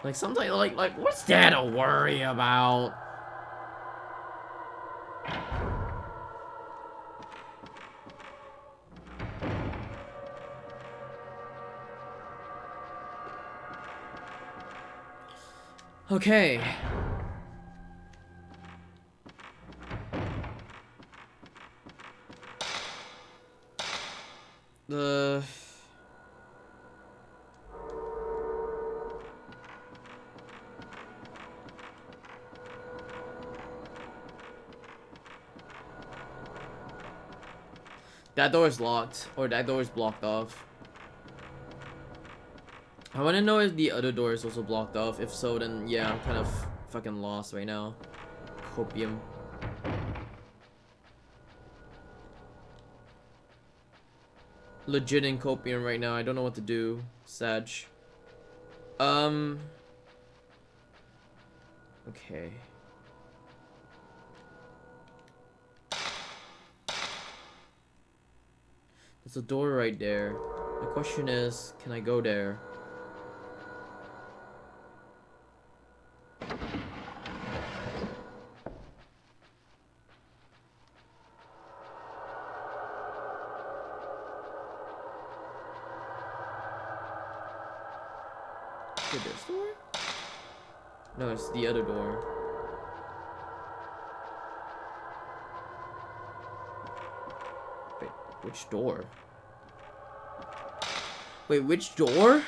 Like sometimes, like what's there to worry about? Okay. The that door is locked, or that door is blocked off. I want to know if the other door is also blocked off. If so, then yeah, I'm kind of fucking lost right now. Copium. Legit in copium right now. I don't know what to do. Sag. Okay. There's a door right there. The question is, can I go there? Is it this door? No, it's the other door. Wait, which door? Wait, which door?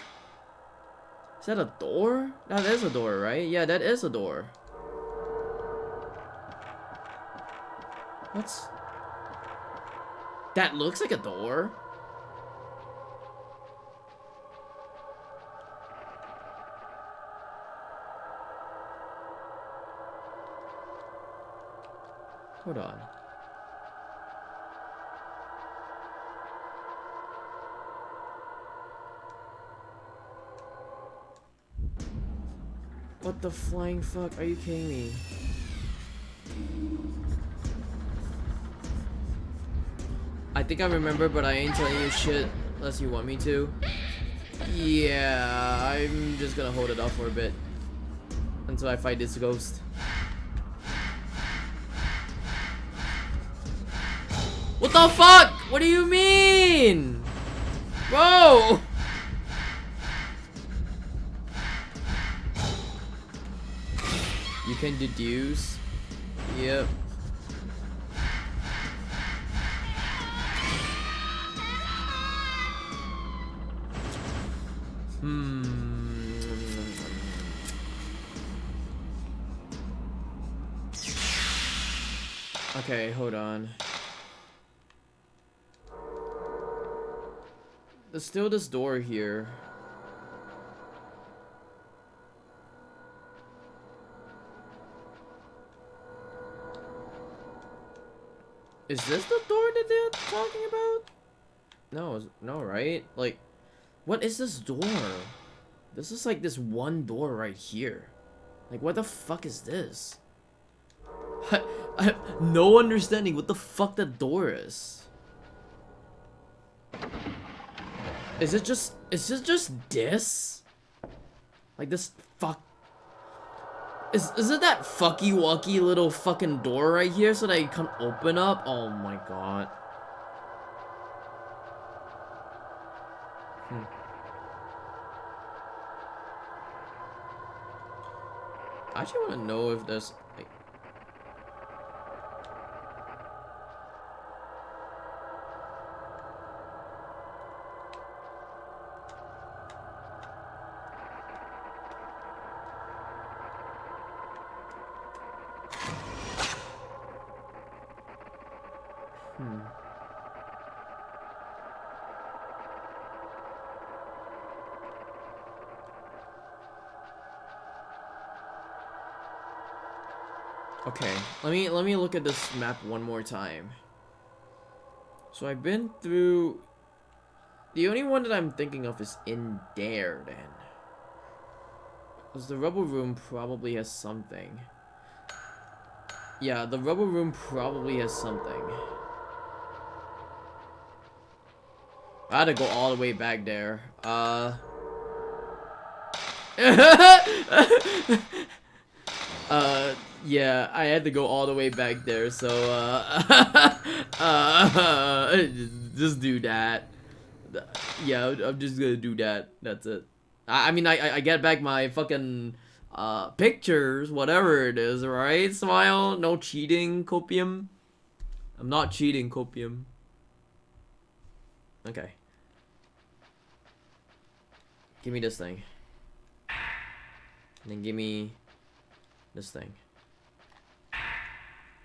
Is that a door? That is a door, right? Yeah, that is a door. What's... That looks like a door. Hold on. What the flying fuck? Are you kidding me? I think I remember, but I ain't telling you shit unless you want me to. Yeah, I'm just gonna hold it off for a bit until I fight this ghost. What the fuck? What do you mean? Bro! You can deduce. Yep. Okay, hold on. There's still this door here. Is this the door that they're talking about? No, no, right? Like, what is this door? This is like this one door right here. Like, what the fuck is this? I have no understanding what the fuck that door is. Is it just this? Like this fuck? Is it that fucky wucky little fucking door right here so that you can open up? Oh my god. I actually want to know if there's like... Okay, let me look at this map one more time. So I've been through... The only one that I'm thinking of is in there, then. Because the rubber room probably has something. Yeah, the rubber room probably has something. I had to go all the way back there. Yeah, I had to go all the way back there, so, just do that. Yeah, I'm just gonna do that. That's it. I mean, I get back my fucking, pictures, whatever it is, right? Smile? No cheating, Copium? I'm not cheating, Copium. Okay. Give me this thing. And then give me this thing.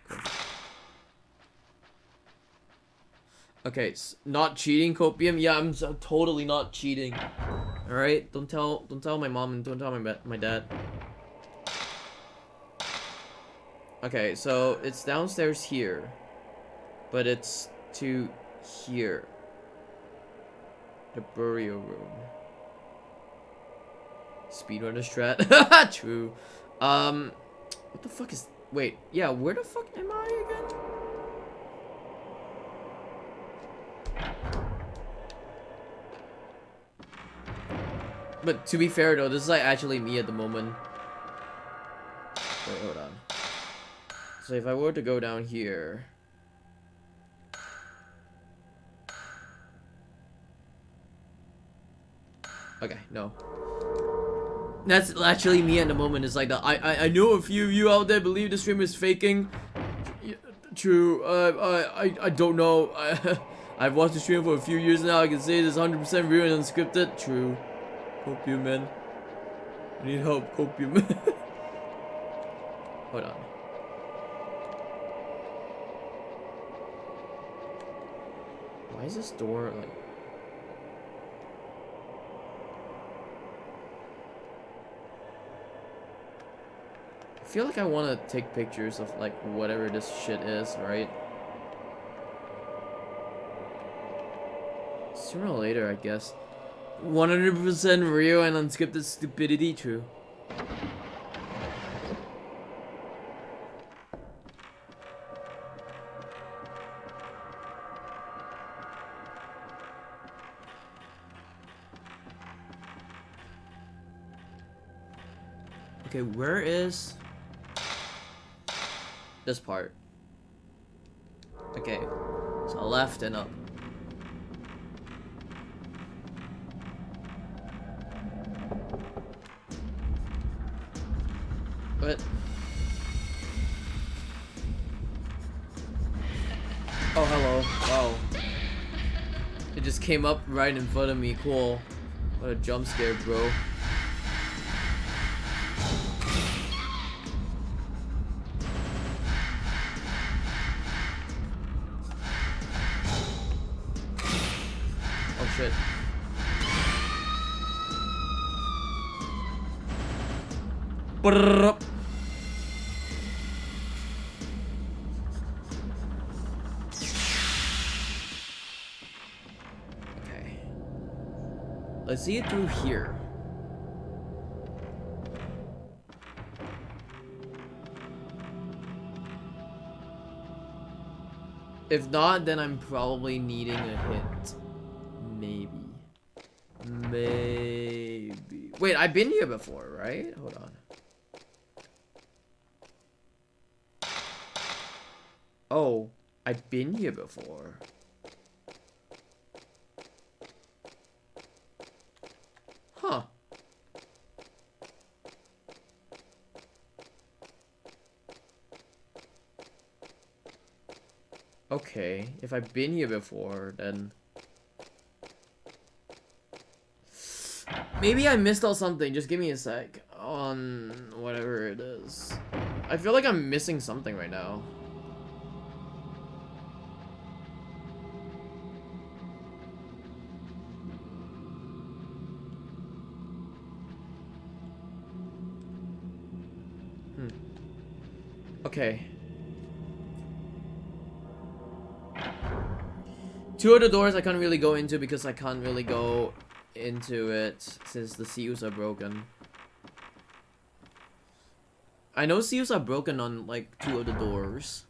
Cool. Okay, not cheating, Copium. Yeah, I'm totally not cheating. All right, don't tell my mom and don't tell my dad. Okay, so it's downstairs here, but it's to here. The burial room. Speedrunner strat. True. What the fuck is? Wait, yeah, where the fuck am I again? But to be fair though, this is like actually me at the moment. Wait, hold on. So if I were to go down here. Okay, no. That's actually me at the moment. It's like that. I know a few of you out there believe the stream is faking. True. I don't know. I've watched the stream for a few years now. I can say it's 100% real and unscripted. True. Hope you, man. I need help. Hope you, man. Hold on. Why is this door like? I feel like I want to take pictures of like whatever this shit is, right? Sooner or later, I guess. 100% real and unscripted stupidity, true. Okay, where is this part? Okay, so left and up. What? Oh, hello. Wow. It just came up right in front of me. Cool. What a jump scare, bro. Oh shit. Brrrr. Okay. Let's see it through here. If not, then I'm probably needing a hint. Maybe. Maybe. Wait, I've been here before, right? Hold on. Oh, I've been here before. Huh. Okay, if I've been here before, then... Maybe I missed out something. Just give me a sec. On whatever it is. I feel like I'm missing something right now. Okay. Two of the doors I can't really go into because I can't really go into it since the seals are broken. I know seals are broken on like two of the doors.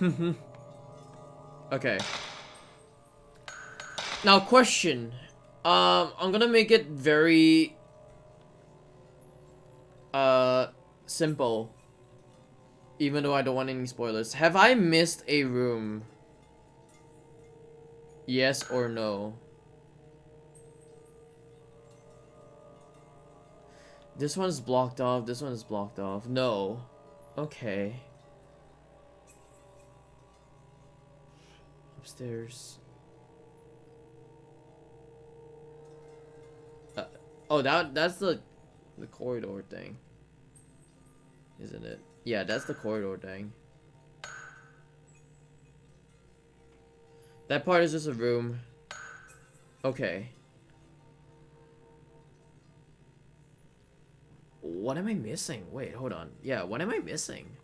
Okay. Okay. Now question. I'm gonna make it very simple. Even though I don't want any spoilers. Have I missed a room? Yes or no? This one's blocked off, this one is blocked off. No. Okay. Upstairs. Oh, that's the corridor thing. Isn't it? Yeah, that's the corridor thing. That part is just a room. Okay. What am I missing? Wait, hold on. Yeah, what am I missing?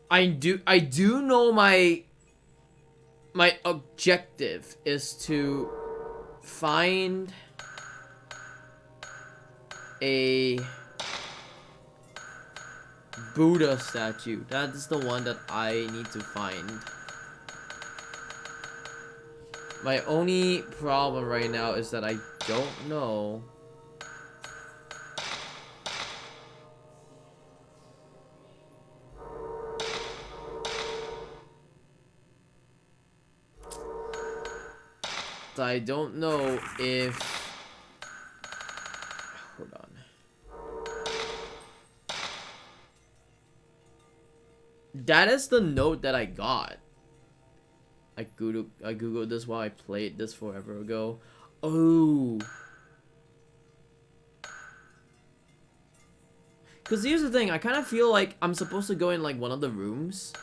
I do know my objective is to find a Buddha statue. That is the one that I need to find. My only problem right now is that I don't know if hold on. That is the note that I got. I googled this while I played this forever ago. Oh. Cause here's the thing, I kind of feel like I'm supposed to go in like one of the rooms.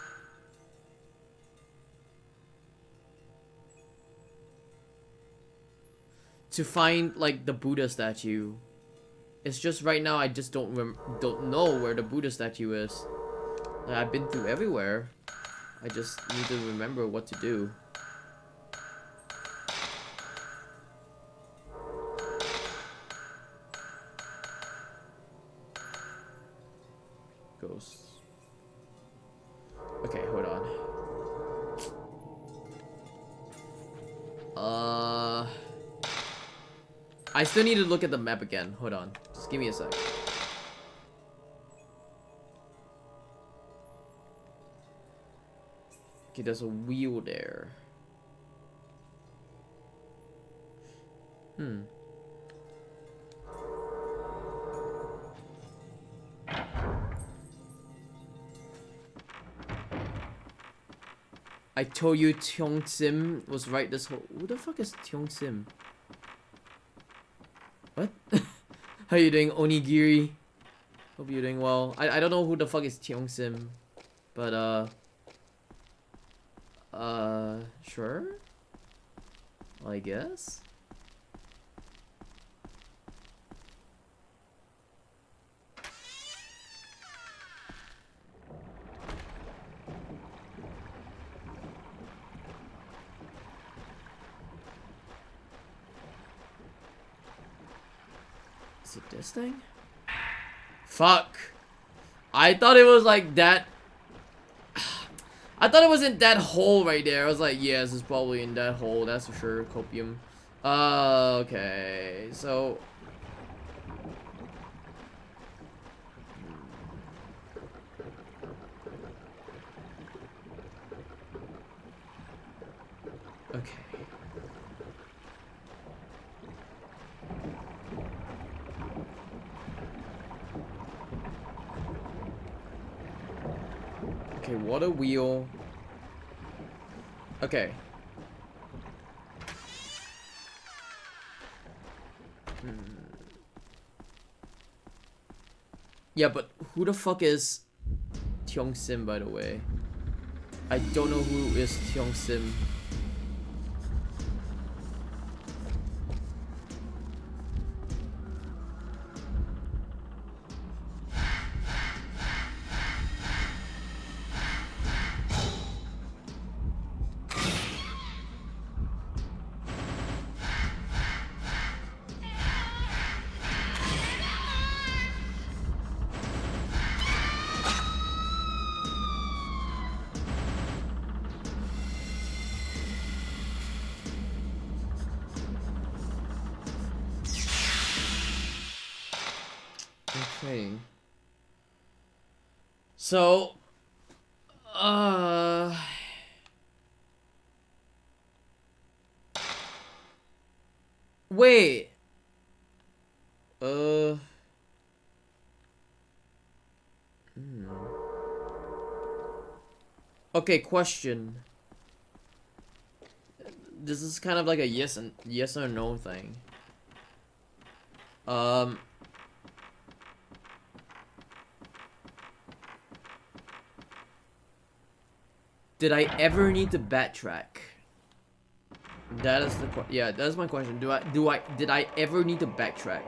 To find like the Buddha statue. It's just right now I just don't know where the Buddha statue is. Like, I've been through everywhere. I just need to remember what to do. Ghosts. Okay, hold on. I still need to look at the map again. Hold on. Just give me a sec. Okay, there's a wheel there. I told you Tiong Sim was right this whole... Who the fuck is Tiong Sim? What? How you doing, Onigiri? Hope you're doing well. I don't know who the fuck is Tiong Sim. But, sure? I guess? Is it this thing? Fuck! I thought it was like that. I thought it was in that hole right there. I was like, yes, it's probably in that hole. That's for sure. Copium. Okay. So. Okay. Okay, water wheel. Okay. Yeah, but who the fuck is Tiong Sim, by the way? I don't know who is Tiong Sim. Okay. So, wait. Okay, question. This is kind of like a yes or no thing. Did I ever need to backtrack? That is the yeah, that is my question. Did I ever need to backtrack?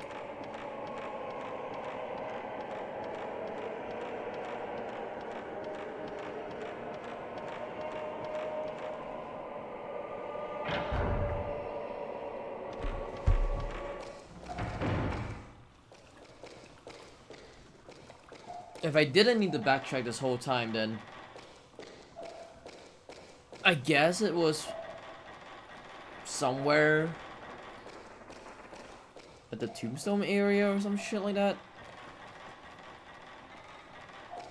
If I didn't need to backtrack this whole time, then I guess it was somewhere at the tombstone area or some shit like that.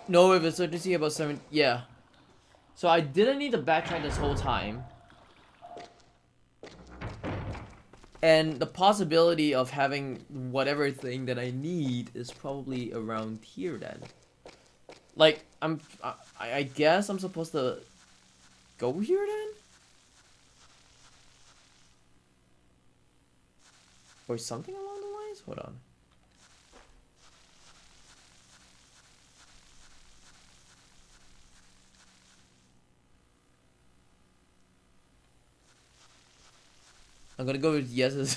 No, if it's urgency about 7, yeah. So I didn't need to backtrack this whole time. And the possibility of having whatever thing that I need is probably around here then. Like, I guess I'm supposed to go here then? Or something along the lines? Hold on. I'm gonna go with yeses.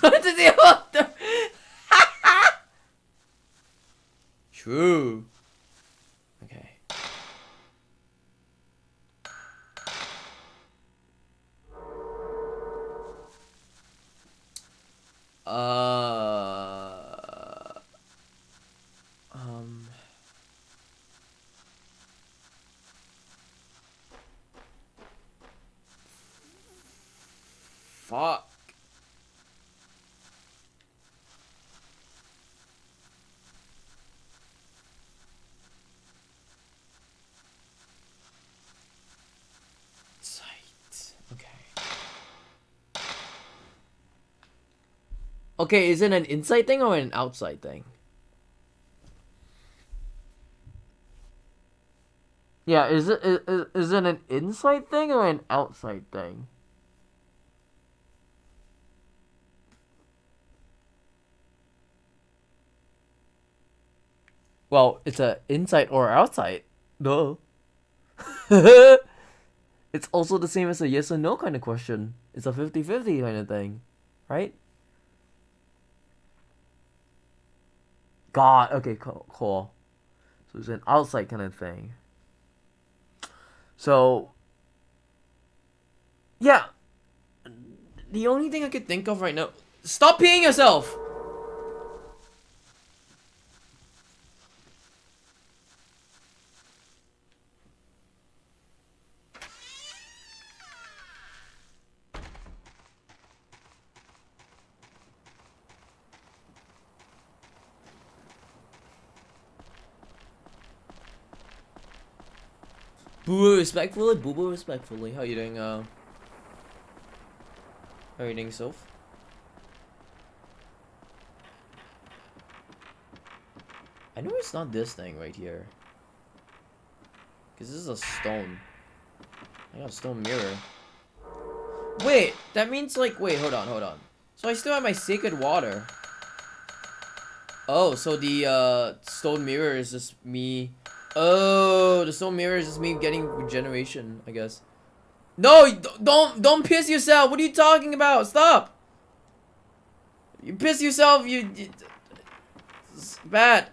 True. Okay. Fuck. Okay, is it an inside thing or an outside thing? Yeah, is it an inside thing or an outside thing? Well, it's a inside or outside. Duh. It's also the same as a yes or no kind of question. It's a 50-50 kind of thing, right? God, okay, cool. So it's an outside kind of thing. So, yeah. The only thing I could think of right now... Stop peeing yourself! Boo respectfully. How you doing, How are you doing, Soph? I know it's not this thing right here. Because this is a stone. I got a stone mirror. Wait, that means like, wait, hold on. So I still have my sacred water. Oh, so the stone mirror is just me. Oh, the stone mirror is just me getting regeneration, I guess. No, don't piss yourself. What are you talking about? Stop. You piss yourself. It's bad.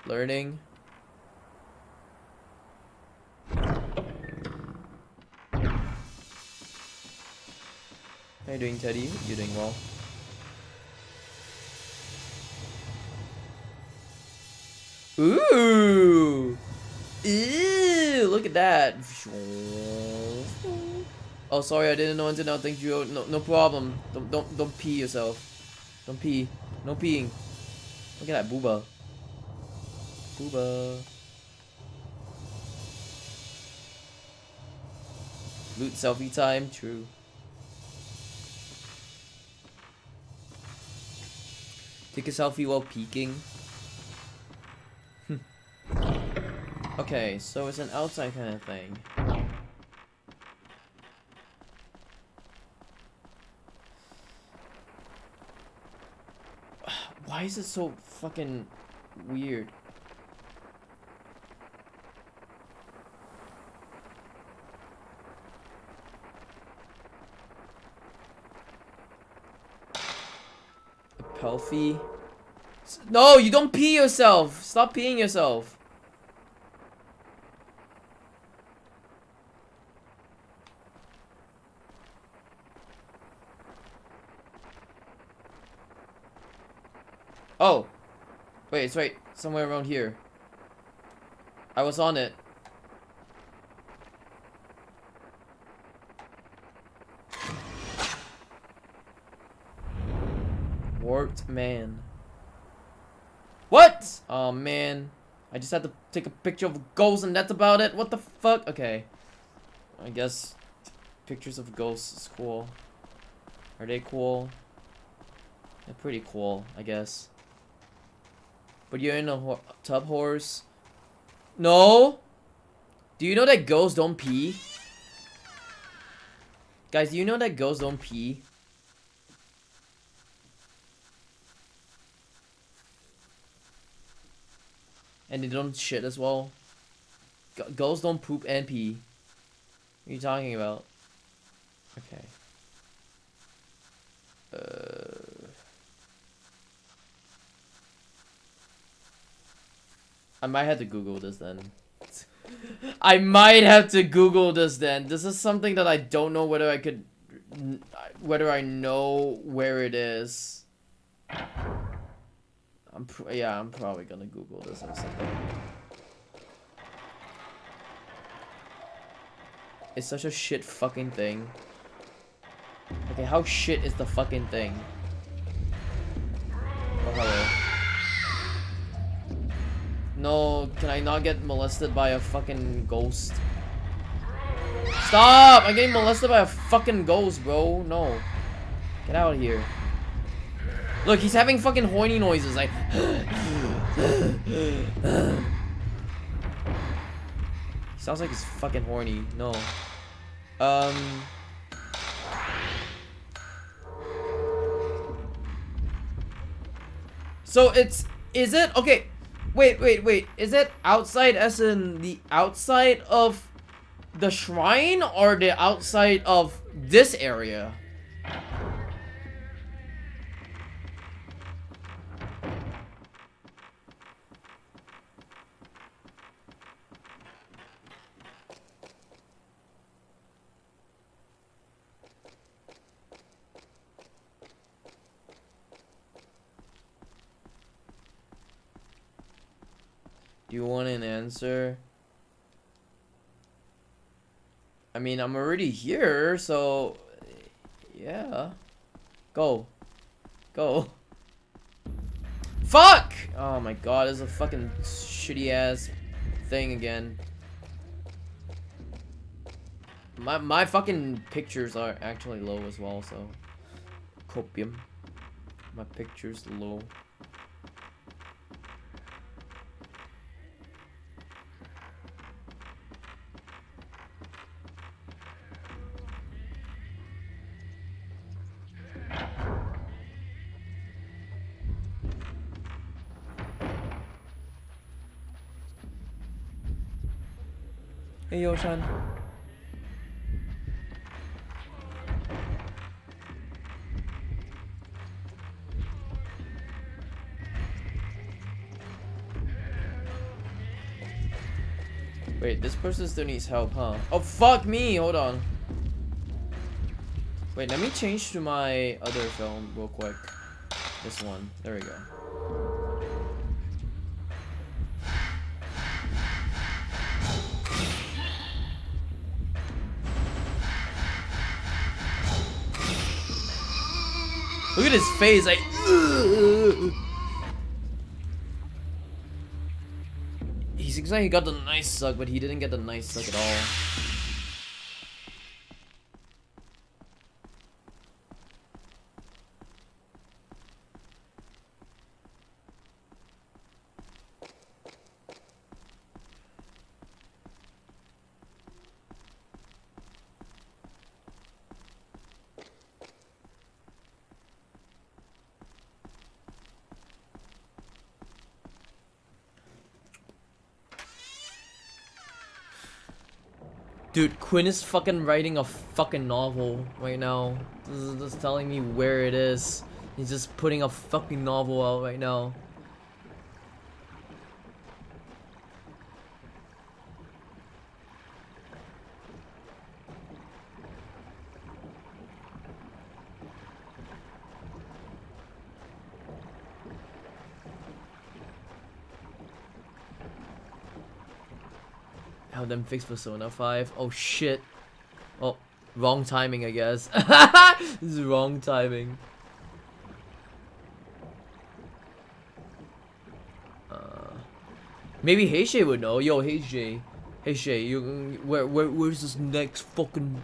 Learning. How you doing, Teddy? You doing well? Ooh. Ew, look at that. Oh, sorry, I didn't know until now. Thank you. No problem. Don't pee yourself. Don't pee. No peeing. Look at that booba. Booba. Loot selfie time, true. Take a selfie while peeking. Okay, so it's an outside kind of thing. Why is it so fucking weird? Pelfie. No, you don't pee yourself. Stop peeing yourself. Oh. Wait, it's right somewhere around here. I was on it. Warped man. What? Oh man. I just had to take a picture of ghosts and that's about it? What the fuck? Okay. I guess pictures of ghosts is cool. Are they cool? They're pretty cool, I guess. But you're in a tub horse? No? Do you know that ghosts don't pee? Guys, do you know that ghosts don't pee? And they don't shit as well. Ghosts don't poop and pee. What are you talking about? Okay. I might have to Google this then. I might have to Google this then. This is something that I don't know whether I could... Whether I know where it is. Yeah, I'm probably gonna Google this or something. It's such a shit fucking thing. Okay, how shit is the fucking thing? Oh, hello. No, can I not get molested by a fucking ghost? Stop! I'm getting molested by a fucking ghost, bro. No. Get out of here. Look, he's having fucking horny noises, like... Sounds like he's fucking horny. No. So it's... Is it... Okay. Wait. Is it outside as in the outside of the shrine or the outside of this area? Do you want an answer? I mean, I'm already here, so... Yeah. Go. Go. Fuck! Oh my god, this is a fucking shitty ass thing again. My fucking pictures are actually low as well, so... Copium. My picture's low. Hey, Yoshan. Wait, this person still needs help, huh? Oh, fuck me! Hold on. Wait, let me change to my other film real quick. This one. There we go. Look at his face, like... Looks like he got the nice suck, but he didn't get the nice suck at all. Dude, Quinn is fucking writing a fucking novel right now. This is just telling me where it is. He's just putting a fucking novel out right now. Help them fix Persona 5. Oh shit. Oh, wrong timing, I guess. This is wrong timing. Maybe Heisei would know. Yo, Heisei, you where's this next fucking?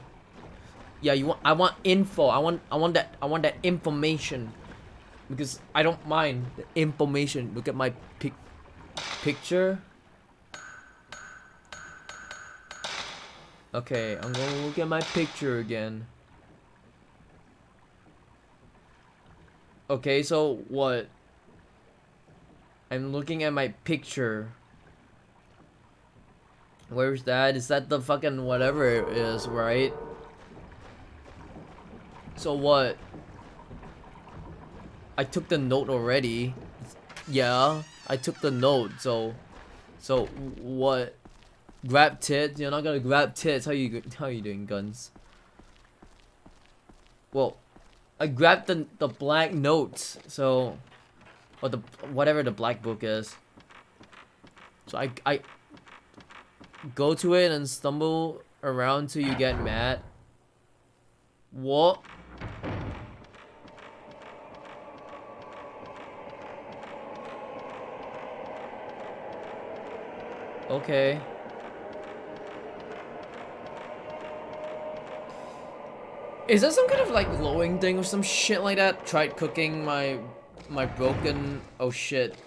Yeah, you want? I want info. I want that information, because I don't mind the information. Look at my picture. Okay, I'm gonna look at my picture again. Okay, so what? I'm looking at my picture. Where's that? Is that the fucking whatever it is, right? So what? I took the note already. Yeah, I took the note. So what? Grab tits? You're not gonna grab tits. How you doing, Guns? Well, I grabbed the black notes. So, or the whatever the black book is. So I go to it and stumble around till you get mad. What? Okay. Is that some kind of like glowing thing or some shit like that? Tried cooking my broken... Oh shit.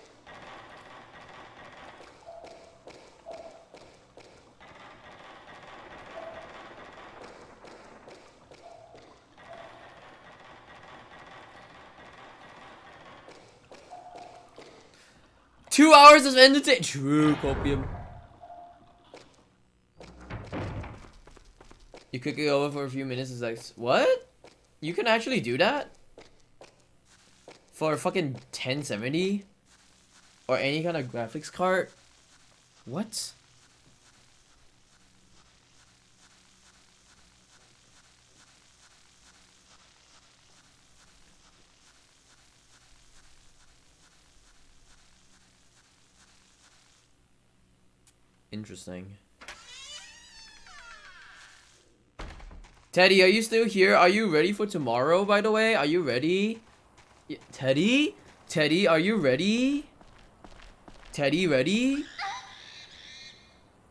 Two hours of entertainment. True, copium. You cook it over for a few minutes. Is like, what? You can actually do that? For a fucking 1070? Or any kind of graphics card? What? Interesting. Teddy, are you still here? Are you ready for tomorrow, by the way? Are you ready? Teddy? Teddy, are you ready? Teddy, ready?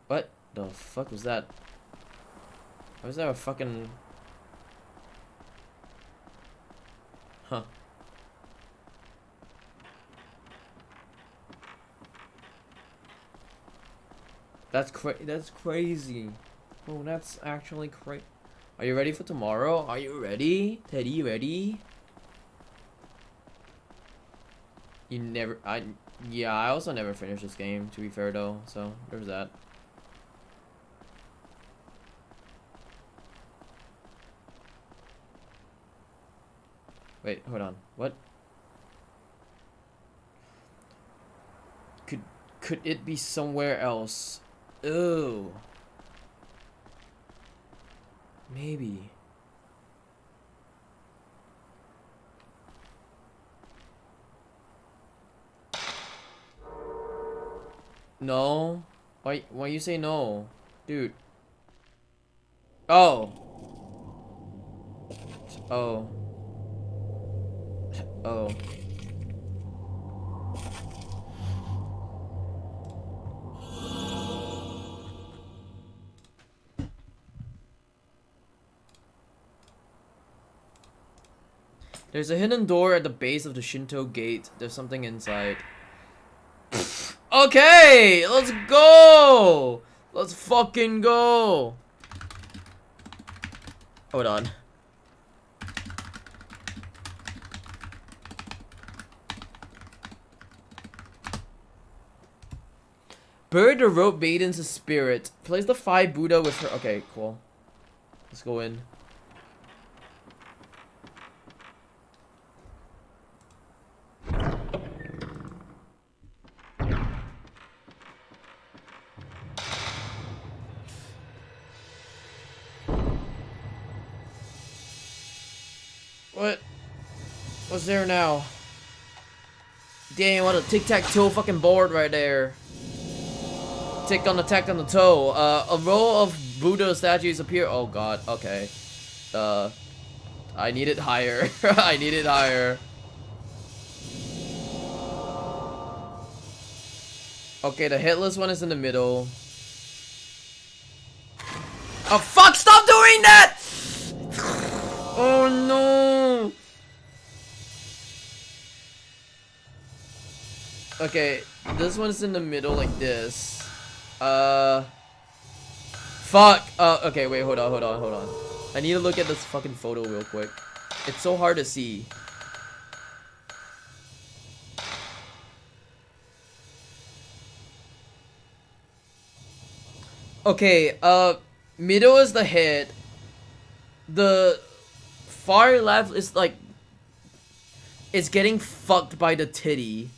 What the fuck was that? Was that a fucking... Huh. That's crazy. Oh, that's actually crazy. Are you ready for tomorrow? Are you ready? Teddy, ready? You never... Yeah, I also never finished this game, to be fair though. So, there's that. Wait, hold on. What? Could it be somewhere else? Ew. Maybe. No? Why you say no? Dude. Oh. Oh. Oh. There's a hidden door at the base of the Shinto gate. There's something inside. Okay, let's go. Let's fucking go. Hold on. Bury the rope Maiden's spirit. Place the 5 Buddha with her. Okay, cool. Let's go in. What? What's there now? Damn, what a tic-tac-toe fucking board right there. Tick on the tack on the toe. A row of Buddha statues appear. Oh god, okay. I need it higher. I need it higher. Okay, the headless one is in the middle. Oh fuck, stop doing that! Oh no! Okay, this one's in the middle like this. Fuck. Okay, wait, hold on. I need to look at this fucking photo real quick. It's so hard to see. Okay, middle is the head. The far left is like, it's getting fucked by the titty.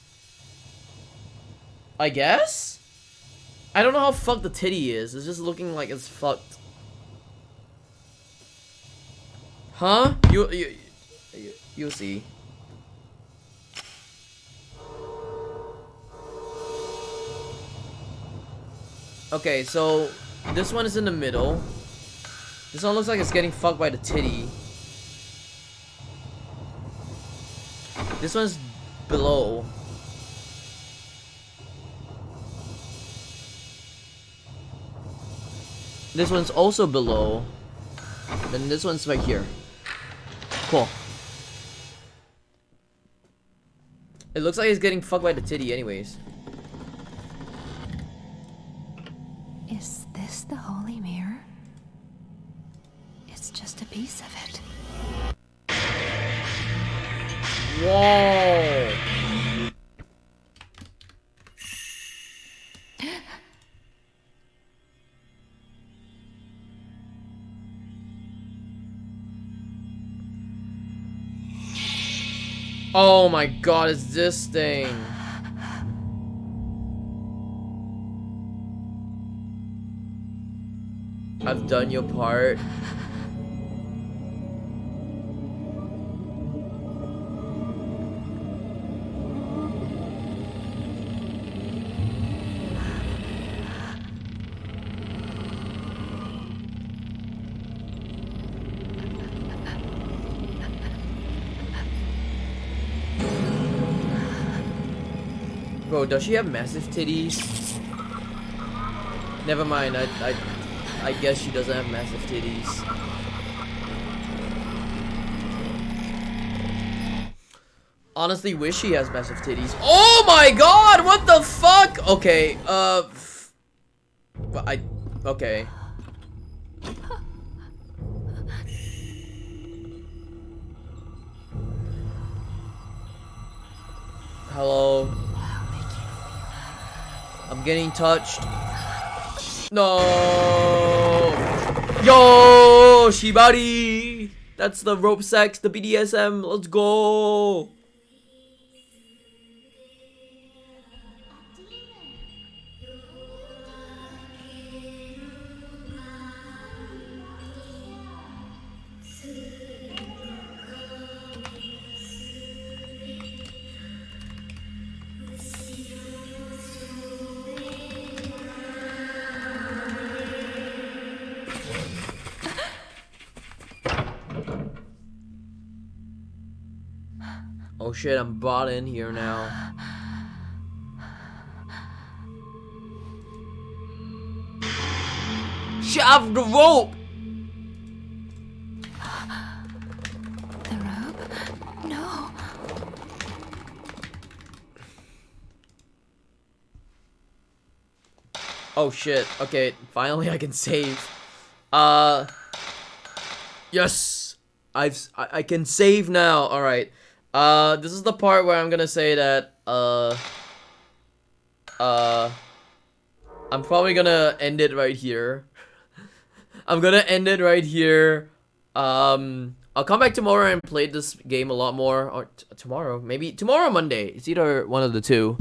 I guess? I don't know how fucked the titty is. It's just looking like it's fucked. Huh? You'll see. Okay, so this one is in the middle. This one looks like it's getting fucked by the titty. This one's below. This one's also below. Then this one's right here. Cool. It looks like he's getting fucked by the titty anyways. Is this the holy mirror? It's just a piece of it. Whoa! Oh my god, it's this thing. I've done your part. Bro, does she have massive titties? Never mind, I guess she doesn't have massive titties. Honestly, wish she has massive titties. Oh my god, what the fuck? Okay, okay. Hello. I'm getting touched. No. Yo, Shibari. That's the rope sex, the BDSM. Let's go. Oh shit, I'm brought in here now. Shove the rope! The rope? Oh shit. Okay, finally I can save. Yes. I can save now. All right. This is the part where I'm gonna say that I'm probably gonna end it right here. I'm gonna end it right here. I'll come back tomorrow and play this game a lot more, or tomorrow, maybe tomorrow, Monday. It's either one of the two.